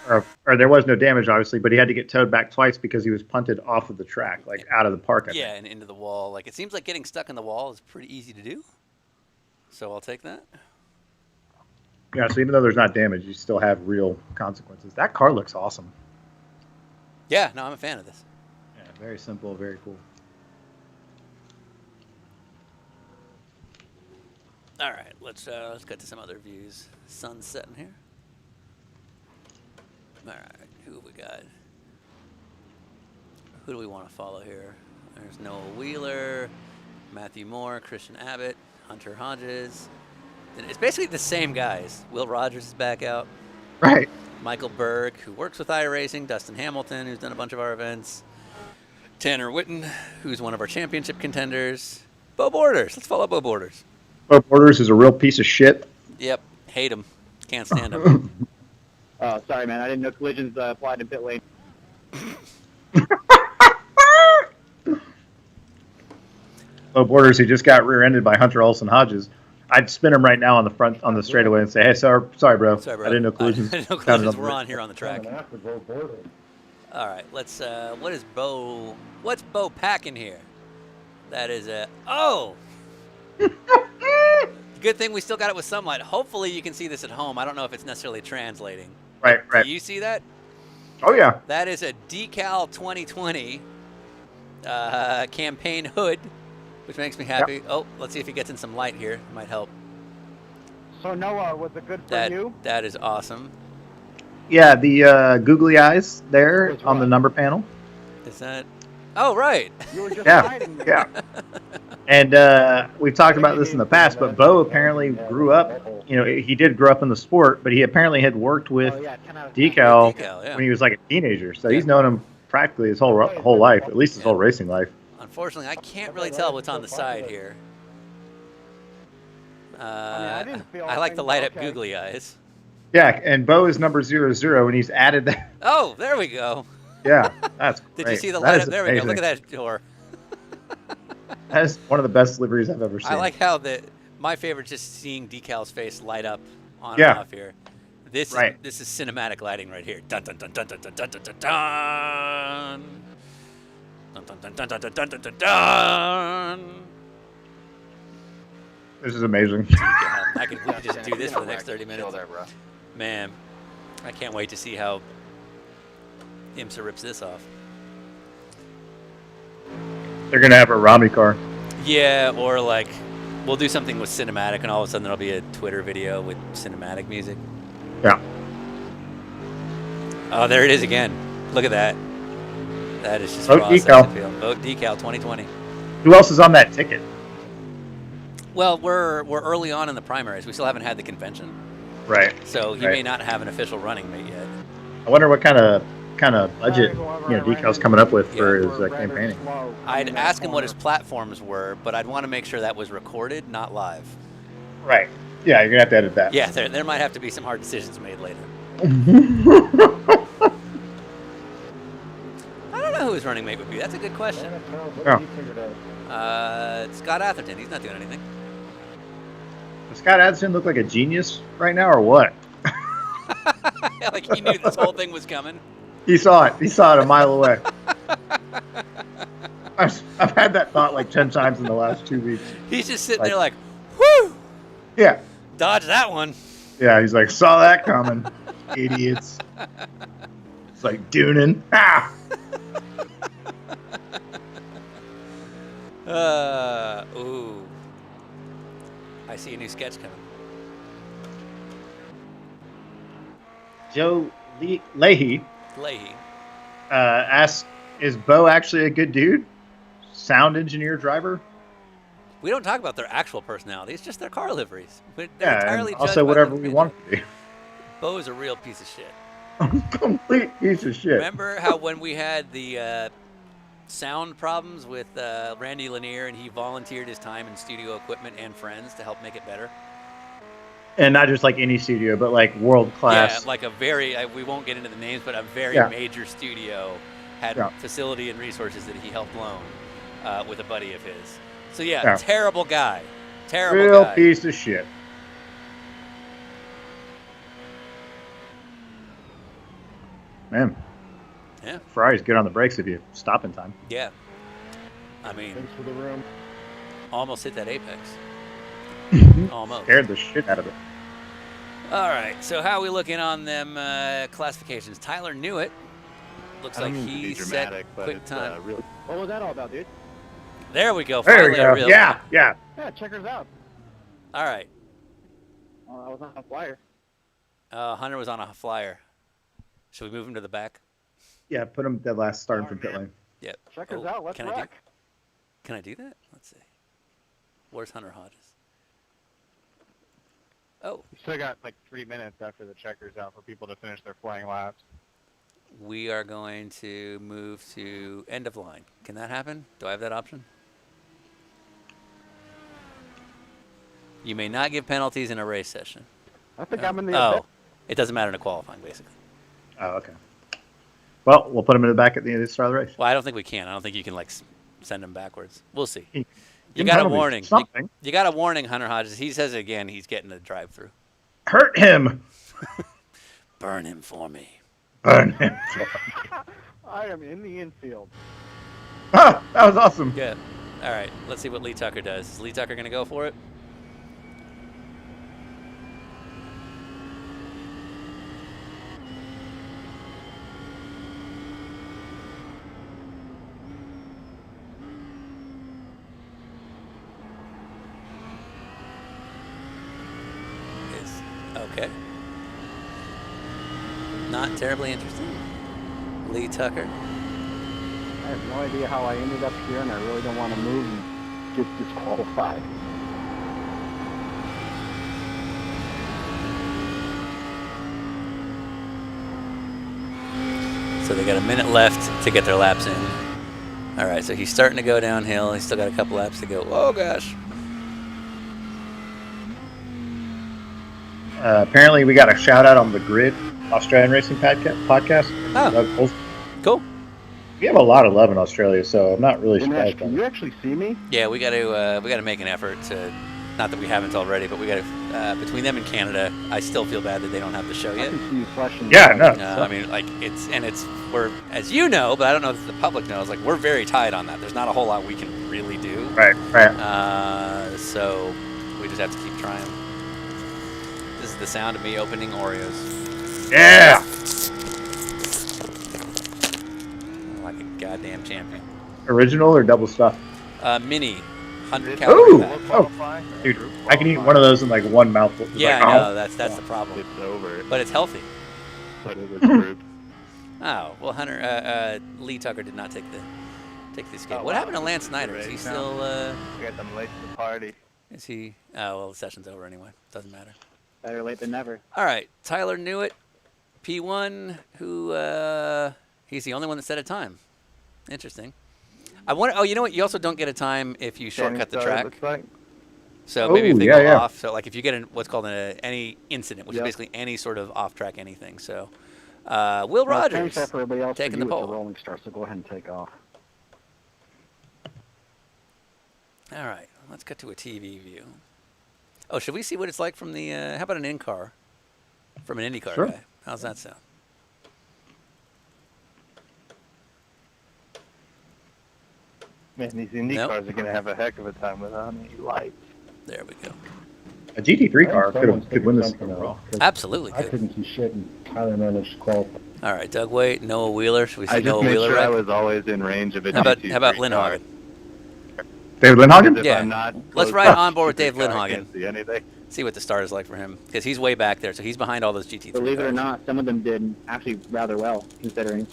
or there was no damage, obviously, but he had to get towed back twice because he was punted off of the track, like out of the park. I think. And into the wall. Like, it seems like getting stuck in the wall is pretty easy to do. So I'll take that. Yeah, so even though there's not damage, you still have real consequences. That car looks awesome. Yeah, no, I'm a fan of this. Yeah, very simple, very cool. All right, let's get to some other views. Sun's setting here. All right, who have we got? Who do we want to follow here? There's Noah Wheeler, Matthew Moore, Christian Abbott, Hunter Hodges. It's basically the same guys. Will Rogers is back out. Right. Michael Berg, who works with iRacing. Dustin Hamilton, who's done a bunch of our events. Tanner Witten, who's one of our championship contenders. Bo Borders. Let's follow Bo Borders. Bo Borders is a real piece of shit. Yep. Hate him. Can't stand him. Oh, sorry, man. I didn't know collisions applied in pit lane. Bo Borders, who just got rear-ended by Hunter Olsen Hodges. I'd spin him right now on the straightaway and say, "Hey, sorry, bro. Sorry, bro. I didn't know collisions. I didn't know collisions were on here on the track." Bo Borders. All right, let's. What is Bo? What's Bo packing here? That is a. Oh. Good thing we still got it with sunlight. Hopefully you can see this at home. I don't know if it's necessarily translating. Right. Do you see that? Oh yeah. That is a Decal 2020 campaign hood, which makes me happy. Yep. Oh, let's see if he gets in some light here. It might help. So, Noah, was it good for you? That is awesome. Yeah, the googly eyes there on the number panel. Is that? Oh, right. You were just hiding there. Yeah. And we've talked about this in the past, but Bo apparently grew up, he did grow up in the sport, but he apparently had worked with Decal when he was like a teenager. So he's known him practically his whole life, at least his whole racing life. Unfortunately, I can't really tell what's on the side here. I like the light up googly eyes. Yeah, and Bo is number 00, and he's added that. Oh, there we go. Yeah, that's great. Did you see the That light is up? There we go. amazing. Look at that door. That is one of the best liveries I've ever seen. I like how my favorite just seeing Decal's face light up on Yeah. and off here. This is cinematic lighting right here. Dun dun dun dun dun dun dun dun dun dun. Dun dun dun dun dun dun dun dun dun. This is amazing. We could just do this for the next 30 minutes. Man, I can't wait to see how IMSA rips this off. They're gonna have a Rami car. Yeah, or like we'll do something with cinematic, and all of a sudden there'll be a Twitter video with cinematic music. Yeah. Oh, there it is again. Look at that. That is just Vote raw decal. sex appeal. Vote decal 2020. Who else is on that ticket? Well, we're early on in the primaries. We still haven't had the convention. Right. So he may not have an official running mate yet. I wonder what kind of budget Decal's coming up with for his campaigning. I'd ask him what his platforms were, but I'd want to make sure that was recorded, not live. Right. Yeah, you're gonna have to edit that. Yeah, there might have to be some hard decisions made later. I don't know who his running mate would be. That's a good question. Scott Atherton. He's not doing anything. Does Scott Atherton look like a genius right now, or what? Like he knew this whole thing was coming. He saw it. He saw it a mile away. I've had that thought like 10 times in the last 2 weeks. He's just sitting there like, whoo! Yeah. Dodge that one. Yeah, he's like, saw that coming. Idiots. It's like Doonin. Ah! Ooh. I see a new sketch coming. Joe Leahy asked, is Bo actually a good dude? Sound engineer driver? We don't talk about their actual personality. It's just their car liveries. They're Yeah, entirely and also judged by whatever what we they want do. to be. Bo is a real piece of shit. Complete piece of shit. Remember how when we had the sound problems with Randy Lanier and he volunteered his time and studio equipment and friends to help make it better? And not just like any studio, but like world class. Yeah, like a very, we won't get into the names, but a very major studio had facility and resources that he helped loan with a buddy of his. So yeah, terrible guy. Terrible Real guy. piece of shit. Man. Yeah. Ferrari's good on the brakes if you stop in time. Yeah. I mean, Thanks for the room. almost hit that apex. Almost. Scared the shit out of it. All right, so how are we looking on them classifications? Tyler knew it. Looks like he set quick time. What was that all about, dude? There we go. There we Finally, a go. real Yeah, one. yeah. Yeah, checkers out. All right. Oh, I was on a flyer. Hunter was on a flyer. Should we move him to the back? Yeah, put him dead last, starting from pit lane. Yep. Checkers out. Let's can rock. Can I do that? Let's see. Where's Hunter Hodges? Oh. You still got like 3 minutes after the checkers out for people to finish their flying laps. We are going to move to end of line. Can that happen? Do I have that option? You may not give penalties in a race session. I think I'm in the event. It doesn't matter in a qualifying, basically. Oh, okay. Well, we'll put him in the back at the end of the start of the race. Well, I don't think we can. I don't think you can like send him backwards. We'll see. You Give got a penalties, warning. something. You got a warning, Hunter Hodges. He says it again. He's getting the drive-through. Hurt him. Burn him for me. Burn him. I am in the infield. Ah, that was awesome. Yeah. All right. Let's see what Lee Tucker does. Is Lee Tucker going to go for it? Okay. Not terribly interesting. Lee Tucker. I have no idea how I ended up here, and I really don't want to move and get disqualified. So they got a minute left to get their laps in. All right, so he's starting to go downhill. He's still got a couple laps to go. Oh, gosh. Apparently, we got a shout out on the Grid Australian Racing podcast. Oh, cool. We have a lot of love in Australia, so I'm not really Dinesh, surprised. can you actually see me? Yeah, we got to make an effort to, not that we haven't already, but we got to between them and Canada. I still feel bad that they don't have the show yet. I can see you flashing. Yeah, no. I mean, like we're, as you know, but I don't know if the public knows. Like, we're very tight on that. There's not a whole lot we can really do. Right. So we just have to keep trying. This is the sound of me opening Oreos. Yeah. Like a goddamn champion. Original or double stuffed? Mini, 100 calories. Ooh! Oh, dude, I can eat one of those in like one mouthful. It's Yeah, like, I know. That's the problem. It's over. But it's healthy. But it was rude. Oh well, Hunter Lee Tucker did not take the escape. What happened to Lance Snyder? Is he still? We got them late to the party. Is he? Oh well, the session's over anyway. Doesn't matter. Better late than never. All right, Tyler Newitt, P1, who he's the only one that set a time. Interesting. I wonder. Oh, you know what? You also don't get a time if you shortcut the track. So maybe if they go off. So like if you get what's called any incident, which is basically any sort of off-track anything. So Will Rogers taking the pole. Rolling Star, so go ahead and take off. All right, let's get to a TV view. Oh, should we see what it's like from the? How about an in-car? From an IndyCar guy. How's that sound? Man, these Indy cars are going to have a heck of a time without any lights. There we go. A GT3 car could win this overall. Absolutely I could. couldn't see shit, and Tyler managed to qualify. All right, Doug Waite, Noah Wheeler. Should we see I just Noah made Wheeler? sure I was always in range of a How about GT3 Lindhagen? David Lindhagen? Yeah. Let's ride on board with Dave Lindhagen. Can't see anything. See what the start is like for him, because he's way back there, so he's behind all those GT3 Believe it or cars. not, some of them did actually rather well, considering.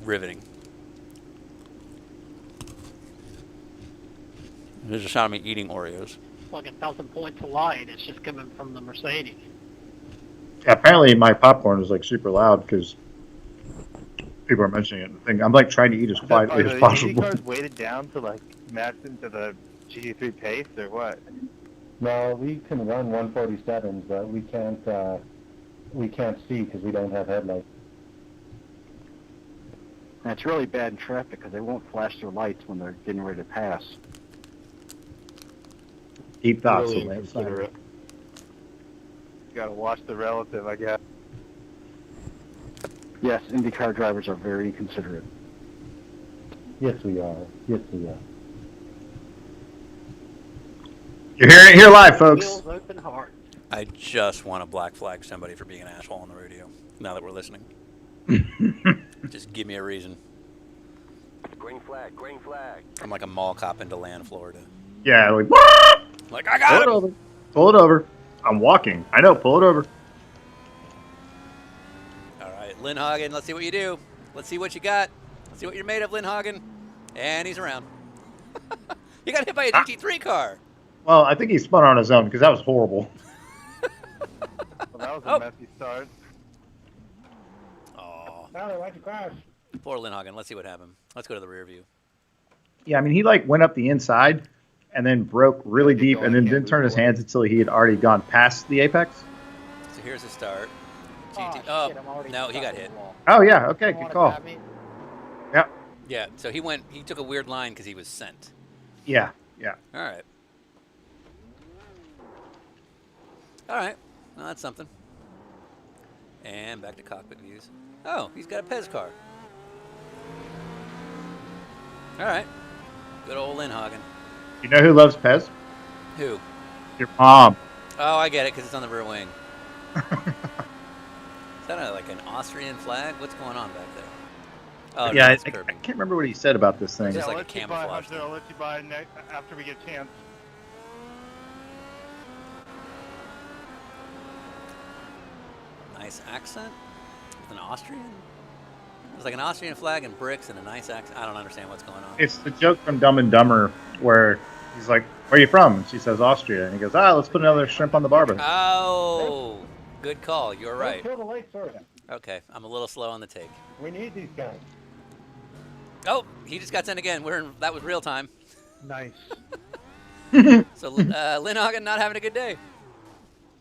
Riveting. There's a shot of me eating Oreos. Like 1,000 points wide. It's just coming from the Mercedes. Apparently, my popcorn is like super loud because people are mentioning it. I'm like trying to eat as quietly as Are the possible. Indy cars weighted down to like match into the GT3 pace or what? No, we can run 147s, but we can't see because we don't have headlights. That's really bad in traffic because they won't flash their lights when they're getting ready to pass. Deep thoughts. Really Lance consider Snyder. it. You gotta watch the relative, I guess. Yes, IndyCar drivers are very considerate. Yes, we are. Yes, we are. You're hearing it here live, folks. Wheels open hard. I just want to black flag somebody for being an asshole on the radio, now that we're listening. Just give me a reason. Green flag, green flag. I'm like a mall cop in DeLand, Florida. Yeah, like, Like, I got pull him! it over. Pull it over. I'm walking. I know, pull it over. All right, Lindhagen, let's see what you do. Let's see what you got. Let's see what you're made of, Lindhagen. And he's around. You got hit by a GT3 car. Well, I think he spun on his own because that was horrible. Well, that was a messy start. Oh. Tyler, why'd you crash? Poor Lindhagen. Let's see what happened. Let's go to the rear view. Yeah, I mean, he like went up the inside and then broke really deep and then didn't turn his hands until he had already gone past the apex. So here's the start. Shit, I'm already No, he got hit. Oh, yeah. Okay, good call. Yeah. Yeah, so he took a weird line because he was sent. Yeah, yeah. All right. All right. Well, that's something. And back to cockpit views. Oh, he's got a Pez car. All right. Good old Lindhagen. You know who loves Pez? Who? Your mom. Oh, I get it, because it's on the rear wing. Is that like an Austrian flag? What's going on back there? Oh, yeah, no, I it's curbing. can't remember what he said about this thing. Just Yeah, like a I'll let you buy, camouflage Hunter, I'll let you buy after we get a chance. Nice accent with an Austrian. It's like an Austrian flag and bricks and a nice accent. I don't understand what's going on. It's the joke from Dumb and Dumber where he's like, "Where are you from?" And she says, "Austria." And he goes, "Let's put another shrimp on the barbie." Oh, good call. You're right. Kill the lake, sorry. Okay, I'm a little slow on the take. We need these guys. Oh, he just got sent again. That was real time. Nice. So Lindhagen not having a good day.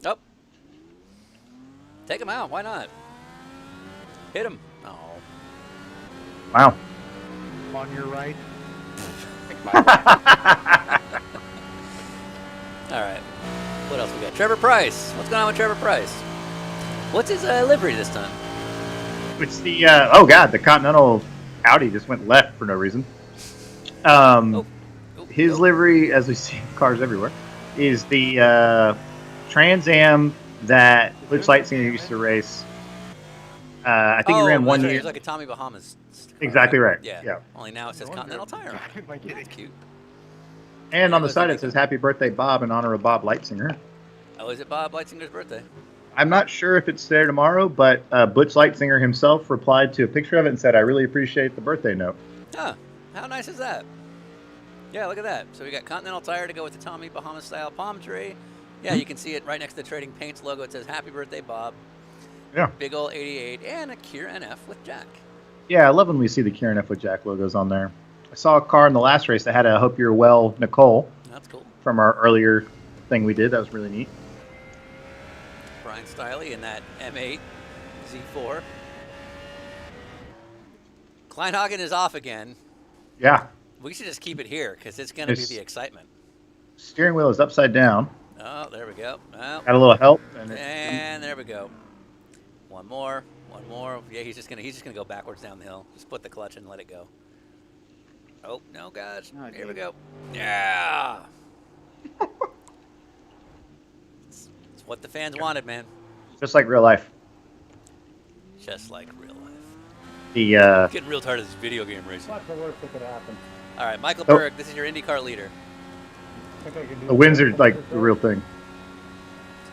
Oh. Take him out. Why not? Hit him. Oh. Wow. On your right. All right. What else we got? Trevor Price. What's going on with Trevor Price? What's his livery this time? It's the oh god, the Continental Audi just went left for no reason. His livery, as we see in cars everywhere, is the Trans Am that Butch Lightsinger used to race. I think he ran one year. It's like a Tommy Bahamas. Exactly right. Yeah. Only now it says Continental Tire. That's cute. And on the side it says "Happy Birthday, Bob" in honor of Bob Lightsinger. Oh, is it Bob Lightsinger's birthday? I'm not sure if it's there tomorrow, but Butch Lightsinger himself replied to a picture of it and said, "I really appreciate the birthday note." Huh. How nice is that? Yeah, look at that. So we got Continental Tire to go with the Tommy Bahamas style palm tree. Yeah, you can see it right next to the Trading Paints logo. It says "Happy Birthday, Bob." Yeah. Big ol' 88 and a Cure NF with Jack. Yeah, I love when we see the Kieran F with Jack logos on there. I saw a car in the last race that had a "Hope You're Well, Nicole." That's cool. From our earlier thing we did. That was really neat. Brian Stiley in that M8 Z4. Kleinhagen is off again. Yeah. We should just keep it here because it's going to be the excitement. Steering wheel is upside down. Oh, there we go. Oh. Got a little help. And there we go. One more. One more. Yeah, he's just gonna go backwards down the hill. Just put the clutch and let it go. Oh no, guys! Here we go. Yeah. It's what the fans wanted, man. Just like real life. Just like real life. The getting real tired of this video game racing. What's the worst that could happen? All right, Michael Berg, this is your IndyCar leader. The wins are like the real thing.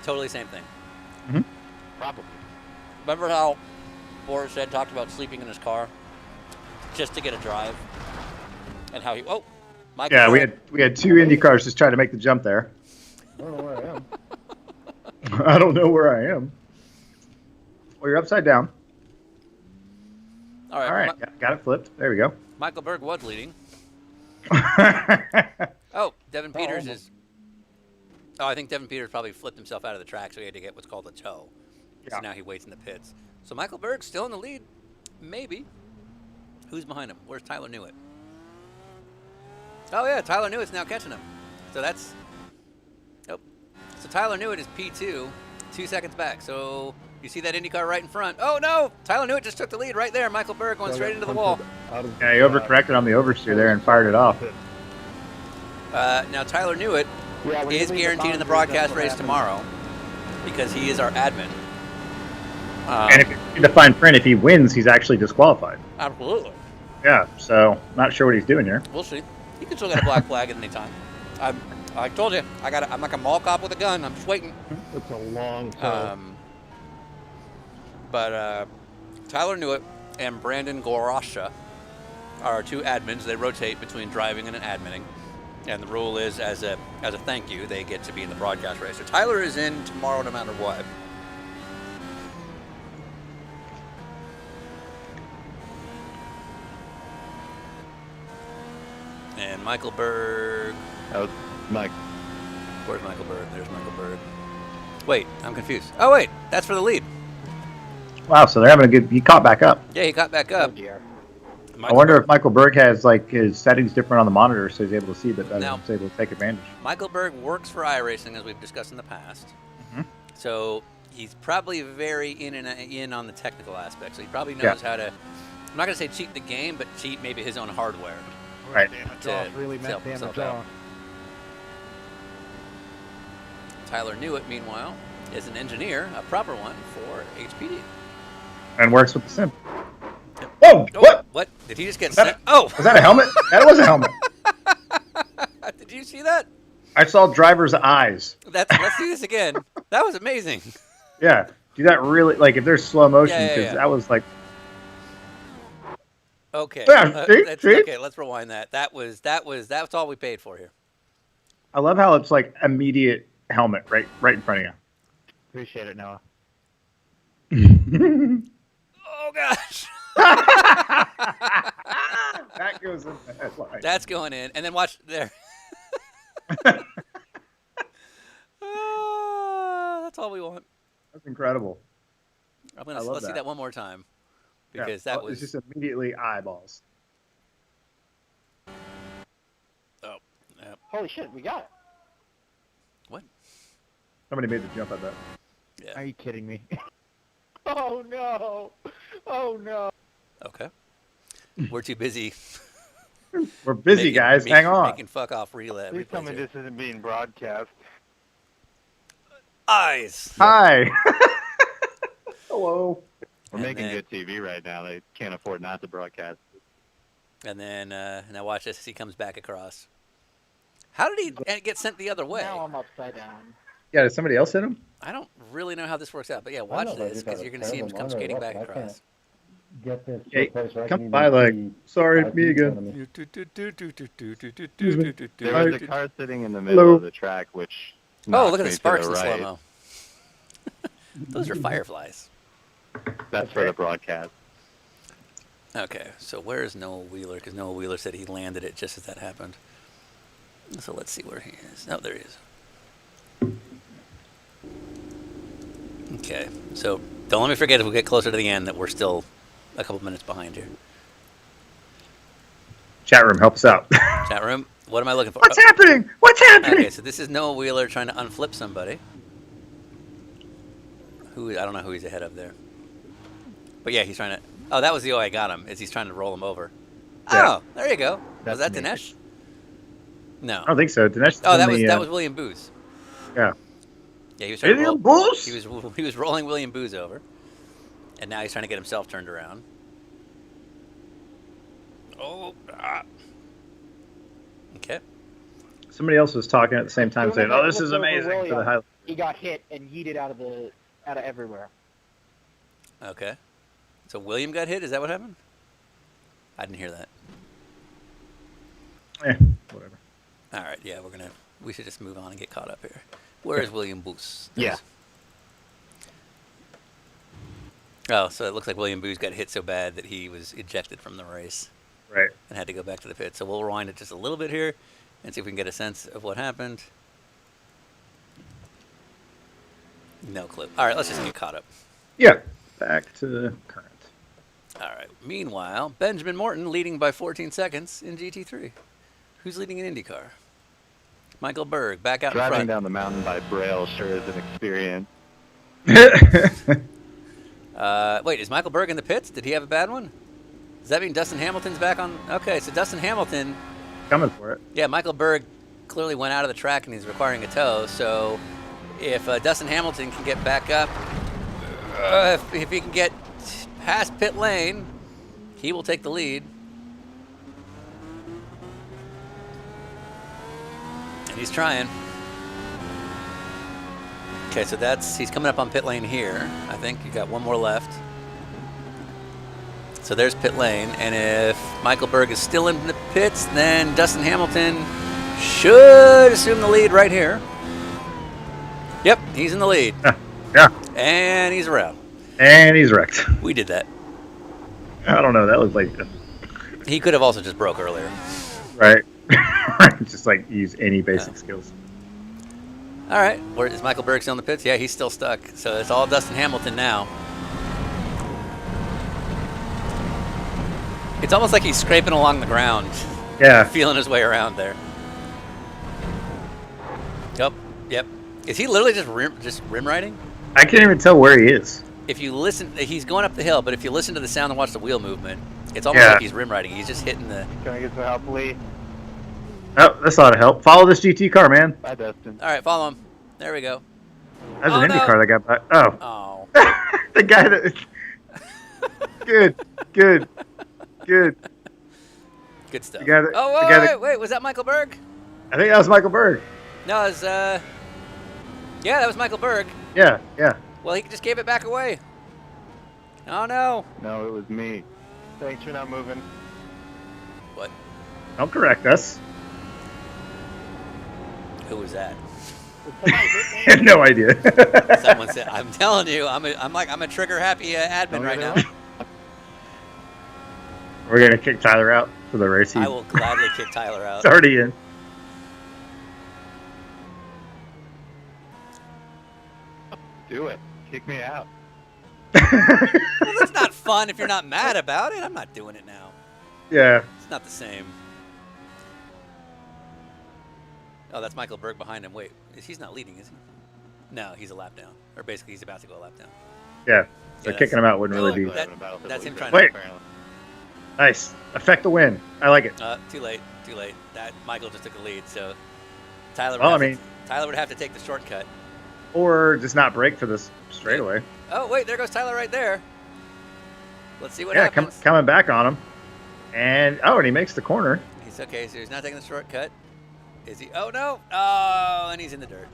Totally same thing. Mm-hmm. Probably. Remember how Boris said talked about sleeping in his car just to get a drive, and how he Michael. Yeah, Berg, we had two Indy cars just trying to make the jump there. I don't know where I am. I don't know where I am. Well, you're upside down. All right. All right, got it flipped. There we go. Michael Berg was leading. Devin Peters is. Oh, I think Devin Peters probably flipped himself out of the track, so he had to get what's called a tow. Yeah. So now he waits in the pits. So Michael Berg's still in the lead. Maybe. Who's behind him? Where's Tyler Newitt? Oh, yeah, Tyler Newitt's now catching him. So that's... Oh. So Tyler Newitt is P2, 2 seconds back. So you see that IndyCar right in front. Oh, no! Tyler Newitt just took the lead right there. Michael Berg going straight into the wall. Yeah, he overcorrected on the oversteer there and fired it off. Now, Tyler Newitt is guaranteed in the broadcast race tomorrow because he is our admin. And if you read the fine print, if he wins, he's actually disqualified. Absolutely. Yeah, so not sure what he's doing here. We'll see. He can still get a black flag at any time. I told you, I'm like a mall cop with a gun. I'm just waiting. It's a long time. But Tyler Newitt and Brandon Gorasha are two admins. They rotate between driving and adminning. And the rule is, as a thank you, they get to be in the broadcast race. So Tyler is in tomorrow no matter what. And Michael Berg. Oh, Mike. Where's Michael Berg? There's Michael Berg. Wait, I'm confused. Oh, wait, that's for the lead. Wow, so they're having a good... He caught back up. Yeah, he caught back up. I wonder if Michael Berg has like his settings different on the monitor, so he's able to see that better. Now, He's able to take advantage. Michael Berg works for iRacing, as we've discussed in the past. Mm-hmm. So he's probably very in on the technical aspect. So he probably knows how to... I'm not going to say cheat the game, but cheat maybe his own hardware. Right. Tyler Newitt, meanwhile, is an engineer, a proper one, for HPD. And works with the sim. Whoa! What? What? Did he just get sent? Oh! Was that a helmet? That was a helmet. Did you see that? I saw driver's eyes. Let's see this again. That was amazing. Yeah. Do that really, like, if there's slow motion, because that was like... Okay. Yeah, see? Okay, let's rewind that. That's all we paid for here. I love how it's like immediate helmet right in front of you. Appreciate it, Noah. Oh gosh. That goes in the headline. That's going in, and then watch there. That's all we want. That's incredible. Let's see that one more time. because that was just immediately eyeballs. Oh, yeah. Holy shit, we got it. What? Somebody made the jump, I bet. Yeah. Are you kidding me? Oh no! Oh no! Okay. We're too busy. We're busy, guys. Hang on. Making fuck off relay. Please tell me this isn't being broadcast. Eyes. Hi. Hello. We're making good TV right now. They can't afford not to broadcast. And then now watch this as he comes back across. How did he get sent the other way? Now I'm upside down. Yeah, did somebody else hit him? I don't really know how this works out, but yeah, watch this because you're going to see him come skating back across. Get this Hey, place where I come can by even like, see sorry, 5 me feet in front again. of me. There was a car sitting in the middle Hello. of the track, which Oh, look at knocked the me sparks to in the right. slow-mo. Those are fireflies. That's for the broadcast. Okay, so where is Noah Wheeler? Because Noah Wheeler said he landed it just as that happened. So let's see where he is. Oh, there he is. Okay, so don't let me forget if we get closer to the end that we're still a couple minutes behind here. Chat room, help us out. Chat room, what am I looking for? What's happening? What's happening? Okay, so this is Noah Wheeler trying to unflip somebody. I don't know who he's ahead of there. But yeah, he's trying to... Oh, that was the way I got him, is he's trying to roll him over. Yeah. Oh, there you go. Was that me. Dinesh? No. I don't think so. Dinesh. Oh, that was William Booz. Yeah. Yeah, he was trying William to roll, Booz? he was rolling William Booz over, and now he's trying to get himself turned around. Oh, okay. Somebody else was talking at the same time saying, "Oh, this is amazing." For the highlight. He got hit and yeeted out of everywhere. Okay. So William got hit. Is that what happened? I didn't hear that. Whatever. All right. Yeah, we should just move on and get caught up here. Where is William Booz? Yeah. Oh, so it looks like William Booz got hit so bad that he was ejected from the race. Right. And had to go back to the pit. So we'll rewind it just a little bit here and see if we can get a sense of what happened. No clue. All right, let's just get caught up. Yeah. Back to current. All right. Meanwhile, Benjamin Morton leading by 14 seconds in GT3. Who's leading in IndyCar? Michael Berg back out in Driving front. down the mountain by Braille sure is an experience. Wait, is Michael Berg in the pits? Did he have a bad one? Does that mean Dustin Hamilton's back on? Okay, so Dustin Hamilton... Coming for it. Yeah, Michael Berg clearly went out of the track and he's requiring a tow. So if Dustin Hamilton can get back up, if he can get past pit lane, he will take the lead. And he's trying. Okay, so he's coming up on pit lane here. I think you got one more left. So there's pit lane, and if Michael Berg is still in the pits, then Dustin Hamilton should assume the lead right here. Yep, he's in the lead. Yeah. And he's around. And he's wrecked. We did that. I don't know. That was like... He could have also just broke earlier. Right. Just like use any basic skills. All right. Is Michael Berg still in the pits? Yeah, he's still stuck. So it's all Dustin Hamilton now. It's almost like he's scraping along the ground. Yeah. Feeling his way around there. Yep. Is he literally just rim riding? I can't even tell where he is. If you listen, he's going up the hill, but if you listen to the sound and watch the wheel movement, it's almost like he's rim riding. He's just hitting the... Can I get some help, Lee? Oh, this ought to help. Follow this GT car, man. Bye, Dustin. All right, follow him. There we go. That's an Indy car that got by. Oh. The guy that... Good. Good stuff. Wait, was that Michael Berg? I think that was Michael Berg. No, it was, yeah, that was Michael Berg. Yeah. Well, he just gave it back away. Oh, no. No, it was me. Thanks for not moving. What? Don't correct us. Who was that? I have no idea. Someone said, I'm telling you, I'm a trigger happy admin right now. We're going to kick Tyler out for the race. I will gladly kick Tyler out. It's already in. Do it. Kick me out. Well, that's not fun if you're not mad about it. I'm not doing it now. Yeah. It's not the same. Oh, that's Michael Berg behind him. Wait, he's not leading, is he? No, he's a lap down. Or basically, he's about to go a lap down. Yeah. So kicking him out wouldn't really be. That's him trying Wait. to. Nice. Affect the win. I like it. Too late. Too late. That Michael just took the lead, so Tyler. Tyler would have to take the shortcut. Or just not brake for this straightaway. Oh wait, there goes Tyler right there. Let's see what happens. Coming back on him, and he makes the corner. He's okay, so he's not taking the shortcut. Is he? Oh no! Oh, and he's in the dirt.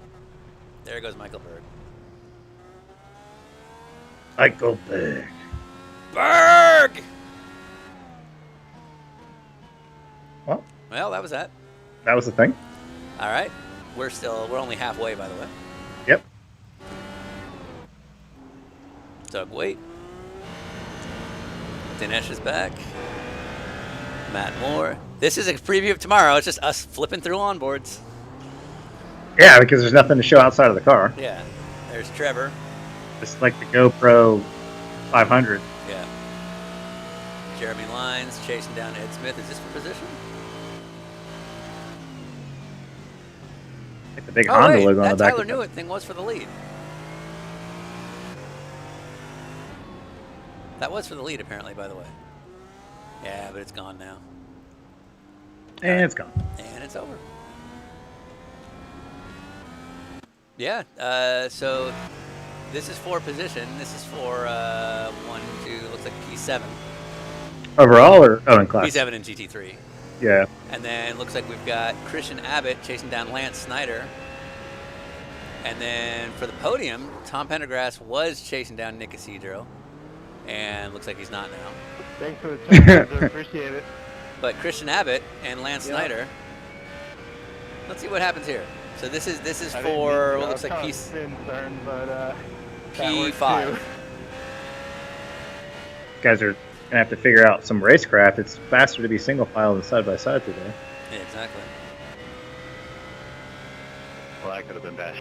There goes Michael Berg. Michael Berg. Berg! Well, that was that. That was the thing. All right. We're only halfway, by the way. Yep. Doug Waite. Dinesh is back. Matt Moore. This is a preview of tomorrow. It's just us flipping through onboards. Yeah, because there's nothing to show outside of the car. Yeah. There's Trevor. It's like the GoPro 500. Yeah. Jeremy Lyons chasing down Ed Smith. Is this for position? Like the big Honda logo on the back. That Tyler Newitt thing was for the lead. That was for the lead, apparently, by the way. Yeah, but it's gone now. And it's gone. And it's over. Yeah, so this is for position. This is for 1, 2, looks like P7. Overall or in class? P7 and GT3. Yeah. And then looks like we've got Christian Abbott chasing down Lance Snyder. And then for the podium, Tom Pendergrass was chasing down Nick Isidro. And looks like he's not now. Thanks for the time. I appreciate it. But Christian Abbott and Lance Snyder. Let's see what happens here. So this is for what looks like P5. Guys are gonna have to figure out some racecraft. It's faster to be single file than side by side today. Yeah, exactly. Well, that could have been bad.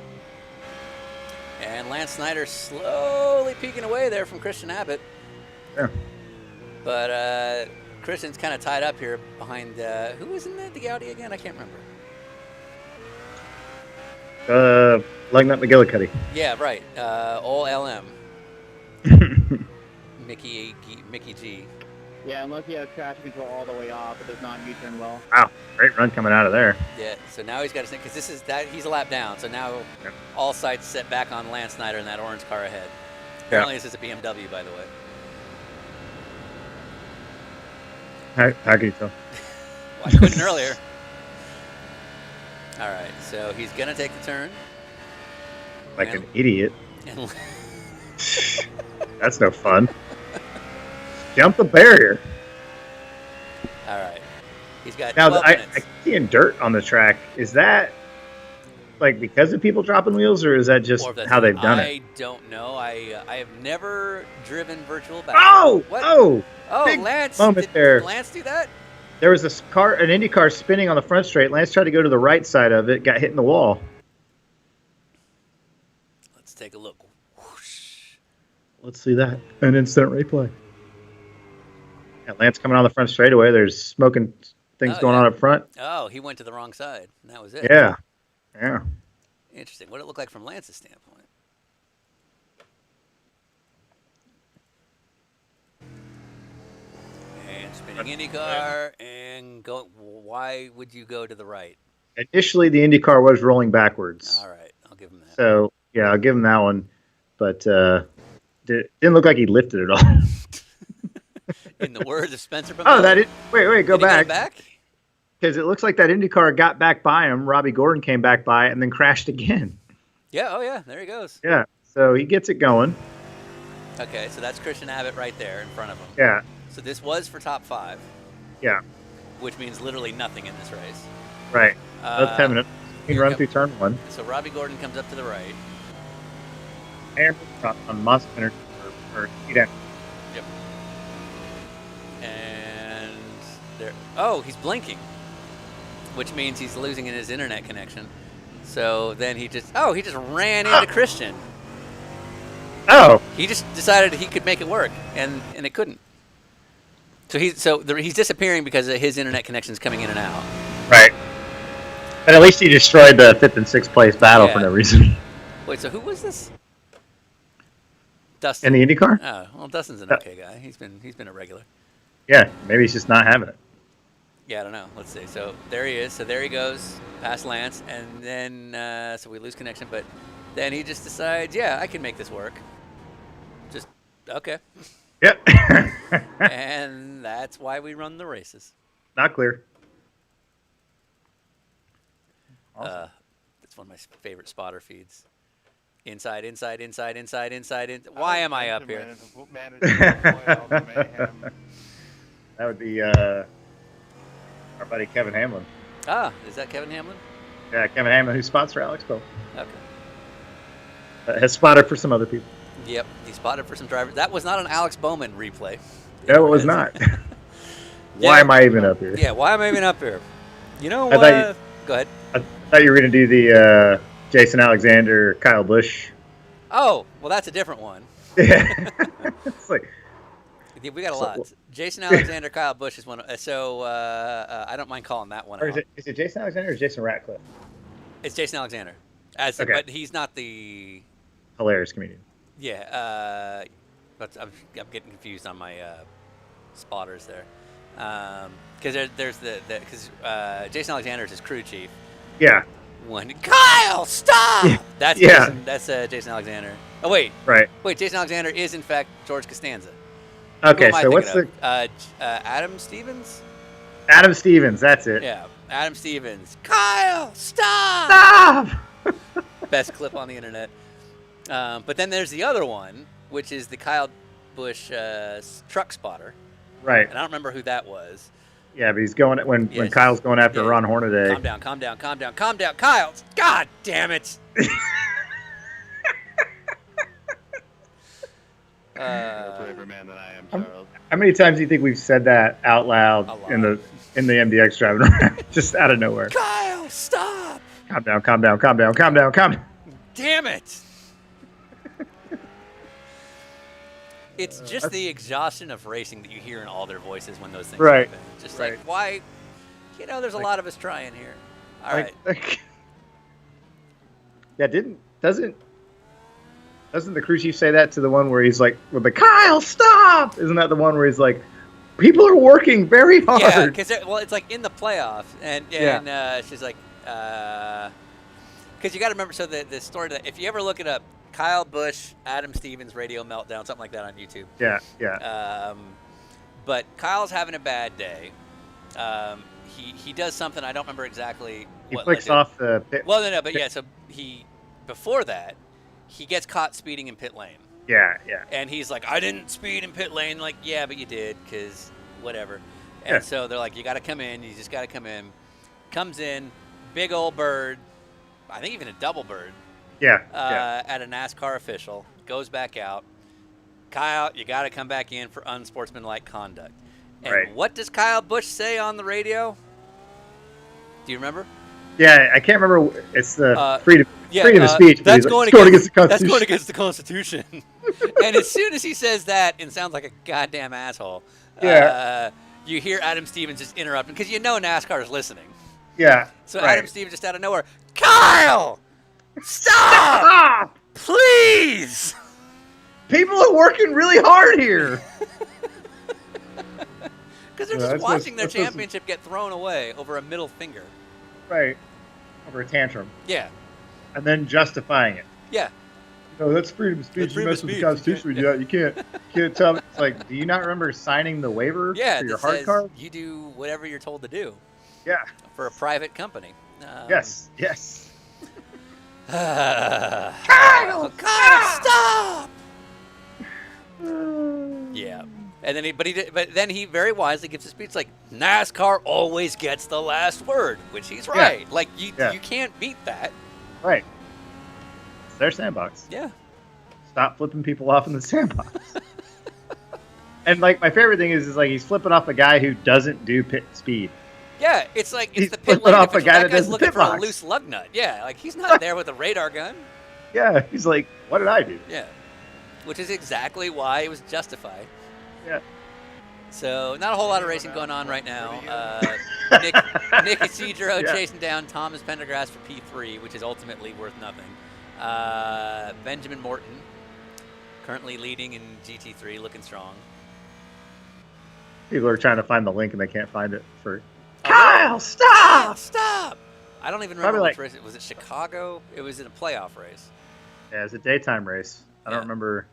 And Lance Snyder slowly peeking away there from Christian Abbott. Yeah. But Christian's kind of tied up here behind, who was in the Audi again? I can't remember. Lugnut McGillicuddy. Yeah, right. All LM. Mickey G. Yeah, unless you have traction control all the way off, it does not U-turn well. Wow, great run coming out of there. Yeah, so now he's got to think, because he's a lap down, so now all sights set back on Lance Snyder in that orange car ahead. Apparently this is a BMW, by the way. How can you tell? Well, I couldn't earlier. All right, so he's going to take the turn. Like an idiot. And That's no fun. Jump the barrier. all right. He's got Now, 12 I minutes. seeing dirt on the track. Is that like because of people dropping wheels, or is that just Or if that's how they've done it? I don't know. I have never driven virtual back. Oh! What? Oh! Oh, Big Lance! moment there. Did Lance do that? There was an Indy car spinning on the front straight. Lance tried to go to the right side of it, got hit in the wall. Let's take a look. Whoosh. Let's see that. An instant replay. Yeah, Lance coming on the front straightaway. There's smoking things going on up front. Oh, he went to the wrong side. And that was it. Yeah. Yeah. Interesting. What did it look like from Lance's standpoint? And spinning IndyCar and go. Why would you go to the right? Initially, the Indy car was rolling backwards. All right, I'll give him that. So, yeah, I'll give him that one. But didn't look like he lifted it all. In the words of Spencer. Oh, that is. Wait, go Did he back. go back? Because it looks like that Indy car got back by him. Robbie Gordon came back by and then crashed again. Yeah, oh yeah, there he goes. Yeah, so he gets it going. Okay, so that's Christian Abbott right there in front of him. Yeah. So this was for top 5. Yeah. Which means literally nothing in this race. Right. That's 10 minutes. He can run through turn 1. So Robbie Gordon comes up to the right. And on Monster Energy or Speed. Yep. And there. Oh, he's blinking, which means he's losing in his internet connection. So then he just ran into Christian. Oh. He just decided he could make it work, and it couldn't. So he's disappearing because his internet connection's coming in and out. Right. But at least he destroyed the 5th and 6th place battle for no reason. Wait, so who was this? Dustin. In the IndyCar? Oh, well, Dustin's an okay guy. He's been a regular. Yeah, maybe he's just not having it. Yeah, I don't know. Let's see. So there he is. So there he goes past Lance, and then so we lose connection. But then he just decides, yeah, I can make this work. Just okay. Yep. And that's why we run the races. Not clear. Awesome. That's one of my favorite spotter feeds. Inside. Why am I up here? That would be our buddy Kevin Hamlin. Ah, is that Kevin Hamlin? Yeah, Kevin Hamlin, who spots for Alex Bowman. Okay. Has spotted for some other people. Yep, he spotted for some drivers. That was not an Alex Bowman replay. No, it was not. Why am I even up here? Yeah, why am I even up here? You know, go ahead. I thought you were going to do the Jason Alexander, Kyle Busch. Oh, well, that's a different one. Yeah. It's like, we got a lot. Jason Alexander, Kyle Busch is one. So I don't mind calling that one or out. is it Jason Alexander or Jason Ratcliffe? It's Jason Alexander. But he's not the hilarious comedian. Yeah, but I'm getting confused on my spotters there, because there's because Jason Alexander is his crew chief. Yeah. When Kyle, stop! That's Jason Alexander. Oh wait, right. Wait, Jason Alexander is in fact George Costanza. Okay, so what's the Adam Stevens? Adam Stevens, that's it. Yeah, Adam Stevens. Kyle, stop! Stop! Best clip on the internet. But then there's the other one, which is the Kyle Busch truck spotter. Right. And I don't remember who that was. Yeah, but he's going when Kyle's going after Ron Hornaday. Calm down, Kyle. God damn it. braver man than I am, Charles. How many times do you think we've said that out loud in the MDX driving around, just out of nowhere? Kyle, stop! Calm down. Damn it! It's just the exhaustion of racing that you hear in all their voices when those things happen. Just like, why? You know, there's a lot of us trying here. All right. Yeah, doesn't the crew chief say that to the one where he's like, with the Kyle, stop? Isn't that the one where he's like, people are working very hard? Yeah, because it's like in the playoffs, and she's like, because you got to remember, so the story that if you ever look it up, Kyle Busch, Adam Stevens radio meltdown, something like that on YouTube. Yeah. But Kyle's having a bad day. He does something, I don't remember exactly. He flicks off the pit. Well, no, but yeah, so before that, he gets caught speeding in pit lane. Yeah. And he's like, I didn't speed in pit lane. Like, yeah, but you did, because whatever. And so they're like, you got to come in. You just got to come in. Comes in, big old bird. I think even a double bird. At a NASCAR official. Goes back out. Kyle, you got to come back in for unsportsmanlike conduct. And what does Kyle Busch say on the radio? Do you remember? Yeah, I can't remember. It's the freedom of speech. That's going against the Constitution. And as soon as he says that and sounds like a goddamn asshole, you hear Adam Stevens just interrupting because you know NASCAR is listening. Yeah. So Adam Stevens just out of nowhere, Kyle, stop! Stop! Please! People are working really hard here. Because they're just watching their championship get thrown away over a middle finger. Right. Over a tantrum. Yeah. And then justifying it. Yeah. No, that's freedom of speech. You mess with the Constitution. You can't tell me. It's like, do you not remember signing the waiver for your hard card? You do whatever you're told to do. Yeah. For a private company. Yes. Kyle, stop! Yeah. And then but then he very wisely gives a speech like, NASCAR always gets the last word, which he's right. Yeah. Like you can't beat that. Right. It's their sandbox. Yeah. Stop flipping people off in the sandbox. And like my favorite thing is like he's flipping off a guy who doesn't do pit speed. Yeah, it's like he's the pit flipping lane off a guy that guy's does looking pit for box. a loose lug nut. Yeah, like he's not there with a radar gun. Yeah, he's like, what did I do? Yeah. which is exactly why it was justified. Yeah. So not a whole lot of racing going on right now. Nick Isidro chasing down Thomas Pendergrass for P3, which is ultimately worth nothing. Benjamin Morton currently leading in GT3, looking strong. People are trying to find the link and they can't find it for Kyle. Stop! Stop! I don't even remember which race. Was it Chicago? It was in a playoff race. Yeah, it's a daytime race. I don't remember.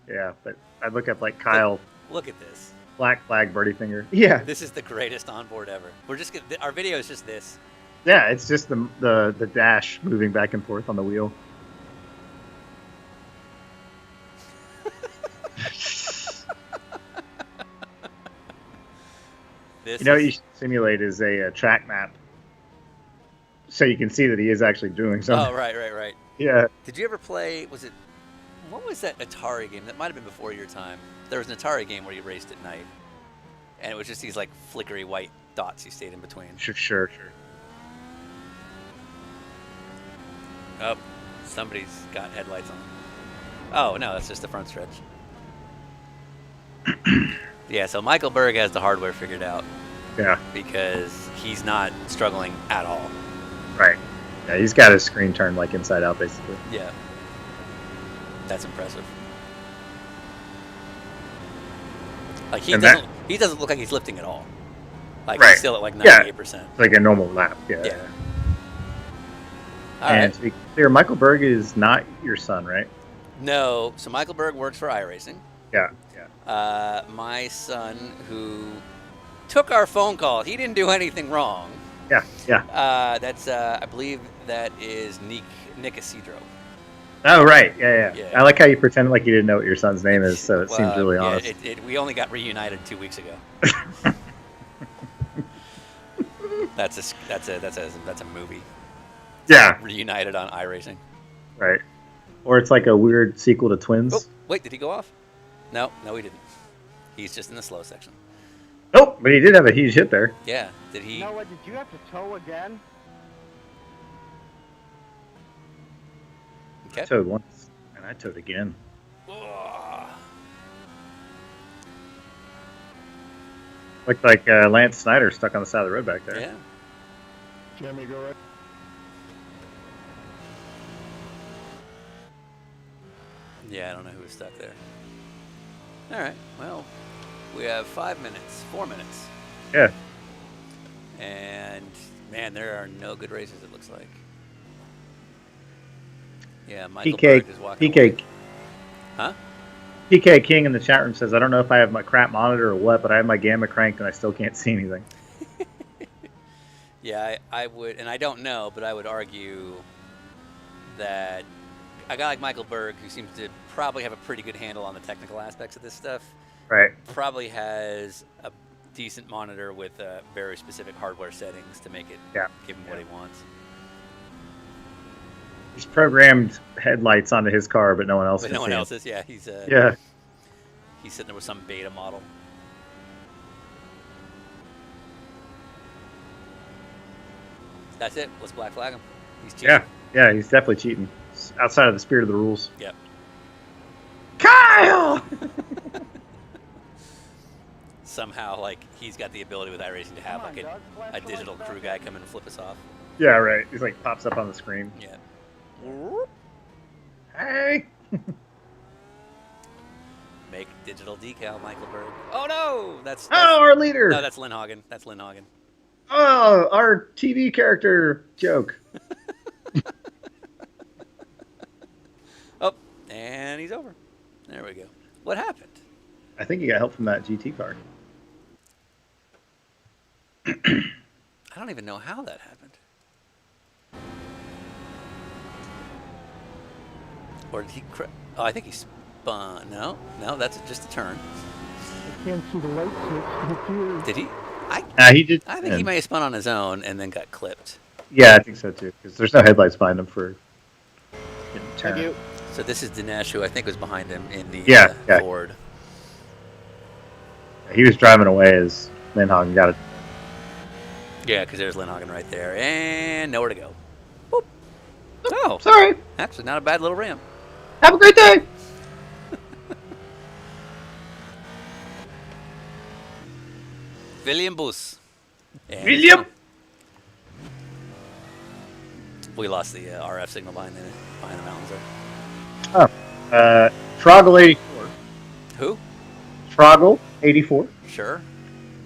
Yeah, but I look up like Kyle. Look at this. Black flag birdie finger. Yeah. This is the greatest onboard ever. We're just gonna, our video is just this. Yeah, it's just the dash moving back and forth on the wheel. You know what you should simulate is a track map, so you can see that he is actually doing something. Oh, right. Yeah. Did you ever play? What was that Atari game? That might have been before your time. There was an Atari game where you raced at night, and it was just these like flickery white dots you stayed in between. Sure. Oh, somebody's got headlights on. Oh no, that's just the front stretch. Yeah, so Michael Berg has the hardware figured out. Yeah. Because he's not struggling at all. Right. Yeah, he's got his screen turned like inside out, basically. Yeah. That's impressive. Like he doesn't look like he's lifting at all. Like he's still at like 98%. It's like a normal lap. Yeah. And to be clear, Michael Berg is not your son, right? No. So Michael Berg works for iRacing. Yeah. My son, who took our phone call, he didn't do anything wrong. Yeah. That's I believe that is Nick Isidro. Oh, right. Yeah. I like how you pretend like you didn't know what your son's name is, so it seems really honest. We only got reunited 2 weeks ago. That's a movie. Yeah. Reunited on iRacing. Right. Or it's like a weird sequel to Twins. Oh, wait, did he go off? No, he didn't. He's just in the slow section. Nope, but he did have a huge hit there. Yeah, did he? Noah, did you have to tow again? Okay. I towed once, and I towed again. Looked like Lance Snyder stuck on the side of the road back there. Yeah. Jeremy, go right. Yeah, I don't know who was stuck there. All right, well, we have 4 minutes. Yeah. And, man, there are no good races, it looks like. Yeah, Michael Berg is walking away. Huh? PK King in the chat room says, I don't know if I have my crap monitor or what, but I have my gamma cranked and I still can't see anything. Yeah, I would, and I don't know, but I would argue that a guy like Michael Berg, who seems to probably have a pretty good handle on the technical aspects of this stuff, right, probably has a decent monitor with very specific hardware settings to make it give him what he wants. He's programmed headlights onto his car, but no one else. But no one else is. Yeah, he's he's sitting there with some beta model. That's it. Let's black flag him. He's cheating. Yeah, he's definitely cheating. It's outside of the spirit of the rules. Yep. Kyle! Somehow, like, he's got the ability with iRacing to have like a digital crew guy come in and flip us off. Yeah, right. He's like pops up on the screen. Yeah. Hey! Make digital decal, Michael Berg. Oh no! That's our leader. No, that's Lynn Hagen. Oh, our TV character joke. Oh, and he's over. There we go. What happened? I think he got help from that GT car. I don't even know how that happened. Or did he? Oh, I think he spun. No, that's just a turn. I can't see the light switch. Did he? He did. I think he may have spun on his own and then got clipped. Yeah, I think so too. Because there's no headlights behind him for turn. Thank you. So this is Dinesh, who I think was behind him in the Ford. He was driving away as Lindhagen got it. Yeah, because there's Lindhagen right there, and nowhere to go. Boop. Oh, sorry. Actually, not a bad little ramp. Have a great day. William Bus. And William! we lost the RF signal behind the mountains there. Oh. Froggle 84. Who? Froggle 84. Sure.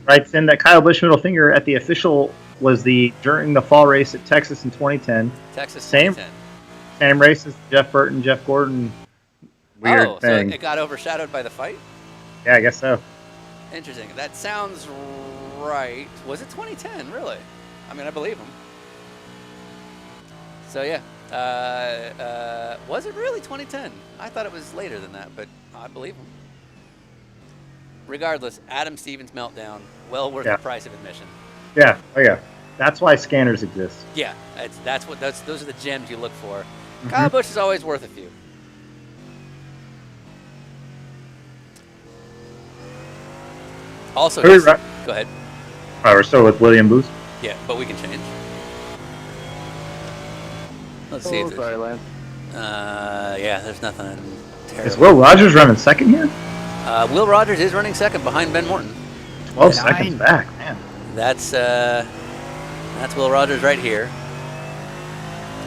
Writes in that Kyle Busch middle finger at the official was during the fall race at Texas in 2010. Texas Same 2010. Same race as Jeff Burton, Jeff Gordon. Weird thing. So it got overshadowed by the fight? Yeah, I guess so. Interesting. That sounds right. Was it 2010? Really? I mean, I believe him. So yeah. Was it really 2010? I thought it was later than that, but I believe him. Regardless, Adam Stevens meltdown, well worth the price of admission. Yeah. Oh yeah. That's why scanners exist. Yeah, those are the gems you look for. Kyle Busch is always worth a few. Also, go ahead. Oh, we're still with William Booth. Yeah, but we can change. Let's see. Sorry, Lance. Yeah, there's nothing terrible. Is Will Rogers running second here? Will Rogers is running second behind Ben Morton. 12 seconds back, man. That's Will Rogers right here.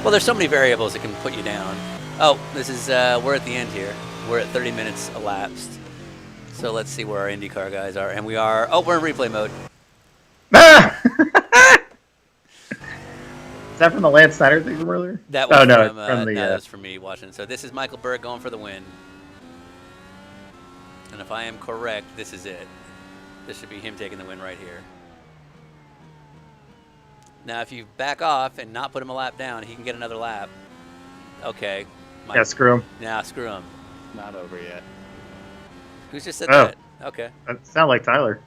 Well, there's so many variables that can put you down. Oh, this is we're at the end here. We're at 30 minutes elapsed. So let's see where our IndyCar guys are, and we are. Oh, we're in replay mode. Is that from the Lance Snyder thing from earlier? That was from the. That was from me watching. So this is Michael Berg going for the win. And if I am correct, this is it. This should be him taking the win right here. Now, if you back off and not put him a lap down, he can get another lap. Okay. Yeah, screw him. Nah, screw him. Not over yet. Who's just said that? Okay. That sound like Tyler.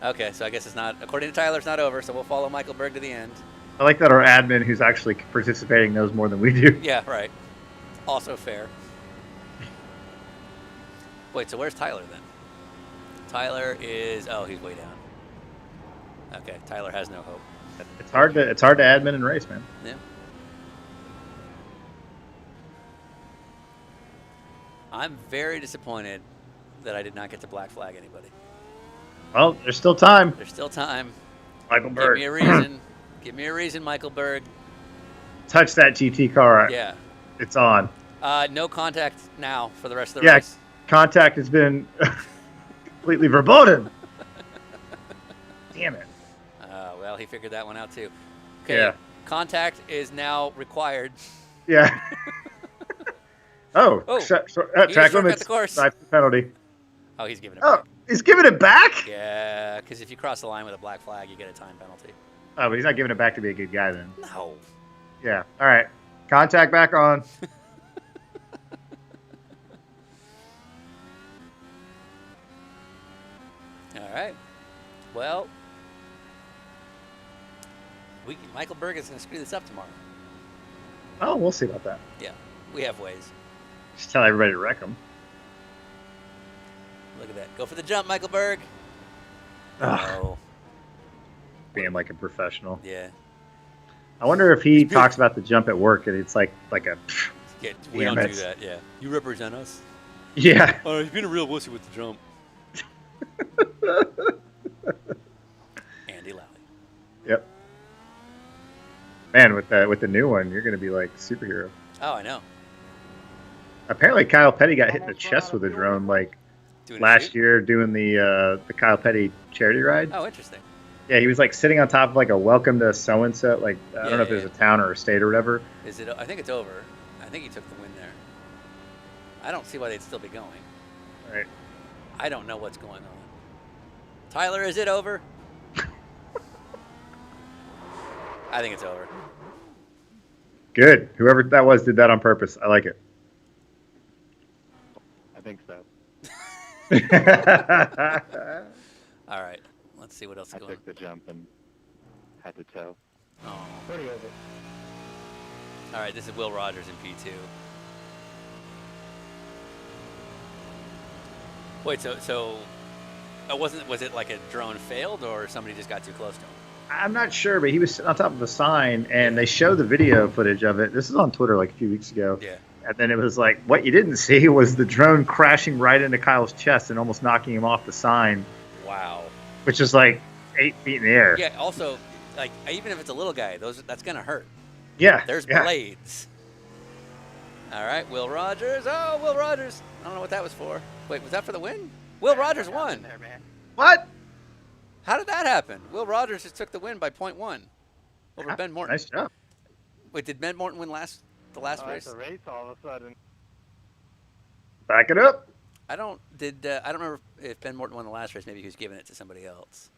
Okay, so I guess it's not. According to Tyler, it's not over. So we'll follow Michael Berg to the end. I like that our admin, who's actually participating, knows more than we do. Yeah, right. Also fair. Wait, so where's Tyler then? Tyler is. Oh, he's way down. Okay, Tyler has no hope. It's hard to admin and race, man. Yeah. I'm very disappointed that I did not get to black flag anybody. Well, there's still time. There's still time. Michael Berg. Give me a reason. Give me a reason, Michael Berg. Touch that GT car. Yeah. It's on. No contact now for the rest of the race. race. Contact has been completely verboten. Damn it. Well, he figured that one out too. Okay. Yeah. Contact is now required. Yeah. track limits. The course. Penalty. Oh, he's giving it back. He's giving it back? Yeah, because if you cross the line with a black flag, you get a time penalty. Oh, but he's not giving it back to be a good guy then. No. Yeah. All right. Contact back on. All right. Well, Michael Berg is going to screw this up tomorrow. Oh, we'll see about that. Yeah, we have ways. Just tell everybody to wreck him. Look at that. Go for the jump, Michael Berg. Oh. Being like a professional. Yeah. I wonder if he talks about the jump at work and it's like a. Yeah, we don't do that. Yeah. You represent us. Yeah. Oh, he's been a real wussy with the jump. Andy Lally. Yep. Man, with the new one, you're gonna be like superhero. Oh, I know. Apparently, Kyle Petty got hit in the chest with a drone like last year doing the Kyle Petty charity ride. Oh, interesting. Yeah, he was like sitting on top of like a welcome to so and so. Like I don't know if it was a town or a state or whatever. Is it? I think it's over. I think he took the win there. I don't see why they'd still be going. All right. I don't know what's going on. Tyler, is it over? I think it's over. Good. Whoever that was did that on purpose. I like it. I think so. All right. Let's see what else is going on. I took the jump and had to tow. Oh. Pretty over. All right. This is Will Rogers in P2. Wait. So was it like a drone failed or somebody just got too close to him? I'm not sure, but he was sitting on top of a sign, and they show the video footage of it. This is on Twitter like a few weeks ago. Yeah. And then it was like, what you didn't see was the drone crashing right into Kyle's chest and almost knocking him off the sign. Wow. Which is like 8 feet in the air. Yeah. Also, like even if it's a little guy, that's gonna hurt. Yeah. There's yeah. blades. All right, Will Rogers. Oh, Will Rogers. I don't know what that was for. Wait, was that for the win? Will Rogers won. There, man. What? How did that happen? Will Rogers just took the win by 0.1 over Ben Morton. Nice job. Wait, did Ben Morton win the last race? That's a race all of a sudden. Back it up. I don't remember if Ben Morton won the last race. Maybe he was giving it to somebody else.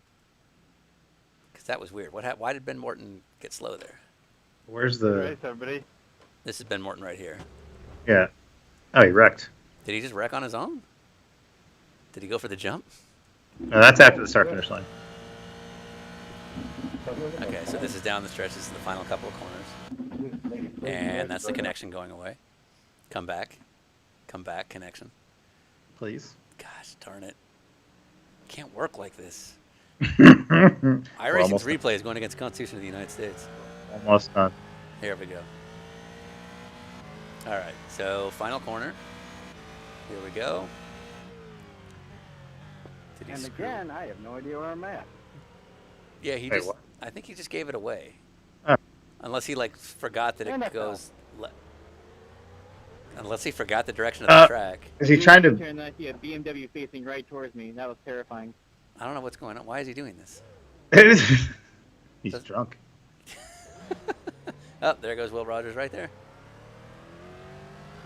Because that was weird. Why did Ben Morton get slow there? Where's Good the... race, everybody. This is Ben Morton right here. Yeah. Oh, he wrecked. Did he just wreck on his own? Did he go for the jump? No, that's after the start-finish line. Okay, so this is down the stretch. This is the final couple of corners. And that's the connection going away. Come back. Come back, connection. Please. Gosh darn it. Can't work like this. We're iRacing's almost replay is going against the Constitution of the United States. almost done. Here we go. All right, so final corner. Here we go. Did he And screw? again, I have no idea where I'm at. Yeah, he Wait, just. what? I think he just gave it away. Oh. Unless he like forgot that it NFL. goes. Unless he forgot the direction of the track. Is he trying to... And I see a BMW facing right towards me. That was terrifying. I don't know what's going on. Why is he doing this? He's drunk. Oh, there goes Will Rogers right there.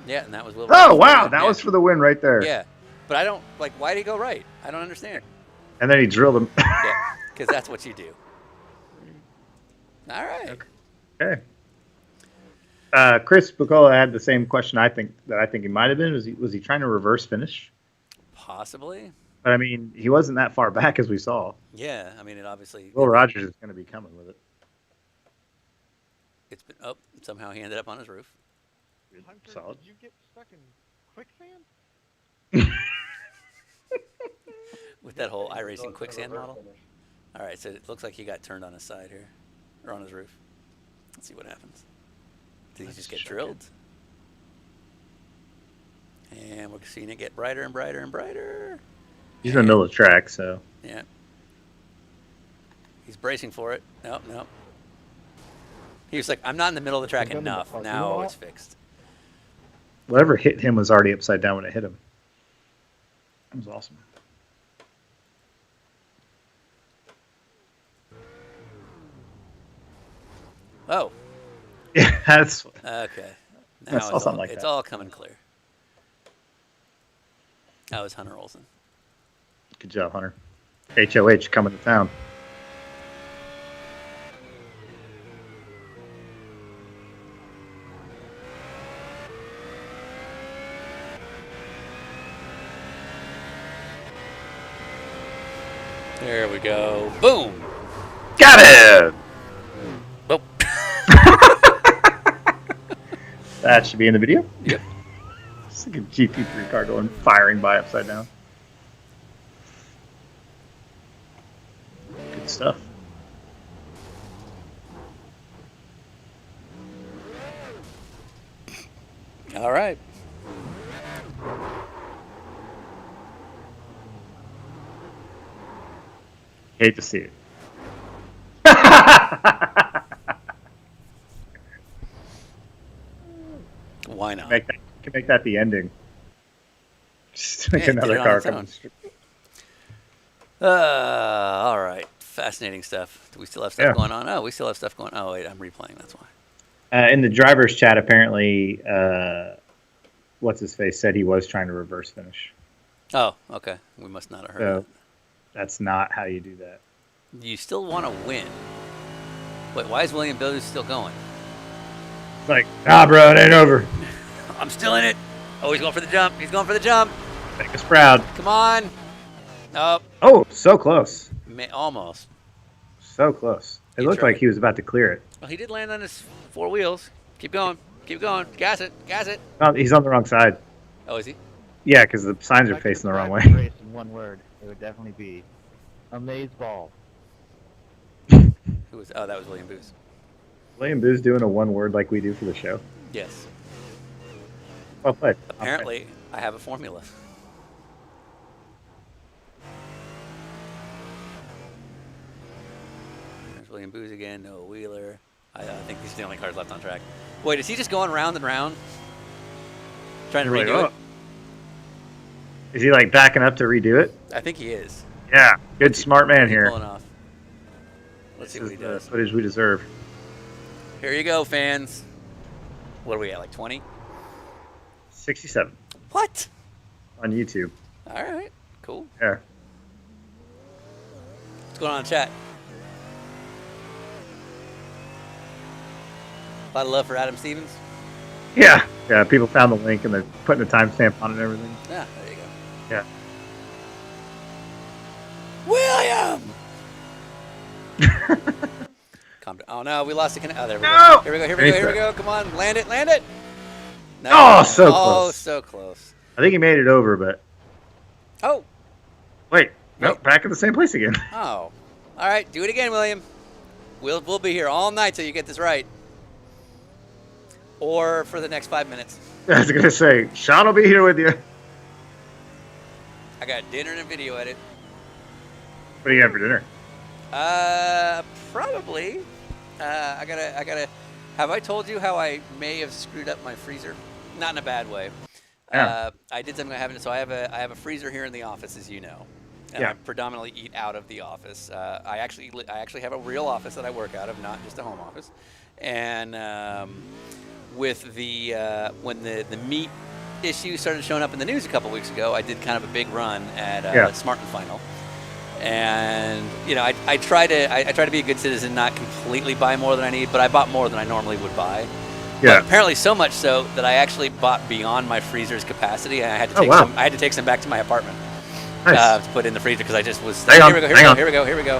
Yeah, and that was Will Oh, Rogers. wow. That Yeah. was for the win right there. Yeah, but I don't like. Why did he go right? I don't understand. And then he drilled him. Yeah, because that's what you do. All right. Okay. Chris Bucola had the same question. I think he might have been. Was he trying to reverse finish? Possibly. But I mean, he wasn't that far back as we saw. Yeah, I mean, it obviously. Will Rogers is going to be coming with it. It's been. Oh, somehow he ended up on his roof. Hunter, Solid. did you get stuck in quicksand? With that whole iRacing quicksand model. All right, so it looks like he got turned on his side here, or on his roof. Let's see what happens. Did he just get drilled? And we're seeing it get brighter and brighter and brighter. He's in the middle of the track, so. Yeah. He's bracing for it. Nope, nope. He was like, I'm not in the middle of the track enough. Now it's fixed. Whatever hit him was already upside down when it hit him. That was awesome. Oh. Yeah, that's... Okay. I Now saw something like it's that. all coming clear. That was Hunter Olsen. Good job, Hunter. HOH coming to town. There we go. Boom. Got it! Oh. That should be in the video. Yep. It's like a GP3 car going firing by upside down. Good stuff. All right. Hate to see it. Why not? Can make that the ending. Just make Yeah, another did it on car its come. own. All right. Fascinating stuff. Do we still have stuff Yeah. going on? Oh, we still have stuff going on. Oh, wait, I'm replaying. That's why. In the driver's chat, apparently, what's his face said he was trying to reverse finish. Oh, okay. We must not have heard So that. that's not how you do that. You still want to win. Wait, why is William Bowes still going? It's like, nah, bro, it ain't over. I'm still in it. Oh, he's going for the jump. He's going for the jump. Make us proud. Come on. Oh, Oh, so close. almost. So close. It He looked tried. like he was about to clear it. Well, he did land on his four wheels. Keep going. Keep going. Gas it. Gas it. No, he's on the wrong side. Oh, is he? Yeah, because the signs If are I could facing the wrong way. describe this race in one word, it would definitely be amaze ball. Who was? Oh, that was William Booth. William Boo's doing a one word like we do for the show. Yes. Well played. Apparently, I have a formula. William Booz again. Noah Wheeler. I think these are the only cars left on track. Wait, is he just going round and round? Trying to redo it? Is he like backing up to redo it? I think he is. Yeah, good smart man here. Pulling off. Let's see what he does. The footage we deserve. Here you go, fans. What are we at, like 20? 67. What? On YouTube. All right, cool. Yeah. What's going on in chat? A lot of love for Adam Stevens. Yeah. Yeah, people found the link and they're putting a timestamp on it and everything. Yeah, there you go. Yeah. William! Calm down. Oh no, we lost the connection. Oh, there we No! go. Here we go, here we go, here we go. Come on, land it, land it! No. Oh, so Oh, close. so close. I think he made it over, but... Oh! Wait, no, back in the same place again. Oh. All right, do it again, William. We'll be here all night till you get this right. Or for the next 5 minutes. I was going to say, Sean will be here with you. I got dinner and a video edit. What do you have for dinner? Probably. I gotta. Have I told you how I may have screwed up my freezer? Not in a bad way. Yeah. I did something I haven't. So I have a freezer here in the office, as you know. And Yeah. I predominantly eat out of the office. I actually have a real office that I work out of, not just a home office. And with the when the meat issue started showing up in the news a couple weeks ago, I did kind of a big run at Smart and Final. And you know, I try to be a good citizen, not completely buy more than I need, but I bought more than I normally would buy. Yeah. But apparently so much so that I actually bought beyond my freezer's capacity, and I had to take some back to my apartment. Nice. To put in the freezer because I just was. Hang on, Here we hang on. go.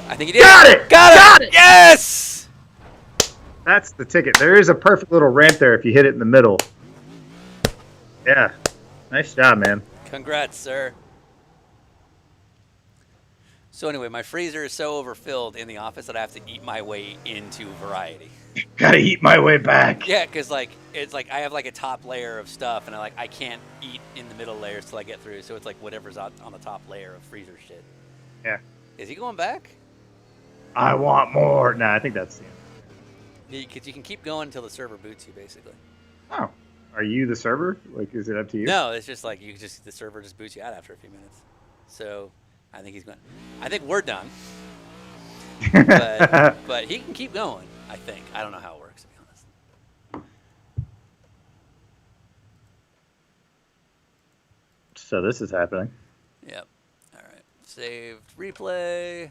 I think he did. Got it! Got it! Yes! That's the ticket. There is a perfect little ramp there if you hit it in the middle. Yeah. Nice job, man. Congrats, sir. So anyway, my freezer is so overfilled in the office that I have to eat my way into variety. Gotta eat my way back. Yeah, because it's like I have like a top layer of stuff, and I can't eat in the middle layers till I get through. So it's like whatever's on the top layer of freezer shit. Yeah. Is he going back? I want more. Nah, I think that's the end. Because you can keep going until the server boots you, basically. Oh. Are you the server? Like, is it up to you? No, it's just like the server just boots you out after a few minutes. So I think he's going. I think we're done. but he can keep going. I think. I don't know how it works, to be honest. So this is happening. Yep. All right. Saved replay.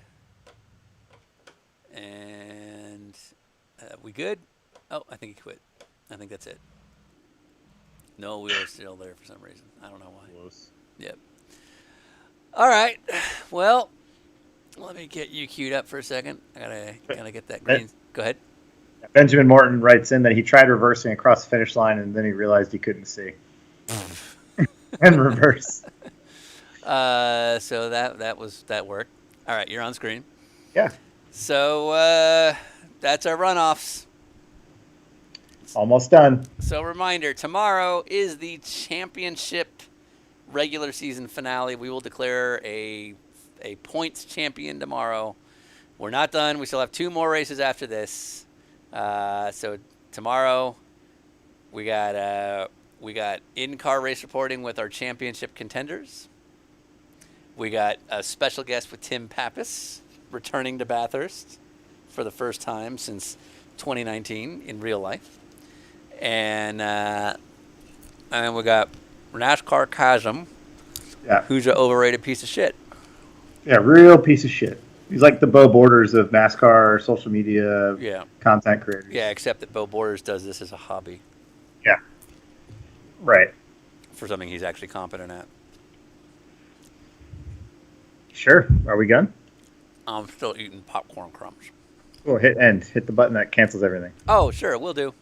And we good? Oh, I think he quit. I think that's it. No, we are still there for some reason. I don't know why. Close. Yep. All right. Well, let me get you queued up for a second. I gotta get that green. Go ahead. Benjamin Morton writes in that he tried reversing across the finish line and then he realized he couldn't see. And reverse. So that worked. All right, you're on screen. Yeah. So that's our runoffs. Almost done. So reminder, tomorrow is the championship regular season finale. We will declare a points champion tomorrow. We're not done. We still have 2 more races after this. So tomorrow we got in-car race reporting with our championship contenders. We got a special guest with Tim Pappas returning to Bathurst for the first time since 2019 in real life. And we got NASCAR Chasm, who's an overrated piece of shit. Yeah, real piece of shit. He's like the Bo Borders of NASCAR social media content creators. Yeah, except that Bo Borders does this as a hobby. Yeah. Right. For something he's actually competent at. Sure. Are we done? I'm still eating popcorn crumbs. Cool. Hit end. Hit the button that cancels everything. Oh, sure, we'll do.